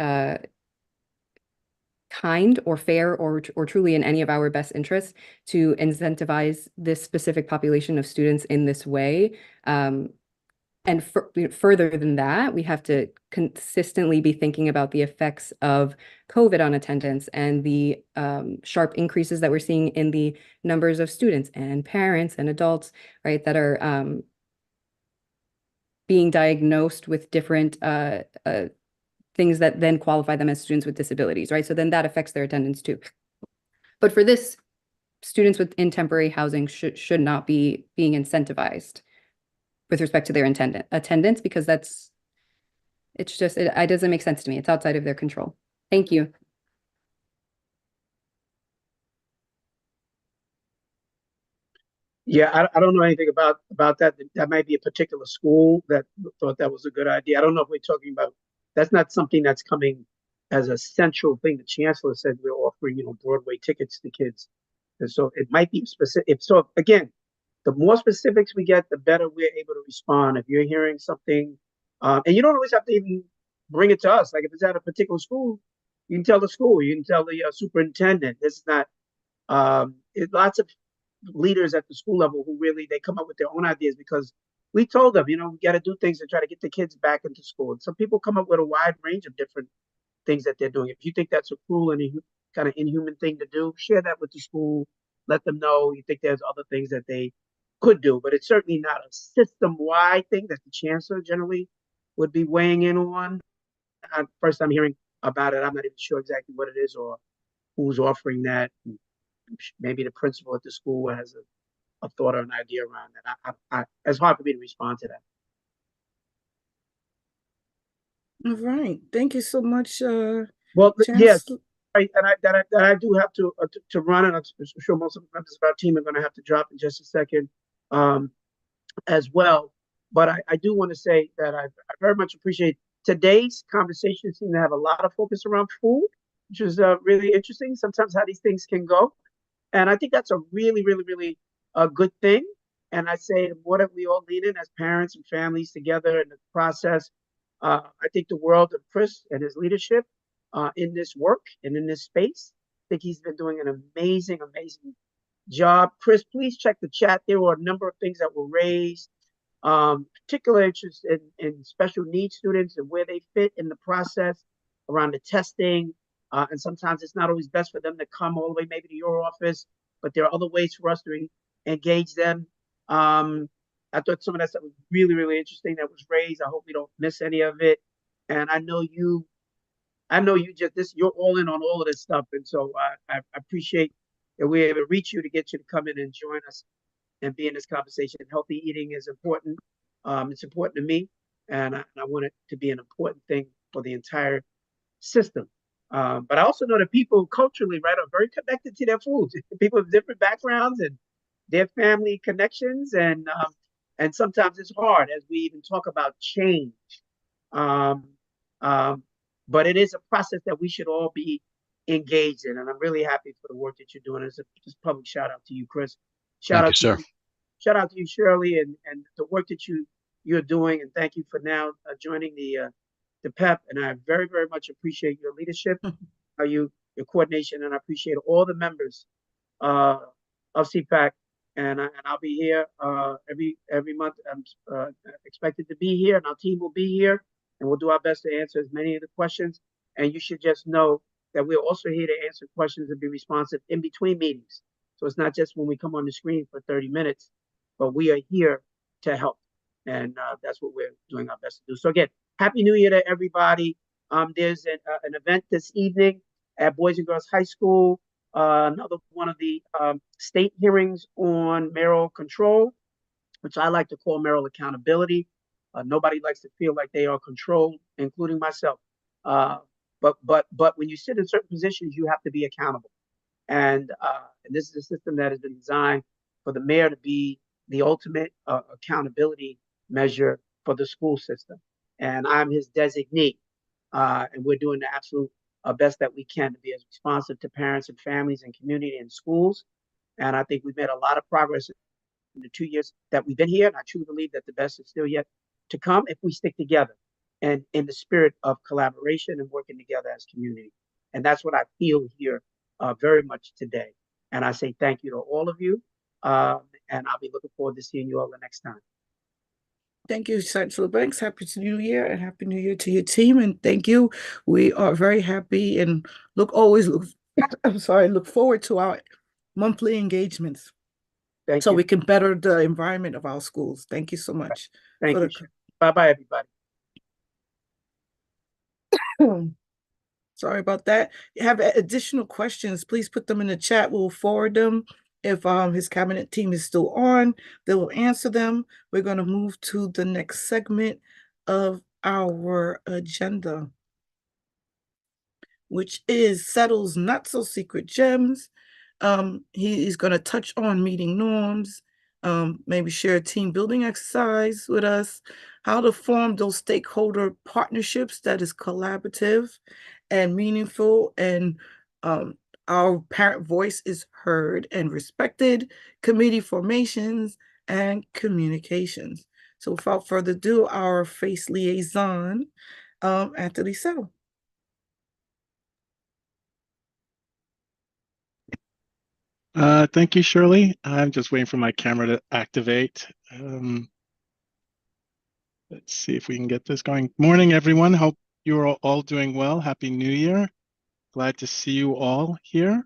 kind or fair or truly in any of our best interests to incentivize this specific population of students in this way. And further than that, we have to consistently be thinking about the effects of COVID on attendance and the sharp increases that we're seeing in the numbers of students and parents and adults, right, that are being diagnosed with different things that then qualify them as students with disabilities, right? So then that affects their attendance too. But for this, students in temporary housing should not be being incentivized with respect to their attendance because it doesn't make sense to me. It's outside of their control. Thank you. Yeah, I don't know anything about that. That might be a particular school that thought that was a good idea. I don't know if we're talking about, that's not something that's coming as a central thing. The chancellor said we're offering, Broadway tickets to kids. And so it might be specific. So again, the more specifics we get, the better we're able to respond. If you're hearing something, and you don't always have to even bring it to us. Like if it's at a particular school, you can tell the school, you can tell the superintendent. This is not, lots of leaders at the school level who really, they come up with their own ideas because we told them, we got to do things to try to get the kids back into school. And some people come up with a wide range of different things that they're doing. If you think that's a cruel and kind of inhuman thing to do, share that with the school. Let them know you think there's other things that they could do, but it's certainly not a system-wide thing that the chancellor generally would be weighing in on. First time hearing about it, I'm not even sure exactly what it is or who's offering that. Maybe the principal at the school has a thought or an idea around that. It's hard for me to respond to that. All right. Thank you so much, Well, yes, Chancellor. I do have to run, and I'm sure most of the members of our team are going to have to drop in just a second, as well. But I do want to say that I very much appreciate today's conversation. Seemed to have a lot of focus around food, which is really interesting. Sometimes how these things can go. And I think that's a really, really, really good thing. And I say the more that we all lean in as parents and families together in the process, I think the world of Chris and his leadership in this work and in this space. I think he's been doing an amazing, amazing job. Chris, please check the chat. There were a number of things that were raised, particular interest in special needs students and where they fit in the process around the testing. And sometimes it's not always best for them to come all the way maybe to your office, but there are other ways for us to engage them. I thought some of that stuff was really, really interesting that was raised. I hope we don't miss any of it. And I know you you're all in on all of this stuff. And so I appreciate that we're able to reach you to get you to come in and join us and be in this conversation. Healthy eating is important. It's important to me, and I want it to be an important thing for the entire system. But I also know that people culturally, right, are very connected to their foods. People with different backgrounds and their family connections, and sometimes it's hard as we even talk about change. Um, um, but it is a process that we should all be engaged in, and I'm really happy for the work that you're doing. It's a just public shout out to you, Chris. Shout Thank you, out to sir. you, shout out to you, Shirley, and the work that you're doing, and thank you for now joining the PEP. And I very, very much appreciate your leadership, your coordination, and I appreciate all the members of CPAC. And I'll be here every month. I'm expected to be here, and our team will be here, and we'll do our best to answer as many of the questions. And you should just know that we're also here to answer questions and be responsive in between meetings. So it's not just when we come on the screen for 30 minutes, but we are here to help. And that's what we're doing our best to do. So again, Happy New Year to everybody. There's an event this evening at Boys and Girls High School. Another one of the state hearings on mayoral control, which I like to call mayoral accountability. Nobody likes to feel like they are controlled, including myself. But when you sit in certain positions, you have to be accountable. And this is a system that has been designed for the mayor to be the ultimate accountability measure for the school system. And I'm his designee. And we're doing the absolute best that we can to be as responsive to parents and families and community and schools. And I think we've made a lot of progress in the 2 years that we've been here. And I truly believe that the best is still yet to come if we stick together and in the spirit of collaboration and working together as community. And that's what I feel here very much today. And I say thank you to all of you. And I'll be looking forward to seeing you all the next time. Thank you, Chancellor Banks. Happy New Year and Happy New Year to your team. And thank you. We are very happy and look forward to our monthly engagements. Thank you. We can better the environment of our schools. Thank you so much. Thank you. Bye-bye, everybody. Sorry about that. If you have additional questions, please put them in the chat. We'll forward them. If his cabinet team is still on, they will answer them. We're going to move to the next segment of our agenda, which is Settle's Not So Secret Gems. He is going to touch on meeting norms, maybe share a team building exercise with us, how to form those stakeholder partnerships that is collaborative and meaningful, and our parent voice is heard and respected, committee formations, and communications. So without further ado, our FACE liaison, Anthony Settle. Thank you, Shirley. I'm just waiting for my camera to activate. Let's see if we can get this going. Morning, everyone. Hope you're all doing well. Happy New Year. Glad to see you all here.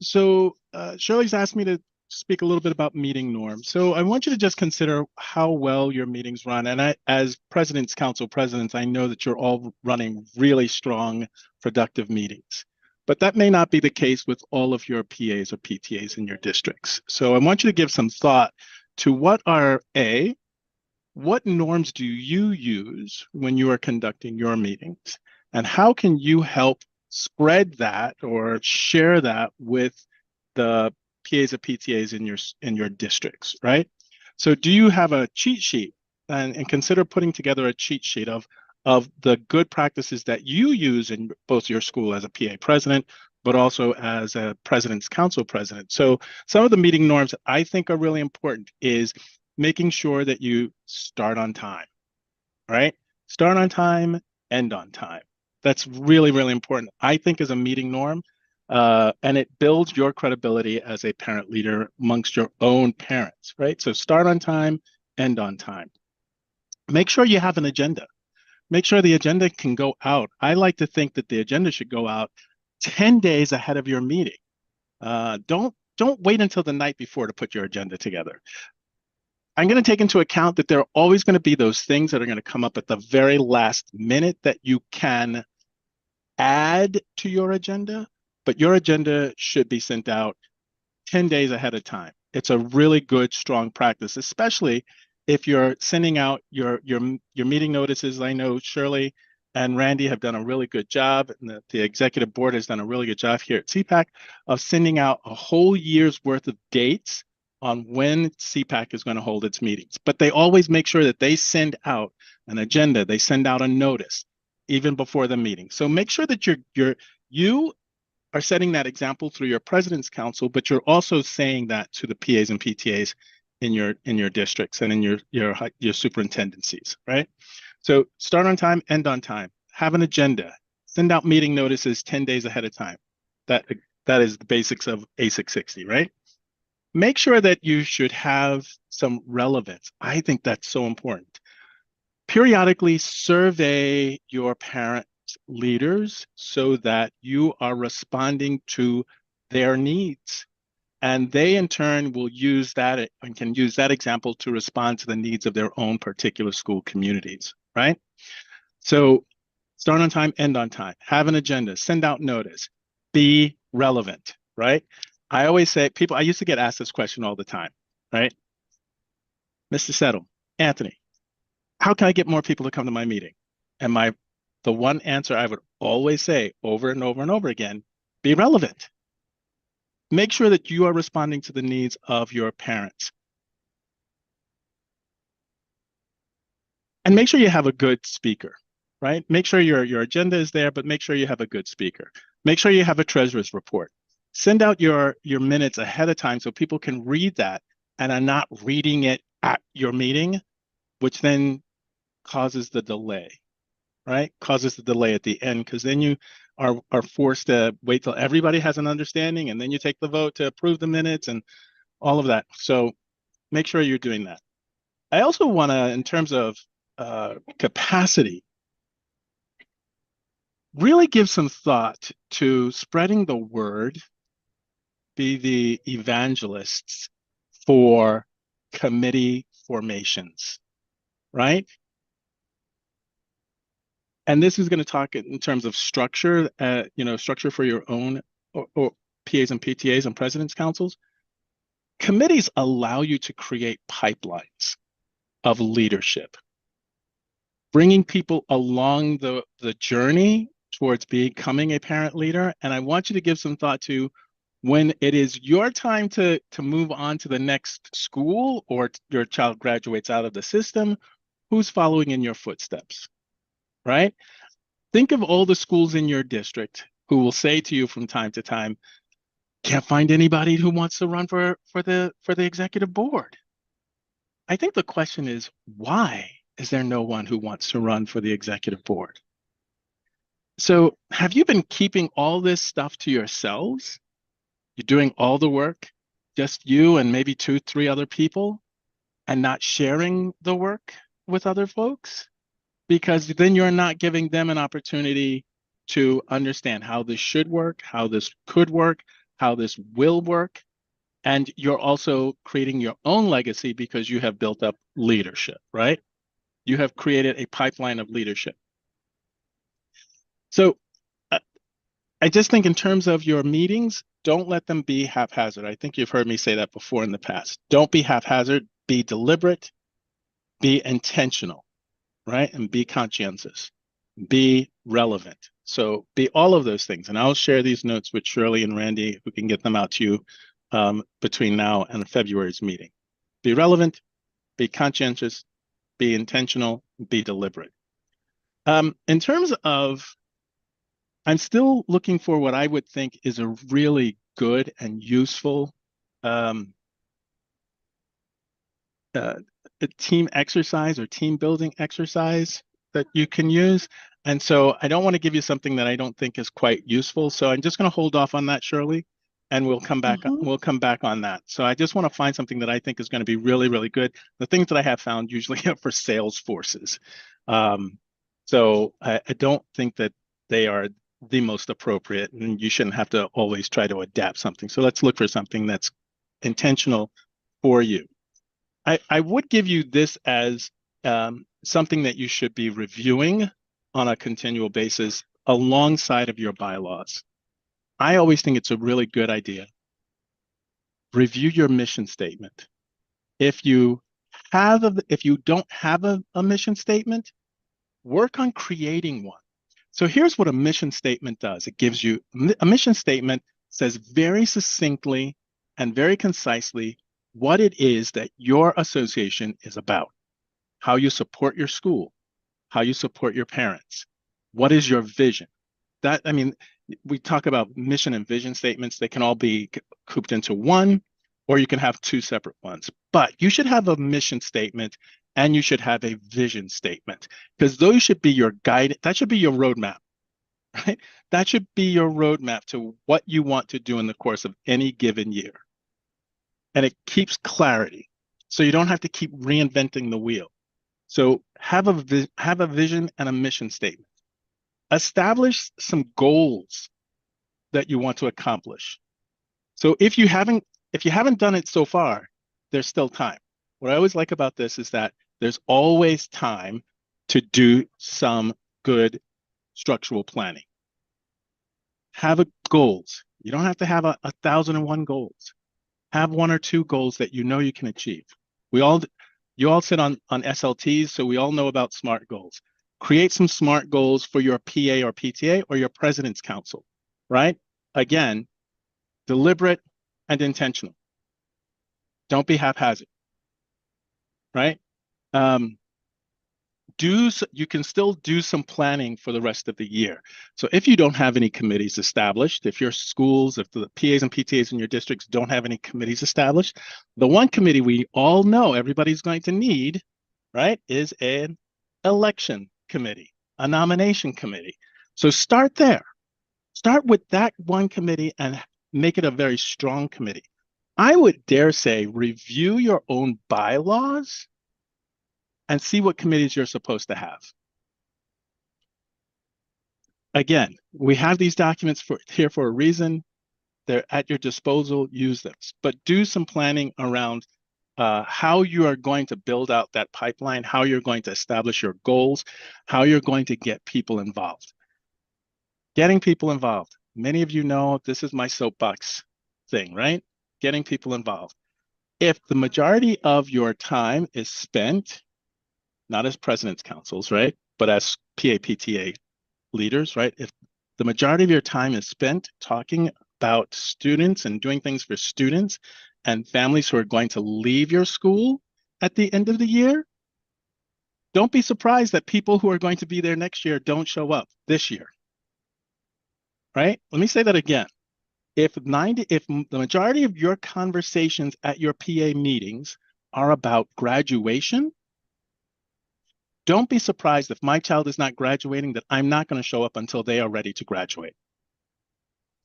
Shirley's asked me to speak a little bit about meeting norms. So I want you to just consider how well your meetings run. And as President's Council presidents, I know that you're all running really strong, productive meetings. But that may not be the case with all of your PAs or PTAs in your districts. So I want you to give some thought to what norms do you use when you are conducting your meetings? And how can you help spread that or share that with the PAs or PTAs in your districts, right? So do you have a cheat sheet? And consider putting together a cheat sheet of the good practices that you use in both your school as a PA president, but also as a President's Council president. So some of the meeting norms that I think are really important is making sure that you start on time, right? Start on time, end on time. That's really, really important, I think, as a meeting norm. And it builds your credibility as a parent leader amongst your own parents, right? So start on time, end on time. Make sure you have an agenda. Make sure the agenda can go out. I like to think that the agenda should go out 10 days ahead of your meeting. Don't wait until the night before to put your agenda together. I'm going to take into account that there are always going to be those things that are going to come up at the very last minute that you can add to your agenda, but your agenda should be sent out 10 days ahead of time. It's a really good, strong practice, especially if you're sending out your meeting notices. I know Shirley and Randy have done a really good job, and the executive board has done a really good job here at CPAC of sending out a whole year's worth of dates on when CPAC is going to hold its meetings. But they always make sure that they send out an agenda, they send out a notice even before the meeting. So make sure that you are setting that example through your president's council, but you're also saying that to the PAs and PTAs in your districts and in your superintendencies, right? So start on time, end on time. Have an agenda. Send out meeting notices 10 days ahead of time. That is the basics of A660, right? Make sure that you should have some relevance. I think that's so important. Periodically survey your parent leaders so that you are responding to their needs. And they in turn will use that and can use that example to respond to the needs of their own particular school communities, right? So start on time, end on time, have an agenda, send out notice, be relevant, right? I always say, I used to get asked this question all the time, right? Mr. Settle, Anthony, how can I get more people to come to my meeting? And the one answer I would always say over and over and over again, be relevant. Make sure that you are responding to the needs of your parents. And make sure you have a good speaker, right? Make sure your agenda is there, but make sure you have a good speaker. Make sure you have a treasurer's report. Send out your minutes ahead of time so people can read that and are not reading it at your meeting, which then causes the delay, right? Causes the delay at the end, because then you are forced to wait till everybody has an understanding, and then you take the vote to approve the minutes and all of that. So make sure you're doing that. I also want to, in terms of capacity, really give some thought to spreading the word, be the evangelists for committee formations, right? And this is going to talk in terms of structure, structure for your own or PAs and PTAs and president's councils. Committees allow you to create pipelines of leadership, bringing people along the journey towards becoming a parent leader. And I want you to give some thought to when it is your time to move on to the next school or your child graduates out of the system, who's following in your footsteps, right? Think of all the schools in your district who will say to you from time to time, can't find anybody who wants to run for the executive board. I think the question is, why is there no one who wants to run for the executive board? So have you been keeping all this stuff to yourselves? You're doing all the work, just you and maybe 2-3 other people, and not sharing the work with other folks? Because then you're not giving them an opportunity to understand how this should work, how this could work, how this will work. And you're also creating your own legacy because you have built up leadership, right? You have created a pipeline of leadership. So I just think in terms of your meetings, don't let them be haphazard. I think you've heard me say that before in the past. Don't be haphazard, be deliberate, be intentional, right? And be conscientious, be relevant. So be all of those things. And I'll share these notes with Shirley and Randy, who can get them out to you between now and February's meeting. Be relevant, be conscientious, be intentional, be deliberate. In terms of, I'm still looking for what I would think is a really good and useful a team exercise or team building exercise that you can use. And so I don't want to give you something that I don't think is quite useful. So I'm just going to hold off on that, Shirley, and we'll come back. We'll come back on that. So I just want to find something that I think is going to be really, really good. The things that I have found usually are for sales forces. So I don't think that they are the most appropriate, and you shouldn't have to always try to adapt something. So let's look for something that's intentional for you. I would give you this as something that you should be reviewing on a continual basis alongside of your bylaws. I always think it's a really good idea. Review your mission statement. If you don't have a mission statement, work on creating one. So here's what a mission statement does. It gives you a mission statement says very succinctly and very concisely what it is that your association is about, how you support your school, how you support your parents, what is your vision. That, I mean, we talk about mission and vision statements. They can all be cooped into one, or you can have two separate ones. But you should have a mission statement and you should have a vision statement, because those should be your guide. That should be your roadmap, right? That should be your roadmap to what you want to do in the course of any given year. And it keeps clarity, so you don't have to keep reinventing the wheel. So have a vision and a mission statement. Establish some goals that you want to accomplish. So if you haven't done it so far, there's still time. What I always like about this is that there's always time to do some good structural planning. Have goals. You don't have to have 1,001 goals. Have one or two goals that you know you can achieve. You all sit on SLTs, so we all know about SMART goals. Create some SMART goals for your PA or PTA or your President's Council, right? Again, deliberate and intentional. Don't be haphazard, right? You can still do some planning for the rest of the year. So if you don't have any committees established, if your schools, if the PAs and PTAs in your districts don't have any committees established, the one committee we all know everybody's going to need, right, is an election committee, a nomination committee. So start there. Start with that one committee and make it a very strong committee. I would dare say review your own bylaws and see what committees you're supposed to have. Again, we have these documents here for a reason. They're at your disposal, use them. But do some planning around how you are going to build out that pipeline, how you're going to establish your goals, how you're going to get people involved. Getting people involved. Many of you know this is my soapbox thing, right? Getting people involved. If the majority of your time is spent not as president's councils, right, but as PA/PTA leaders, right? If the majority of your time is spent talking about students and doing things for students and families who are going to leave your school at the end of the year, don't be surprised that people who are going to be there next year don't show up this year, right? Let me say that again. If the majority of your conversations at your PA meetings are about graduation, don't be surprised if my child is not graduating, that I'm not going to show up until they are ready to graduate.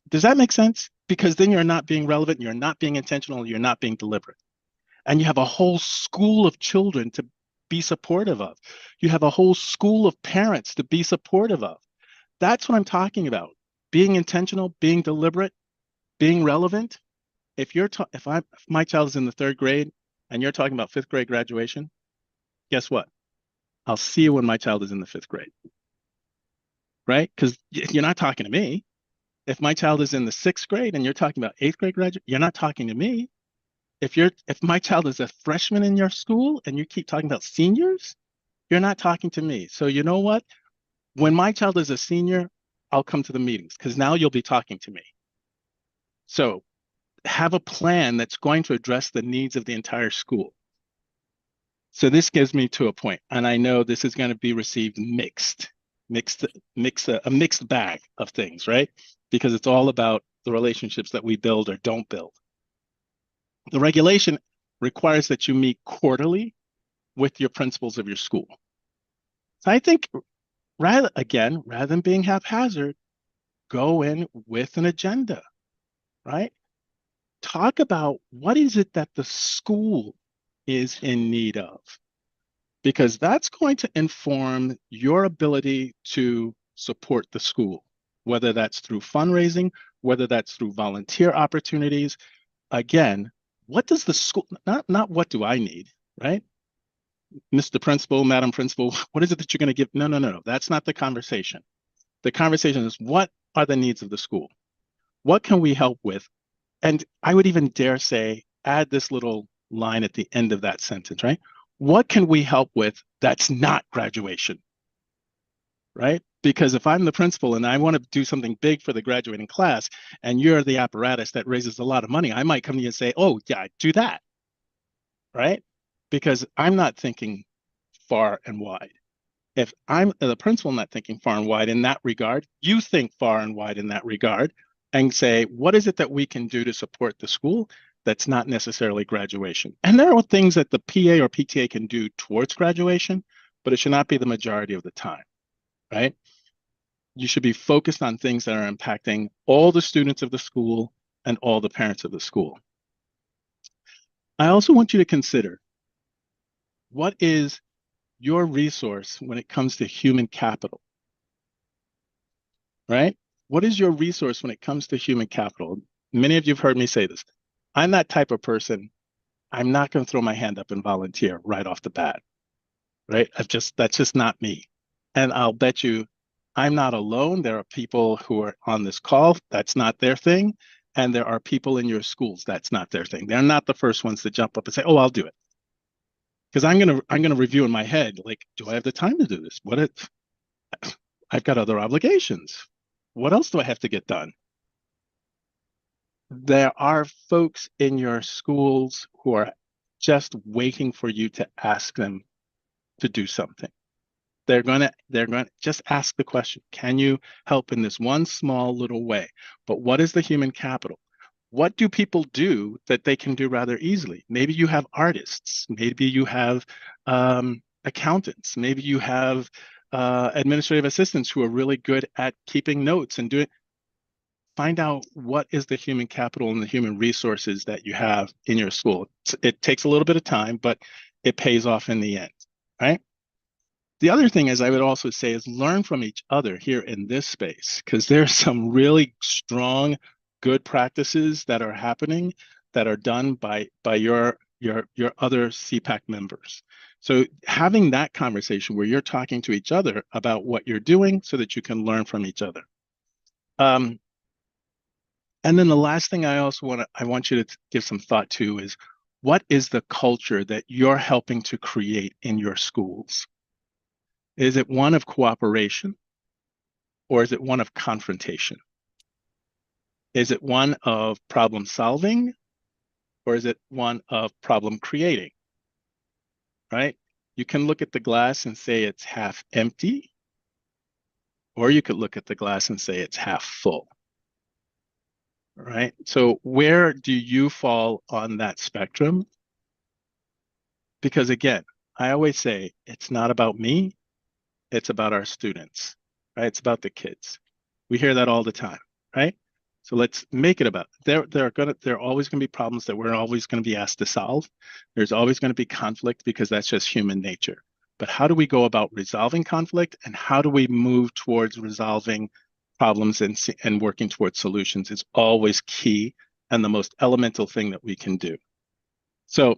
Does that make sense? Because then you're not being relevant, you're not being intentional, you're not being deliberate. And you have a whole school of children to be supportive of. You have a whole school of parents to be supportive of. That's what I'm talking about. Being intentional, being deliberate, being relevant. If my child is in the 3rd grade and you're talking about 5th grade graduation, guess what? I'll see you when my child is in the 5th grade, right? Because you're not talking to me. If my child is in the 6th grade and you're talking about 8th grade graduate, you're not talking to me. If my child is a freshman in your school and you keep talking about seniors, you're not talking to me. So you know what? When my child is a senior, I'll come to the meetings because now you'll be talking to me. So have a plan that's going to address the needs of the entire school. So this gives me to a point, and I know this is going to be received a mixed bag of things, right? Because it's all about the relationships that we build or don't build. The regulation requires that you meet quarterly with your principals of your school. So I think rather than being haphazard, go in with an agenda, right? Talk about what is it that the school is in need of, because that's going to inform your ability to support the school, whether that's through fundraising, whether that's through volunteer opportunities. Again, what does the school, not what do I need, right? Mr. Principal, Madam Principal, what is it that you're going to give? No, no, no, no. That's not the conversation. The conversation is, what are the needs of the school? What can we help with? And I would even dare say, add this little line at the end of that sentence, right? What can we help with that's not graduation, right? Because if I'm the principal and I want to do something big for the graduating class, and you're the apparatus that raises a lot of money, I might come to you and say, oh, yeah, do that, right? Because I'm not thinking far and wide. If I'm the principal not thinking far and wide in that regard, you think far and wide in that regard and say, what is it that we can do to support the school that's not necessarily graduation? And there are things that the PA or PTA can do towards graduation, but it should not be the majority of the time, right? You should be focused on things that are impacting all the students of the school and all the parents of the school. I also want you to consider, what is your resource when it comes to human capital, right? What is your resource when it comes to human capital? Many of you have heard me say this. I'm that type of person. I'm not going to throw my hand up and volunteer right off the bat, right? That's just not me. And I'll bet you I'm not alone. There are people who are on this call, that's not their thing. And there are people in your schools, that's not their thing. They're not the first ones to jump up and say, oh, I'll do it. Because I'm gonna review in my head, like, do I have the time to do this? I've got other obligations. What else do I have to get done? There are folks in your schools who are just waiting for you to ask them to do something. They're gonna just ask the question, can you help in this one small little way? But what is the human capital? What do people do that they can do rather easily? Maybe you have artists, maybe you have accountants, maybe you have administrative assistants who are really good at keeping notes and doing. Find out what is the human capital and the human resources that you have in your school. It takes a little bit of time, but it pays off in the end, right? The other thing is, I would also say, is learn from each other here in this space, because there's some really strong, good practices that are happening that are done by your other CPAC members. So having that conversation where you're talking to each other about what you're doing so that you can learn from each other. And then the last thing I want you to give some thought to is, what is the culture that you're helping to create in your schools? Is it one of cooperation, or is it one of confrontation? Is it one of problem solving, or is it one of problem creating? Right? You can look at the glass and say it's half empty, or you could look at the glass and say it's half full. Right? So where do you fall on that spectrum? Because again, I always say, it's not about me, it's about our students, right? It's about the kids. We hear that all the time, right? So let's make it about, there are always going to be problems that we're always going to be asked to solve. There's always going to be conflict, because that's just human nature. But how do we go about resolving conflict, and how do we move towards resolving problems and working towards solutions is always key, and the most elemental thing that we can do. So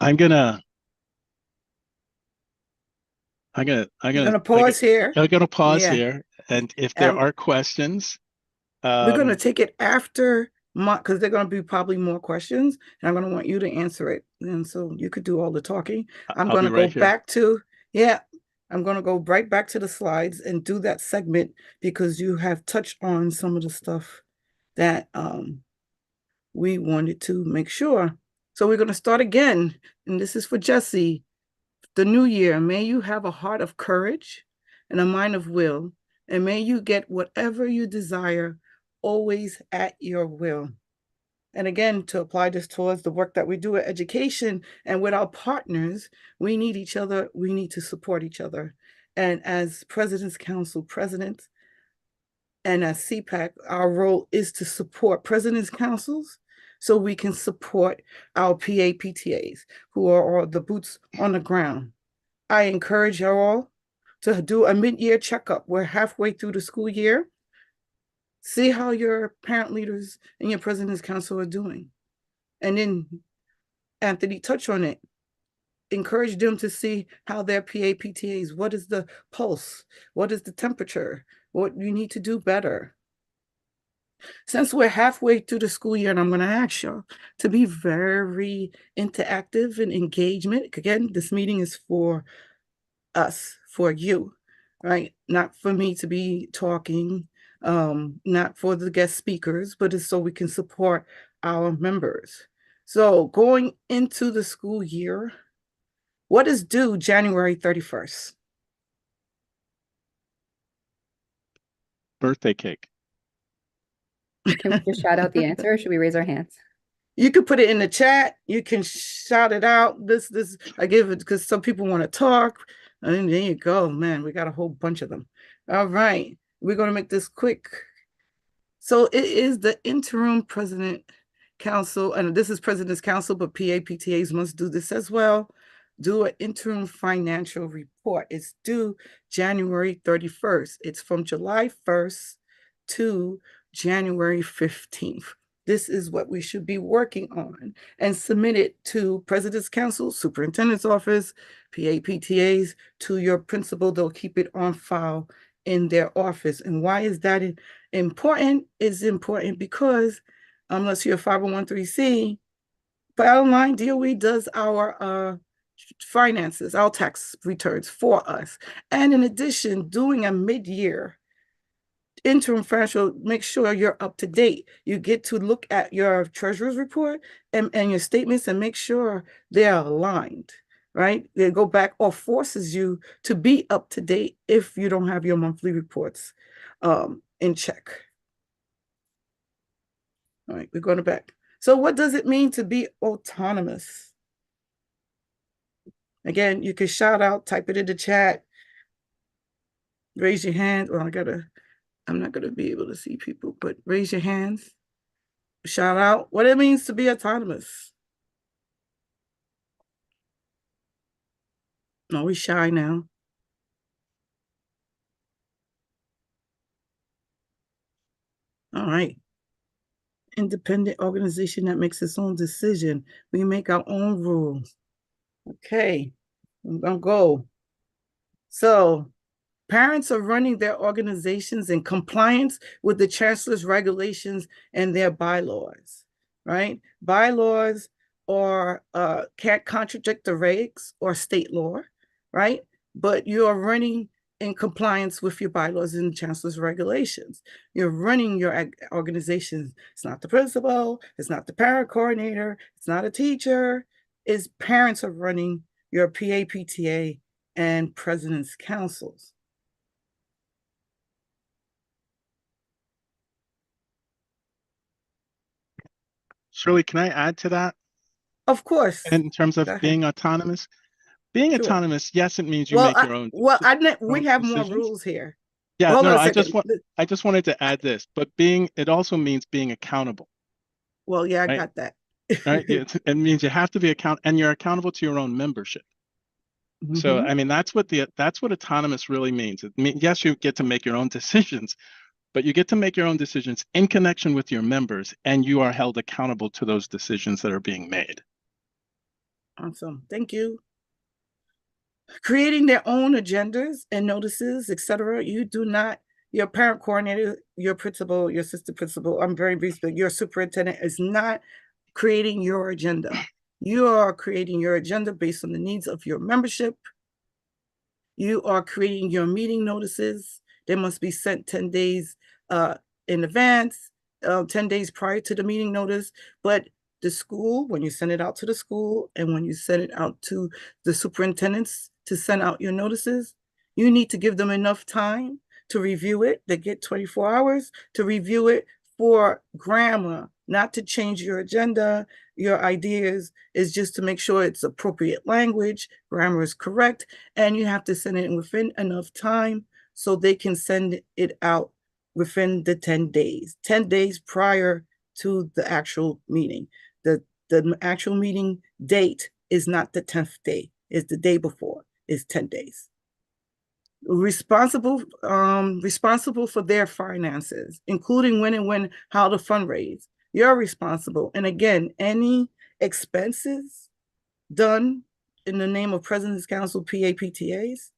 I'm gonna pause here. I'm gonna pause Yeah. here, and if there are questions, we're gonna take it after because they're gonna be probably more questions, and I'm gonna want you to answer it, and so you could do all the talking. I'm gonna go back to I'm gonna go right back to the slides and do that segment, because you have touched on some of the stuff that we wanted to make sure. So we're gonna start again, and this is for Jesse. The new year, may you have a heart of courage and a mind of will, and may you get whatever you desire, always at your will. And again, to apply this towards the work that we do at education and with our partners, we need each other, we need to support each other. And as President's Council President and as CPAC, our role is to support President's Councils so we can support our PTAs, who are all the boots on the ground. I encourage you all to do a mid-year checkup. We're halfway through the school year. See how your parent leaders and your President's Council are doing. And then Anthony touched on it. encourage them to see how their PAPTAs, what is the pulse? What is the temperature? What you need to do better. Since we're halfway through the school year, and I'm going to ask y'all to be very interactive and engagement. Again, this meeting is for us, for you, right? Not for me to be talking, not for the guest speakers, but it's so we can support our members. So going into the school year, what is due January 31st? Birthday cake. Can we just shout out the answer, or should we raise our hands? You can put it in the chat. You can shout it out. This, I give it because some people want to talk. And there you go, man. We got a whole bunch of them. All right. We're going to make this quick. So it is the interim president council, and this is president's council, but PAPTAs must do this as well. Do an interim financial report. It's due January 31st. It's from July 1st to January 15th. This is what we should be working on and submit it to President's Council, Superintendent's Office, PAPTAs, to your principal. They'll keep it on file in their office. And why is that important? It's important because unless you're a 501(c), bottom line, DOE does our finances, our tax returns for us. And in addition, doing a mid-year interim financial, make sure you're up to date. You get to look at your treasurer's report and your statements and make sure they're aligned, right? They go back or forces you to be up to date if you don't have your monthly reports in check. All right, we're going back. So what does it mean to be autonomous? Again, you can shout out, type it in the chat, raise your hand. Well, I'm not gonna be able to see people, but raise your hands, shout out what it means to be autonomous. No, we shy now. All right. Independent organization that makes its own decision. We make our own rules. Okay, I'm gonna go. So parents are running their organizations in compliance with the chancellor's regulations and their bylaws, right? Bylaws or can't contradict the regs or state law, right? But you are running in compliance with your bylaws and chancellor's regulations. You're running your organizations. It's not the principal, it's not the parent coordinator, it's not a teacher. It's parents are running your PAPTA and president's councils. Shirley, can I add to that? Of course. In terms of being autonomous? Being Sure. autonomous, yes, it means you make your own. We have more rules here. Yeah, Hold on a I second. just wanted to add this, but it also means being accountable. Well, yeah, I right? got that. Right? It means you have to be and you're accountable to your own membership. So, I mean, that's what autonomous really means. Yes, you get to make your own decisions, but you get to make your own decisions in connection with your members, and you are held accountable to those decisions that are being made. Awesome. Thank you. Creating their own agendas and notices, etc. You do not, your parent coordinator, your principal, your assistant principal, I'm very brief, but your superintendent is not creating your agenda. You are creating your agenda based on the needs of your membership. You are creating your meeting notices. They must be sent 10 days in advance, 10 days prior to the meeting notice. But the school, when you send it out to the school and when you send it out to the superintendents to send out your notices, you need to give them enough time to review it. They get 24 hours to review it for grammar, not to change your agenda, your ideas, is just to make sure it's appropriate language, grammar is correct, and you have to send it within enough time so they can send it out within the 10 days prior to the actual meeting. The actual meeting date is not the 10th day, it's the day before, it's 10 days. Responsible for their finances, including when and how to fundraise. You're responsible. And again, any expenses done in the name of President's Council PAPTAs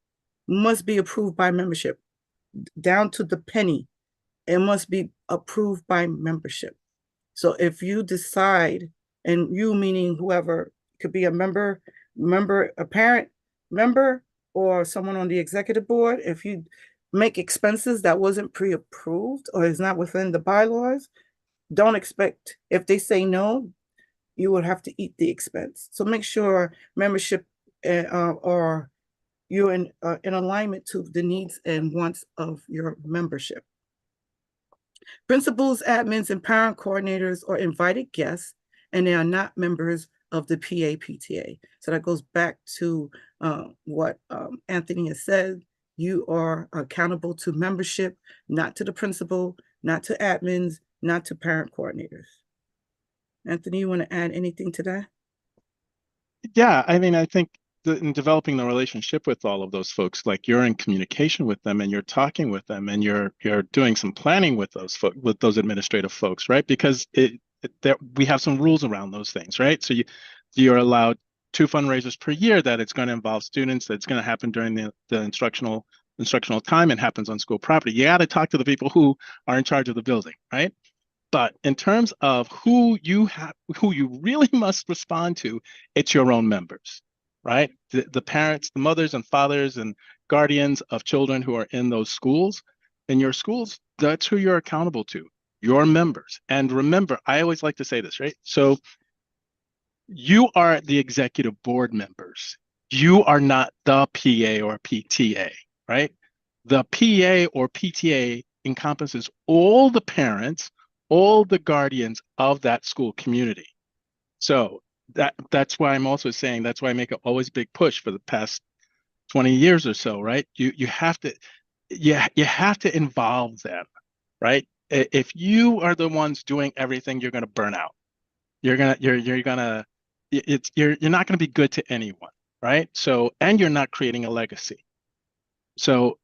must be approved by membership, down to the penny. It must be approved by membership. So if you decide, and you meaning whoever, could be a member, a parent, member, or someone on the executive board, if you make expenses that wasn't pre-approved or is not within the bylaws, don't expect, if they say no, you would have to eat the expense. So make sure membership or you're in alignment to the needs and wants of your membership. Principals, admins, and parent coordinators are invited guests, and they are not members of the PAPTA. So that goes back to what Anthony has said. You are accountable to membership, not to the principal, not to admins, not to parent coordinators. Anthony, you want to add anything to that? Yeah, I mean, I think in developing the relationship with all of those folks, like you're in communication with them and you're talking with them and you're doing some planning with those administrative folks, right? Because we have some rules around those things, right? So you're allowed 2 fundraisers per year that it's going to involve students, that's going to happen during the instructional time and happens on school property. You got to talk to the people who are in charge of the building, right? But in terms of who you really must respond to, it's your own members, right? The parents, the mothers and fathers and guardians of children who are in those schools. In your schools, that's who you're accountable to, your members. And remember, I always like to say this, right? So you are the executive board members. You are not the PA or PTA, right? The PA or PTA encompasses all the parents, all the guardians of that school community. So that's why I'm also saying, that's why I make it always big push for the past 20 years or so, right? You have to involve them, right? If you are the ones doing everything, you're going to burn out. You're not going to be good to anyone, right? So, and you're not creating a legacy. So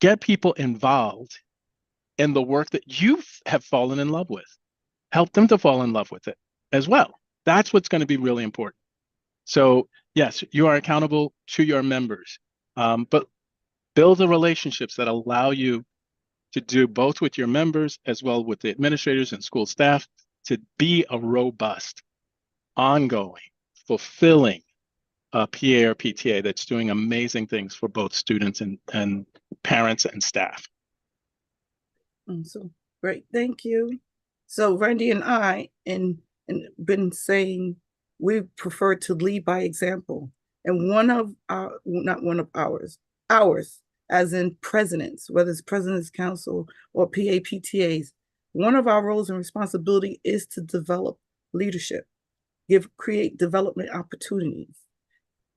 get people involved in the work that you have fallen in love with. Help them to fall in love with it as well. That's what's going to be really important. So yes, you are accountable to your members, but build the relationships that allow you to do both with your members as well with the administrators and school staff to be a robust, ongoing, fulfilling PA or PTA that's doing amazing things for both students and parents and staff. So great, thank you. So Randy and I and been saying we prefer to lead by example. And one of our, not one of ours, as in presidents, whether it's President's Council or PAPTAs, one of our roles and responsibility is to develop leadership, create development opportunities.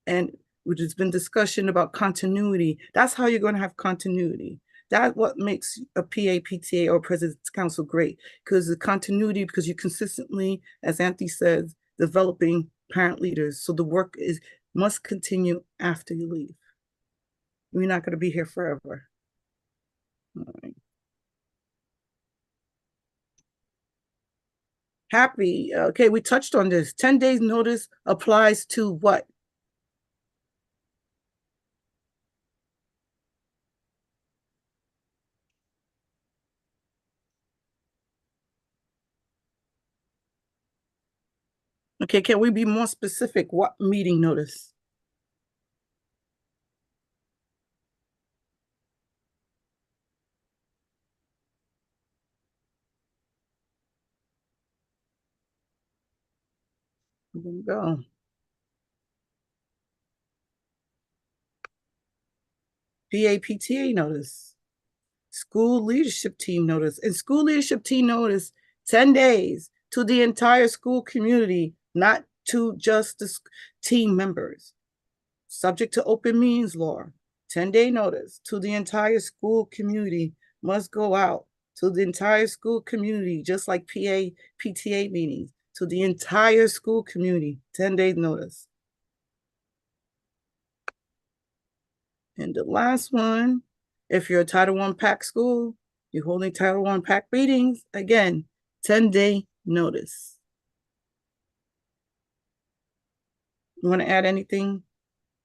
And which has been discussion about continuity. That's how you're going to have continuity. That's what makes a PAPTA or President's Council great, because the continuity, because you consistently, as Anthony says, developing parent leaders. So the work must continue after you leave. We're not going to be here forever. All right. Happy. Okay, we touched on this. 10 days notice applies to what? Okay, can we be more specific? What meeting notice? There we go. PAPTA notice. School leadership team notice. And school leadership team notice, 10 days to the entire school community, not to just the team members. Subject to open meetings law, 10-day notice to the entire school community must go out to the entire school community, just like PTA meetings, to the entire school community, 10 days notice. And the last one, if you're a Title I PAC school, you're holding Title I PAC meetings, again, 10-day notice. You want to add anything?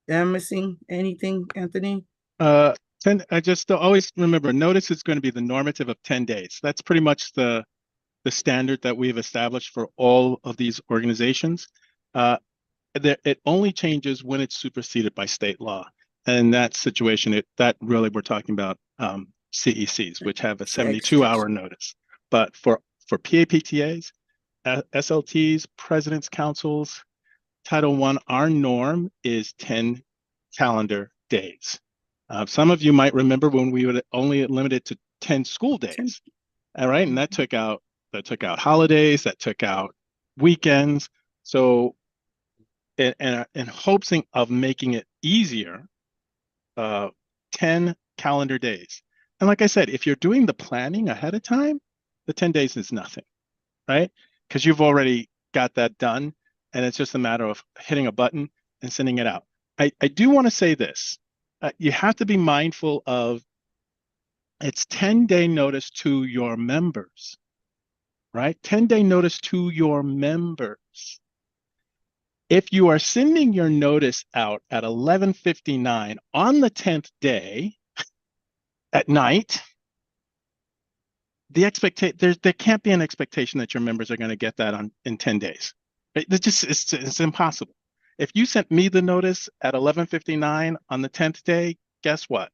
Am I missing anything, Anthony? 10, I just always remember, notice it's going to be the normative of 10 days. That's pretty much the standard that we've established for all of these organizations. It only changes when it's superseded by state law. And in that situation, that really we're talking about CECs, which have a 72-hour notice. But for PAPTAs, SLTs, president's councils, Title I, our norm is 10 calendar days. Some of you might remember when we would only limit it to 10 school days. All right, and that took out holidays, that took out weekends. So in hopes of making it easier, 10 calendar days. And like I said, if you're doing the planning ahead of time, the 10 days is nothing, right? Because you've already got that done, and it's just a matter of hitting a button and sending it out. I do want to say this. You have to be mindful of it's 10-day notice to your members, right? 10-day notice to your members. If you are sending your notice out at 11:59 on the 10th day at night, there can't be an expectation that your members are going to get that in 10 days. It's impossible. If you sent me the notice at 11:59 on the 10th day, guess what?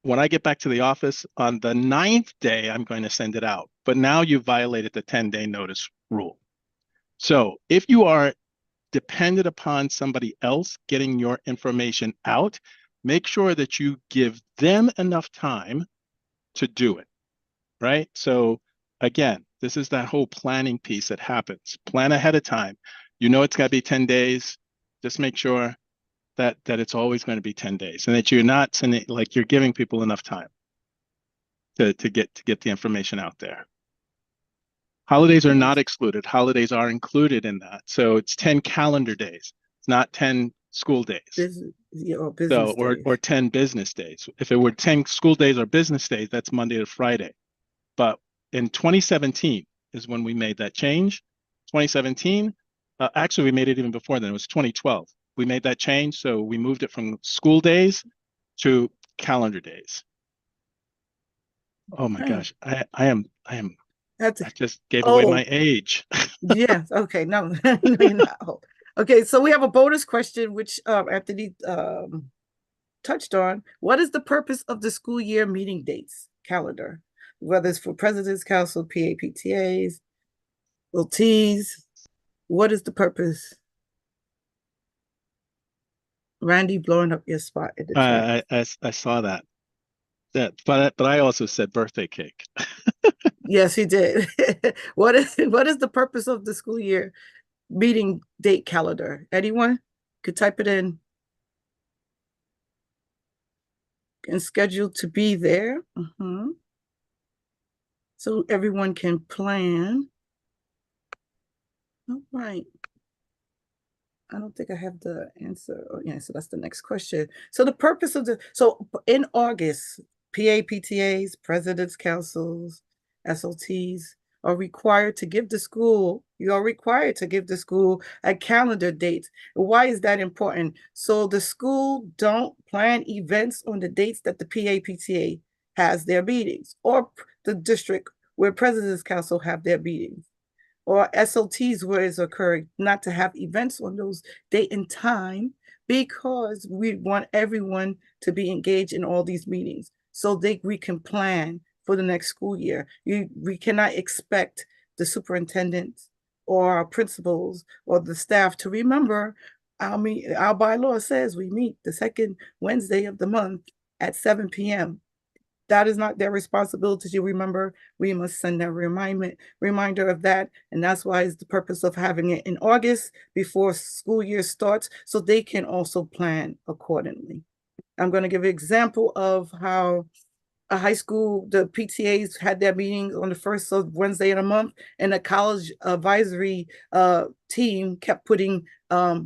When I get back to the office on the 9th day, I'm going to send it out. But now you violated the 10-day notice rule. So if you are dependent upon somebody else getting your information out, make sure that you give them enough time to do it, right? So again, this is that whole planning piece that happens. Plan ahead of time. You know it's got to be 10 days. Just make sure that it's always going to be 10 days and that you're not sending, like you're giving people enough time to get the information out there. Holidays are not excluded. Holidays are included in that. So it's 10 calendar days. It's not 10 school days. Or 10 business days. If it were 10 school days or business days, that's Monday to Friday. But in 2017 is when we made that change. 2017, actually we made it even before then. It was 2012. We made that change. So we moved it from school days to calendar days. Oh my gosh, I just gave away my age. Yes. Okay. No, no, you're not old. Okay. So we have a bonus question, which Anthony touched on. What is the purpose of the school year meeting dates calendar? Whether it's for President's Council, PAPTAs, LTs, what is the purpose? Randy blowing up your spot in the chat. I saw that. But I also said birthday cake. Yes, he did. What is the purpose of the school year meeting date calendar? Anyone could type it in. And scheduled to be there. So everyone can plan. All right. I don't think I have the answer. Oh, yeah, so that's the next question. So the purpose of so in August, PAPTAs, President's Councils, SLTs are required to give the school, you are required to give the school a calendar date. Why is that important? So the school don't plan events on the dates that the PAPTA has their meetings, or the district where President's Council have their meetings, or SLTs where it's occurring, not to have events on those date and time, because we want everyone to be engaged in all these meetings so we can plan for the next school year. We cannot expect the superintendent or our principals or the staff to remember. Our bylaw says we meet the second Wednesday of the month at 7 p.m. That is not their responsibility to remember. We must send a reminder of that. And that's why it's the purpose of having it in August before school year starts, so they can also plan accordingly. I'm going to give an example of how a high school, the PTAs had their meetings on the first Wednesday of the month, and the college advisory team kept putting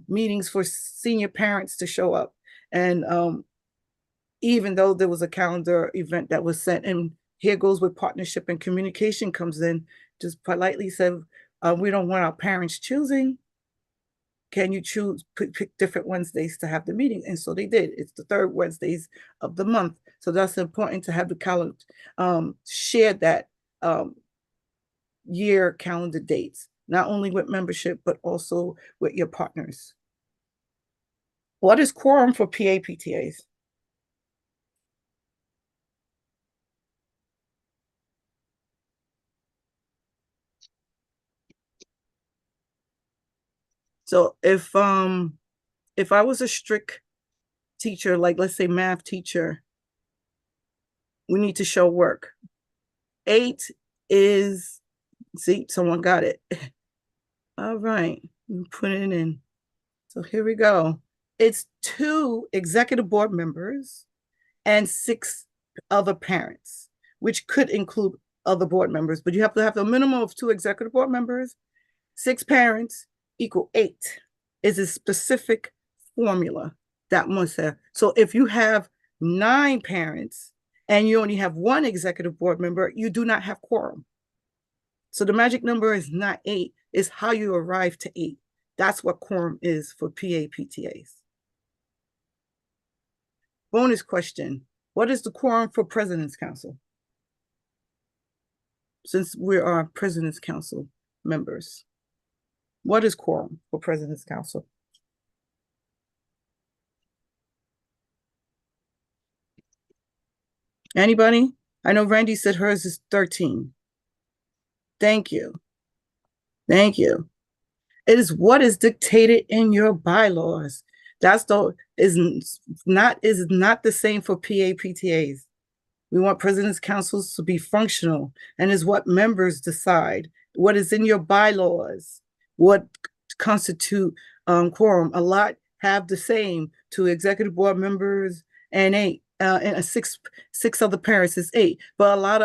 meetings for senior parents to show up. And even though there was a calendar event that was sent, and here goes where partnership and communication comes in, just politely said, we don't want our parents choosing. can you choose, pick different Wednesdays to have the meeting? And so they did. It's the third Wednesdays of the month. So that's important to have the calendar, share that year calendar dates, not only with membership, but also with your partners. What is quorum for PA-PTAs? So if I was a strict teacher, like let's say math teacher, we need to show work. 8 is, see, someone got it. All right, put it in. So here we go. It's 2 executive board members and 6 other parents, which could include other board members, but you have to have a minimum of 2 executive board members, 6 parents equal 8. Is a specific formula that must have. So if you have 9 parents and you only have 1 executive board member, you do not have quorum. So the magic number is not 8, it's how you arrive to 8. That's what quorum is for PA-PTAs. Bonus question. What is the quorum for President's Council? Since we are President's Council members. What is quorum for President's Council? Anybody? I know Randy said hers is 13. Thank you. Thank you. It is what is dictated in your bylaws. That's the is not the same for PA-PTAs. We want President's Councils to be functional, and is what members decide. What is in your bylaws, what constitute quorum. A lot have the same, 2 executive board members and 8, and 6 other parents is 8. But a lot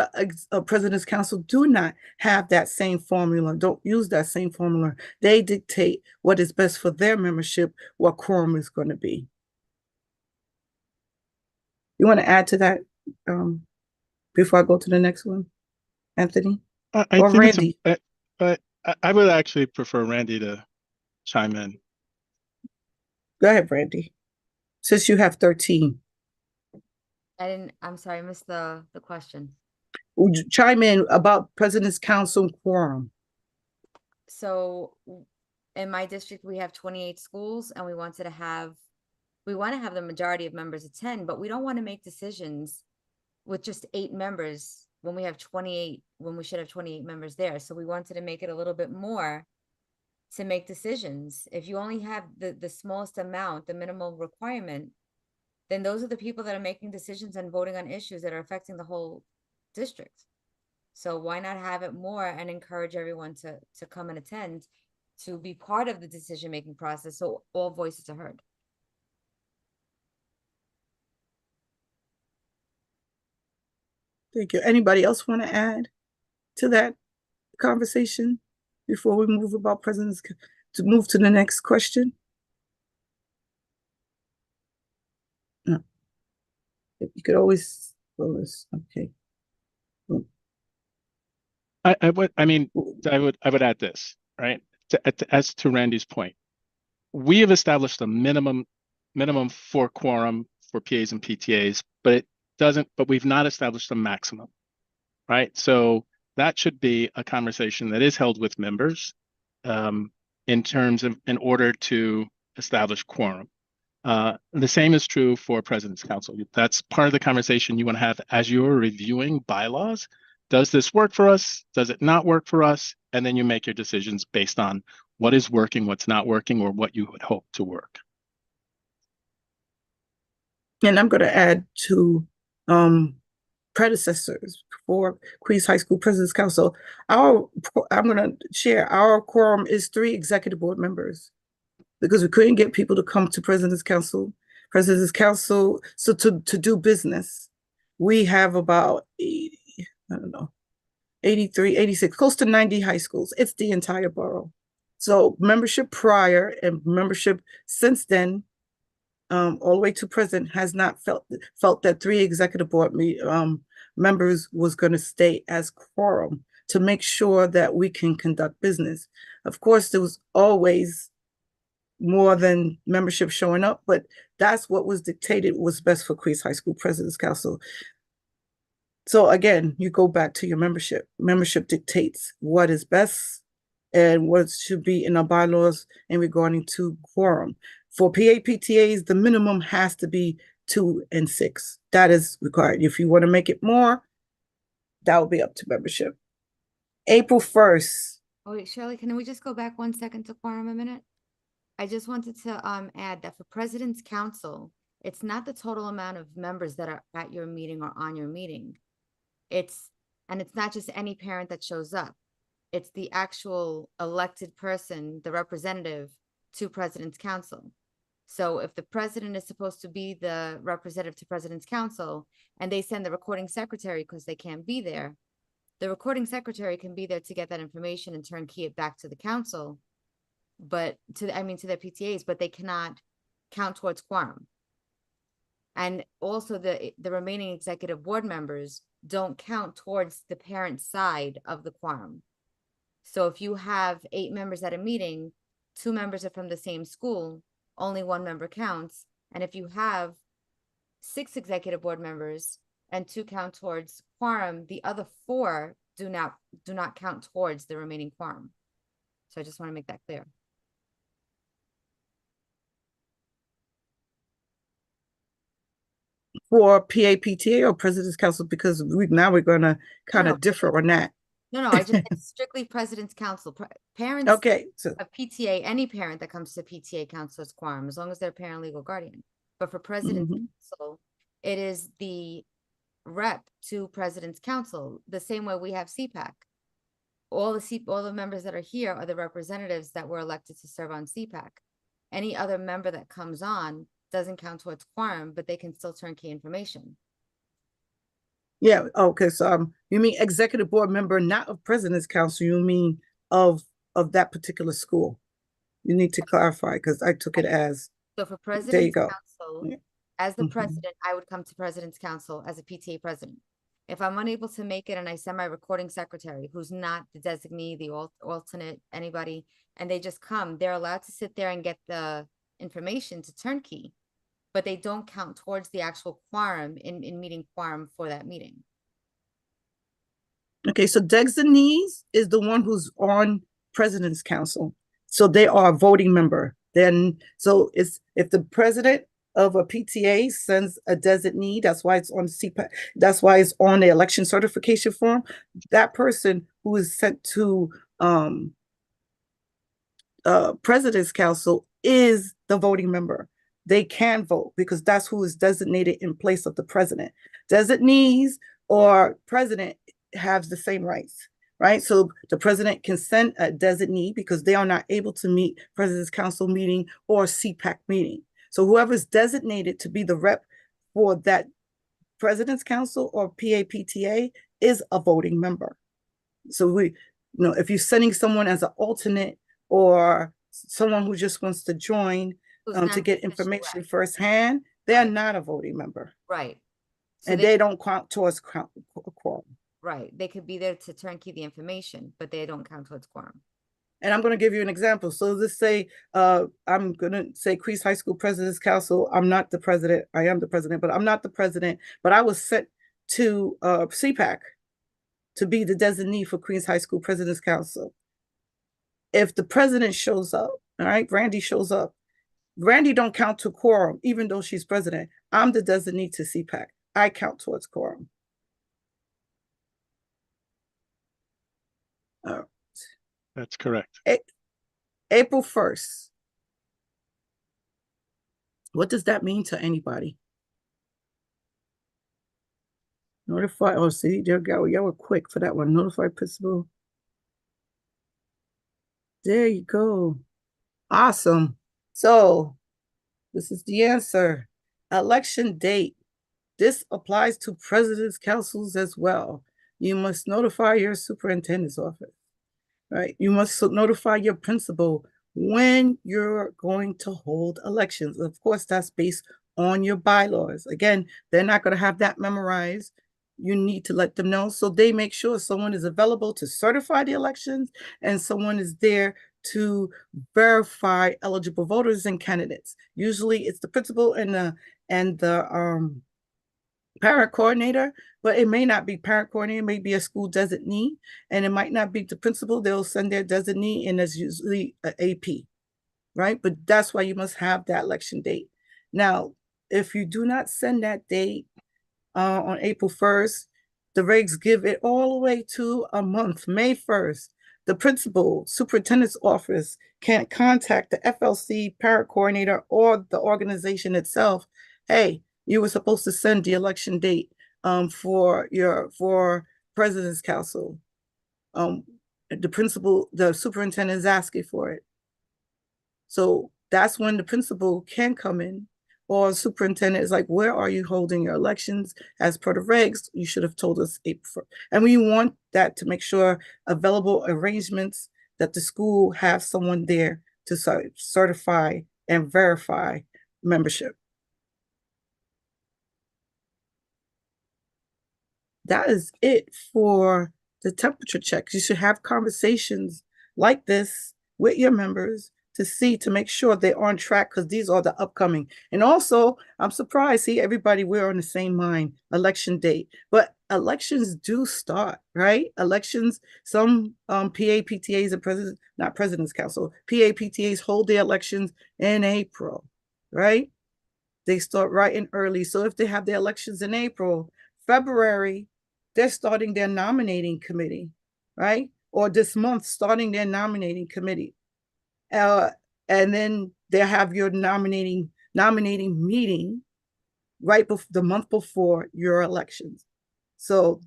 of President's Council do not have that same formula, don't use that same formula. They dictate what is best for their membership, what quorum is going to be. You want to add to that before I go to the next one, Anthony? I or think Randy? I would actually prefer Randy to chime in. Go ahead, Randy. Since you have 13. I'm sorry, I missed the question. Would you chime in about President's Council quorum? So in my district, we have 28 schools and we want to have the majority of members attend, but we don't want to make decisions with just 8 members when we have 28, when we should have 28 members there. So we wanted to make it a little bit more to make decisions. If you only have the smallest amount, the minimum requirement, then those are the people that are making decisions and voting on issues that are affecting the whole district. So why not have it more and encourage everyone to come and attend, to be part of the decision-making process, so all voices are heard. Thank you. Anybody else want to add to that conversation before we move about President's, to move to the next question? No. You could always, okay. I would add this, right? As to Randy's point, we have established a minimum for quorum for PAs and PTAs, but we've not established a maximum, right? So that should be a conversation that is held with members in order to establish quorum. The same is true for President's Council. That's part of the conversation you want to have as you're reviewing bylaws. Does this work for us? Does it not work for us? And then you make your decisions based on what is working, what's not working, or what you would hope to work. And I'm going to add to predecessors for Queens High School President's Council. I'm going to share our quorum is 3 executive board members, because we couldn't get people to come to President's Council. So to do business, we have about 83, 86, close to 90 high schools. It's the entire borough. So membership prior and membership since then, all the way to present, has not felt that 3 executive board members was going to stay as quorum to make sure that we can conduct business. Of course, there was always more than membership showing up, but that's what was dictated was best for Queens High School President's Council. So again, you go back to your membership. Membership dictates what is best and what should be in our bylaws in regarding to quorum. For PAPTAs, the minimum has to be 2 and 6. That is required. If you want to make it more, that will be up to membership. April 1st. Oh, wait, Shirley, can we just go back 1 second to quorum a minute? I just wanted to add that for President's Council, it's not the total amount of members that are at your meeting or on your meeting. It's not just any parent that shows up. It's the actual elected person, the representative to President's Council. So if the president is supposed to be the representative to President's Council and they send the recording secretary because they can't be there, the recording secretary can be there to get that information and turnkey it back to the council, but to their PTAs, but they cannot count towards quorum. And also the remaining executive board members don't count towards the parent side of the quorum. So if you have 8 members at a meeting, 2 members are from the same school, only 1 member counts. And if you have 6 executive board members and 2 count towards quorum, the other 4 do not count towards the remaining quorum. So I just want to make that clear. For PAPTA or President's Council, because now we're going to kind of differ on that. No, I just it's strictly President's Council. Parents of PTA, any parent that comes to PTA council is quorum, as long as they're parent legal guardian. But for President's Council, it is the rep to President's Council, the same way we have CPAC. All the members that are here are the representatives that were elected to serve on CPAC. Any other member that comes on doesn't count towards quorum, but they can still turnkey information. Yeah. Okay. So you mean executive board member, not of President's Council. You mean of that particular school. You need to clarify because I took it as. So for President's there you go. Council, as the president, I would come to President's Council as a PTA president. If I'm unable to make it and I send my recording secretary, who's not the designee, the alternate, anybody, and they just come, they're allowed to sit there and get the information to turnkey, but they don't count towards the actual quorum in meeting quorum for that meeting. Okay, so designees is the one who's on President's Council. So they are a voting member. Then, so it's if the president of a PTA sends a designee, that's why it's on CPAC, that's why it's on the election certification form. That person who is sent to President's Council is the voting member. They can vote because that's who is designated in place of the president. Designees or president have the same rights, right? So the president can send a designee because they are not able to meet President's Council meeting or CPAC meeting. So whoever's designated to be the rep for that President's Council or PAPTA is a voting member. So if you're sending someone as an alternate or someone who just wants to join to get information firsthand, they're not a voting member. Right. So and they don't count towards quorum. Right. They could be there to turnkey the information, but they don't count towards quorum. And I'm going to give you an example. So let's say I'm going to say Queens High School President's Council. I'm not the president. I am the president, but I'm not the president. But I was sent to CPAC to be the designee for Queens High School President's Council. If the president shows up, all right, Randy shows up, Randy don't count to quorum, even though she's president. I'm the designee to CPAC. I count towards quorum. That's correct. April 1st. What does that mean to anybody? Notify, oh, see, there you go. Y'all were quick for that one. Notify principal. There you go. Awesome. So this is the answer. Election date. This applies to president's councils as well. You must notify your superintendent's office, right? You must notify your principal when you're going to hold elections. Of course, that's based on your bylaws. Again, they're not going to have that memorized. You need to let them know so they make sure someone is available to certify the elections and someone is there to verify eligible voters and candidates. Usually it's the principal and the parent coordinator, but it may not be parent coordinator, it may be a school designee, and it might not be the principal. They'll send their designee, and it's usually an AP, right? But that's why you must have that election date. Now, if you do not send that date on April 1st, the regs give it all the way to a month, May 1st. The principal, superintendent's office can't contact the FLC, parent coordinator, or the organization itself. Hey, you were supposed to send the election date for President's Council. The principal, the superintendent is asking for it. So that's when the principal can come in, or superintendent is like, where are you holding your elections? As per the regs, you should have told us April 1st. And we want that to make sure available arrangements that the school have someone there to certify and verify membership. That is it for the temperature checks. You should have conversations like this with your members to make sure they're on track, because these are the upcoming. And also, I'm surprised, see, everybody, we're on the same mind, election date. But elections do start, right? Elections, some PAPTAs and not President's Council, PAPTAs hold their elections in April, right? They start right in early. So if they have their elections in April, February, they're starting their nominating committee, right? Or this month, starting their nominating committee. And then they'll have your nominating meeting right the month before your elections. So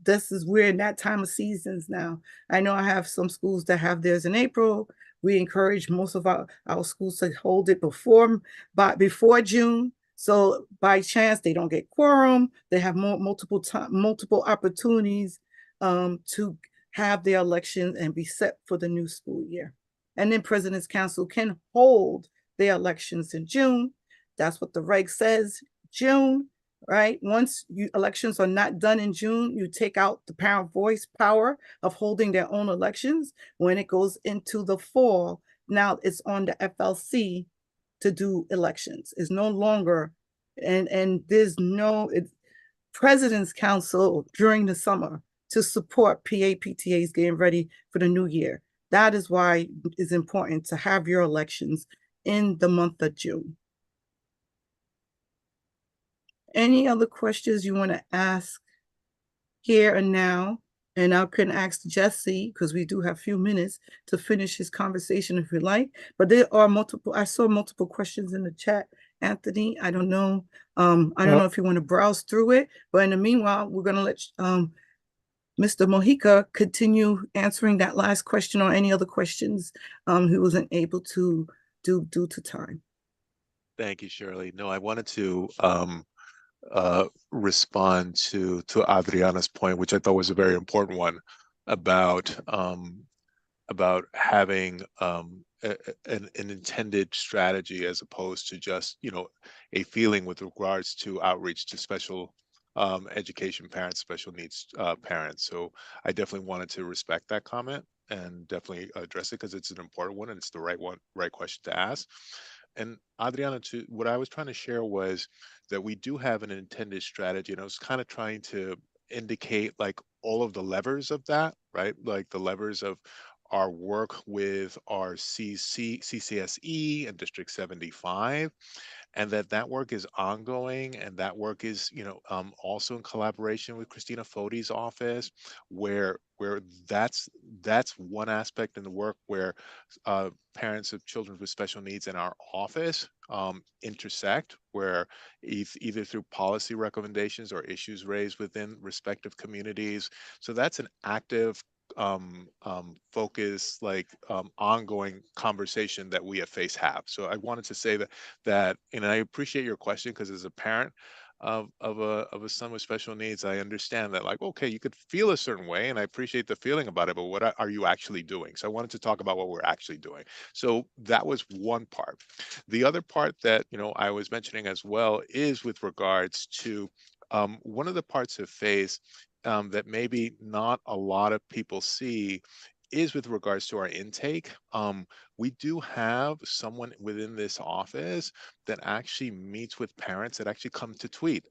we're in that time of seasons now. I know I have some schools that have theirs in April. We encourage most of our schools to hold it before June. So by chance they don't get quorum, they have multiple opportunities to have their elections and be set for the new school year. And then President's Council can hold their elections in June. That's what the reg says, June, right? Once elections are not done in June, you take out the parent voice power of holding their own elections. When it goes into the fall, now it's on the FLC to do elections. It's no longer, and there's no President's Council during the summer to support PAPTAs getting ready for the new year. That is why it's important to have your elections in the month of June. Any other questions you want to ask here and now? And I can ask Jesse, because we do have a few minutes to finish his conversation if you like. But there are I saw multiple questions in the chat. Anthony, I don't know. I don't know if you want to browse through it, but in the meanwhile, we're going to let Mr. Mojica continue answering that last question or any other questions he wasn't able to do due to time. Thank you, Shirley. No, I wanted to respond to Adriana's point, which I thought was a very important one about having an intended strategy as opposed to just a feeling with regards to outreach to special education parents, special needs parents. So I definitely wanted to respect that comment and definitely address it because it's an important one and it's the right question to ask. And Adriana, what I was trying to share was that we do have an intended strategy, and I was kind of trying to indicate like all of the levers of that, right? Like the levers of our work with our CCSE and District 75, and that work is ongoing, and that work is also in collaboration with Christina Foti's office, where that's one aspect in the work where parents of children with special needs in our office intersect, where either through policy recommendations or issues raised within respective communities. So that's an active focus, ongoing conversation that we at FACE have. So I wanted to say that and I appreciate your question, because as a parent of a son with special needs, I understand that, like, okay, you could feel a certain way, and I appreciate the feeling about it, but what are you actually doing? So I wanted to talk about what we're actually doing. So that was one part. The other part that I was mentioning as well is with regards to one of the parts of FACE that maybe not a lot of people see is with regards to our intake. We do have someone within this office that actually meets with parents that actually come to tweet,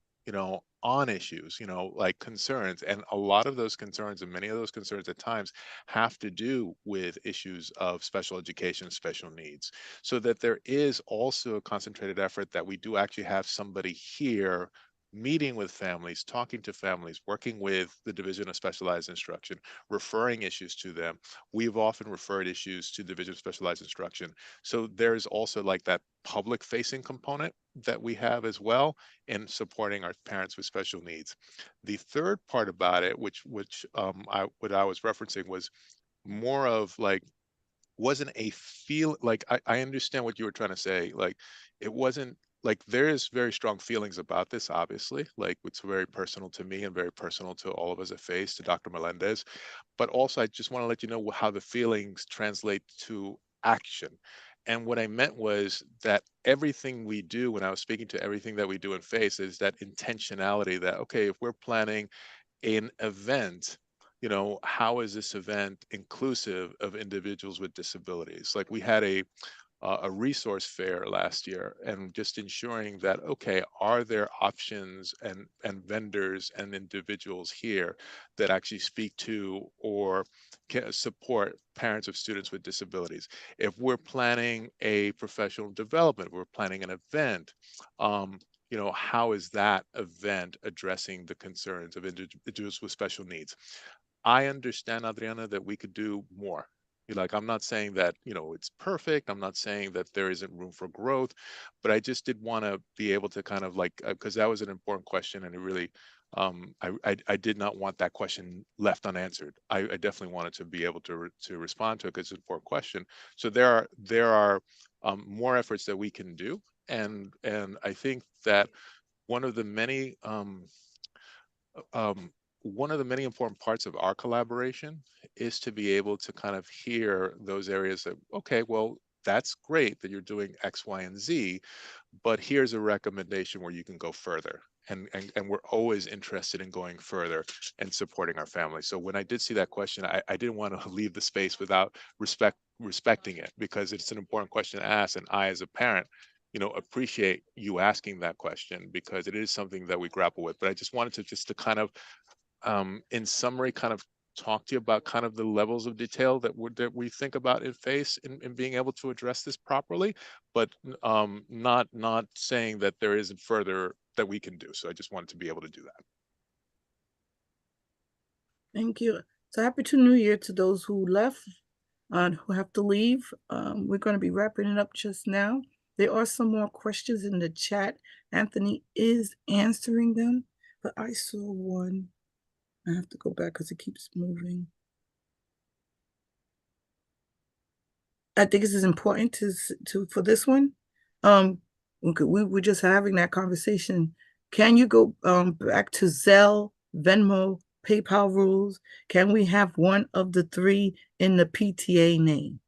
on issues, like concerns. And a lot of those concerns, and many of those concerns at times, have to do with issues of special education, special needs. So that there is also a concentrated effort that we do actually have somebody here meeting with families, talking to families, working with the Division of Specialized Instruction, referring issues to them. We've often referred issues to the Division of Specialized Instruction. So there's also like that public facing component that we have as well in supporting our parents with special needs. The third part about it, what I was referencing, was more of like, wasn't a feel like, I understand what you were trying to say. Like, it wasn't like, there is very strong feelings about this, obviously. Like, it's very personal to me and very personal to all of us at FACE, to Dr. Melendez. But also, I just want to let you know how the feelings translate to action. And what I meant was that everything we do, when I was speaking to everything that we do in FACE, is that intentionality that, okay, if we're planning an event, how is this event inclusive of individuals with disabilities? Like, we had a resource fair last year, and just ensuring that, okay, are there options and vendors and individuals here that actually speak to or can support parents of students with disabilities? If we're planning a professional development, we're planning an event, how is that event addressing the concerns of individuals with special needs? I understand, Adriana, that we could do more. Like, I'm not saying that, it's perfect. I'm not saying that there isn't room for growth, but I just did want to be able to kind of like, because that was an important question, and it really, I did not want that question left unanswered. I definitely wanted to be able to respond to it, because it's an important question. So there are more efforts that we can do, and I think that one of the many one of the many important parts of our collaboration is to be able to kind of hear those areas that, okay, well, that's great that you're doing X, Y, and Z, but here's a recommendation where you can go further. And we're always interested in going further and supporting our families. So when I did see that question, I didn't want to leave the space without respecting it, because it's an important question to ask. And I, as a parent, appreciate you asking that question, because it is something that we grapple with. But I just wanted to kind of, in summary, kind of talk to you about kind of the levels of detail that we think about in FACE in being able to address this properly, but not saying that there isn't further that we can do. So I just wanted to be able to do that. Thank you. So happy New Year to those who left and who have to leave. We're going to be wrapping it up just now. There are some more questions in the chat. Anthony is answering them, but I saw one. I have to go back because it keeps moving. I think this is important for this one. We were just having that conversation. Can you go back to Zelle, Venmo, PayPal rules? Can we have one of the three in the PTA name?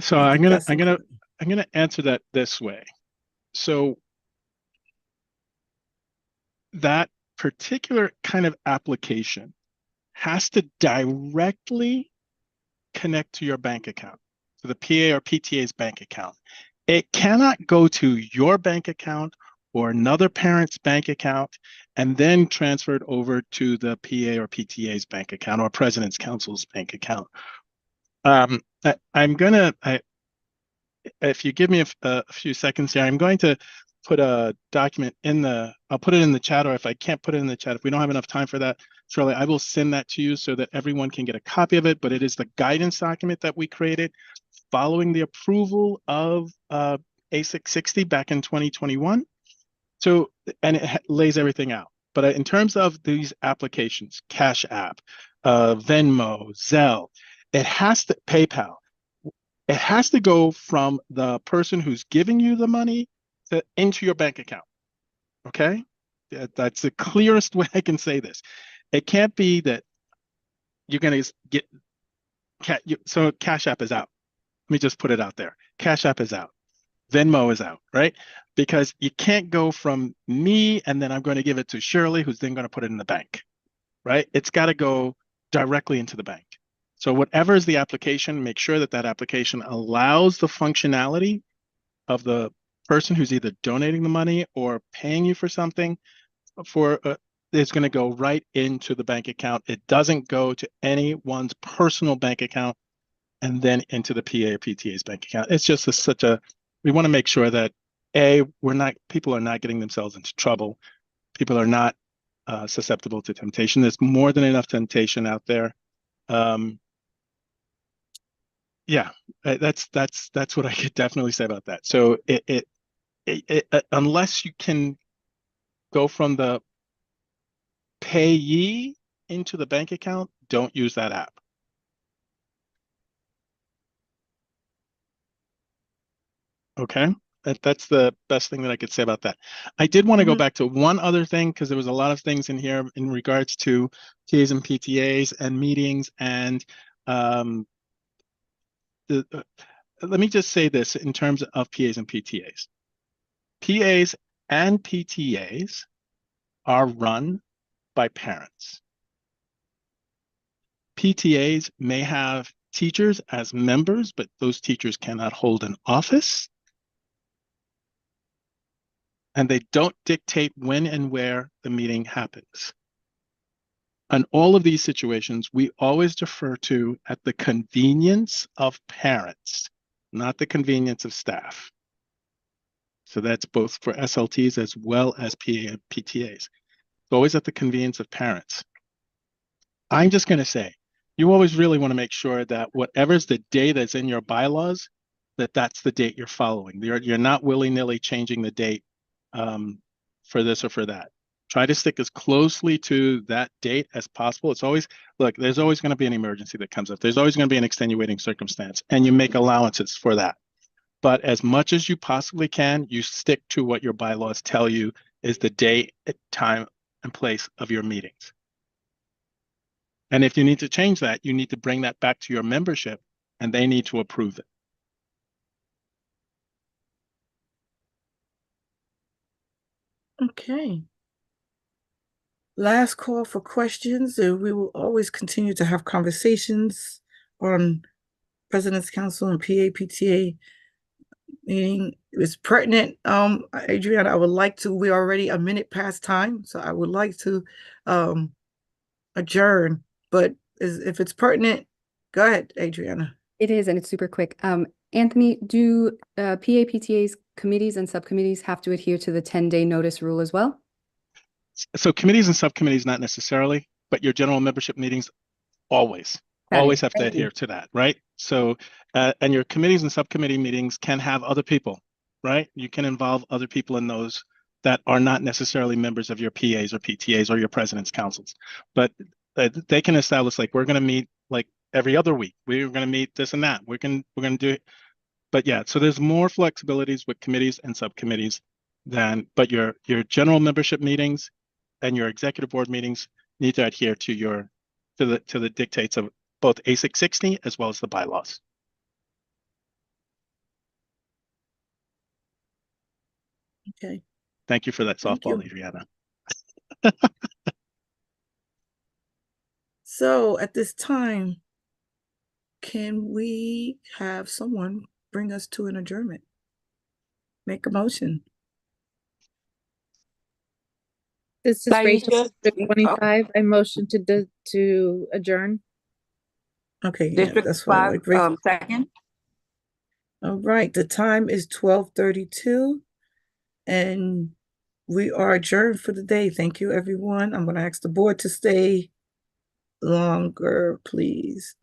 So I'm gonna answer that this way. So that particular kind of application has to directly connect to your bank account, to the PA or PTA's bank account. It cannot go to your bank account or another parent's bank account and then transferred over to the PA or PTA's bank account or President's Council's bank account. If you give me a few seconds here, I'm going to put a document I'll put it in the chat, or if I can't put it in the chat, if we don't have enough time for that, Shirley, I will send that to you so that everyone can get a copy of it. But it is the guidance document that we created following the approval of ASIC 60 back in 2021. So, and it lays everything out. But in terms of these applications, Cash App, Venmo, Zelle, PayPal, it has to go from the person who's giving you the money into your bank account. Okay? That's the clearest way I can say this. It can't be that you're going to get, so Cash App is out. Let me just put it out there. Cash App is out. Venmo is out, right? Because you can't go from me and then I'm going to give it to Shirley, who's then going to put it in the bank, right? It's got to go directly into the bank. So whatever is the application, make sure that that application allows the functionality of the person who's either donating the money or paying you for something for it's going to go right into the bank account. It doesn't go to anyone's personal bank account and then into the PA or PTA's bank account. It's just we want to make sure that people are not getting themselves into trouble. People are not susceptible to temptation. There's more than enough temptation out there. Yeah, that's what I could definitely say about that. So unless you can go from the payee into the bank account, don't use that app. Okay, that's the best thing that I could say about that. I did want to go back to one other thing because there was a lot of things in here in regards to PAs and PTAs and meetings and let me just say this in terms of PAs and PTAs. PAs and PTAs are run by parents. PTAs may have teachers as members, but those teachers cannot hold an office. And they don't dictate when and where the meeting happens. In all of these situations, we always defer to at the convenience of parents, not the convenience of staff. So that's both for SLTs as well as PA and PTAs. It's always at the convenience of parents. I'm just going to say, you always really want to make sure that whatever's the day that's in your bylaws, that's the date you're following. You're not willy-nilly changing the date for this or for that. Try to stick as closely to that date as possible. It's always, look, there's always going to be an emergency that comes up. There's always going to be an extenuating circumstance, and you make allowances for that. But as much as you possibly can, you stick to what your bylaws tell you is the date, time, and place of your meetings. And if you need to change that, you need to bring that back to your membership, and they need to approve it. Okay. Last call for questions. We will always continue to have conversations on President's Council and PA-PTA meeting. It's pertinent. Adriana, I would like to, we're already a minute past time, so I would like to adjourn, but if it's pertinent, go ahead, Adriana. It is, and it's super quick. Anthony, do PA-PTA's committees and subcommittees have to adhere to the 10-day notice rule as well? So committees and subcommittees, not necessarily, but your general membership meetings always have to adhere to that, right? So, and your committees and subcommittee meetings can have other people, right? You can involve other people in those that are not necessarily members of your PAs or PTAs or your president's councils, but they can establish, like, we're going to meet like every other week. We're going to meet this and that. We're going to do it. But yeah, so there's more flexibilities with committees and subcommittees but your general membership meetings and your executive board meetings need to adhere to the dictates of both A660 as well as the bylaws. Okay. Thank you for that softball, Adriana. So at this time, can we have someone bring us to an adjournment? Make a motion. This is Rachel, District 25. I motion to adjourn. Okay, yeah, that's fine. Second. All right, the time is 12:32, and we are adjourned for the day. Thank you, everyone. I'm going to ask the board to stay longer, please.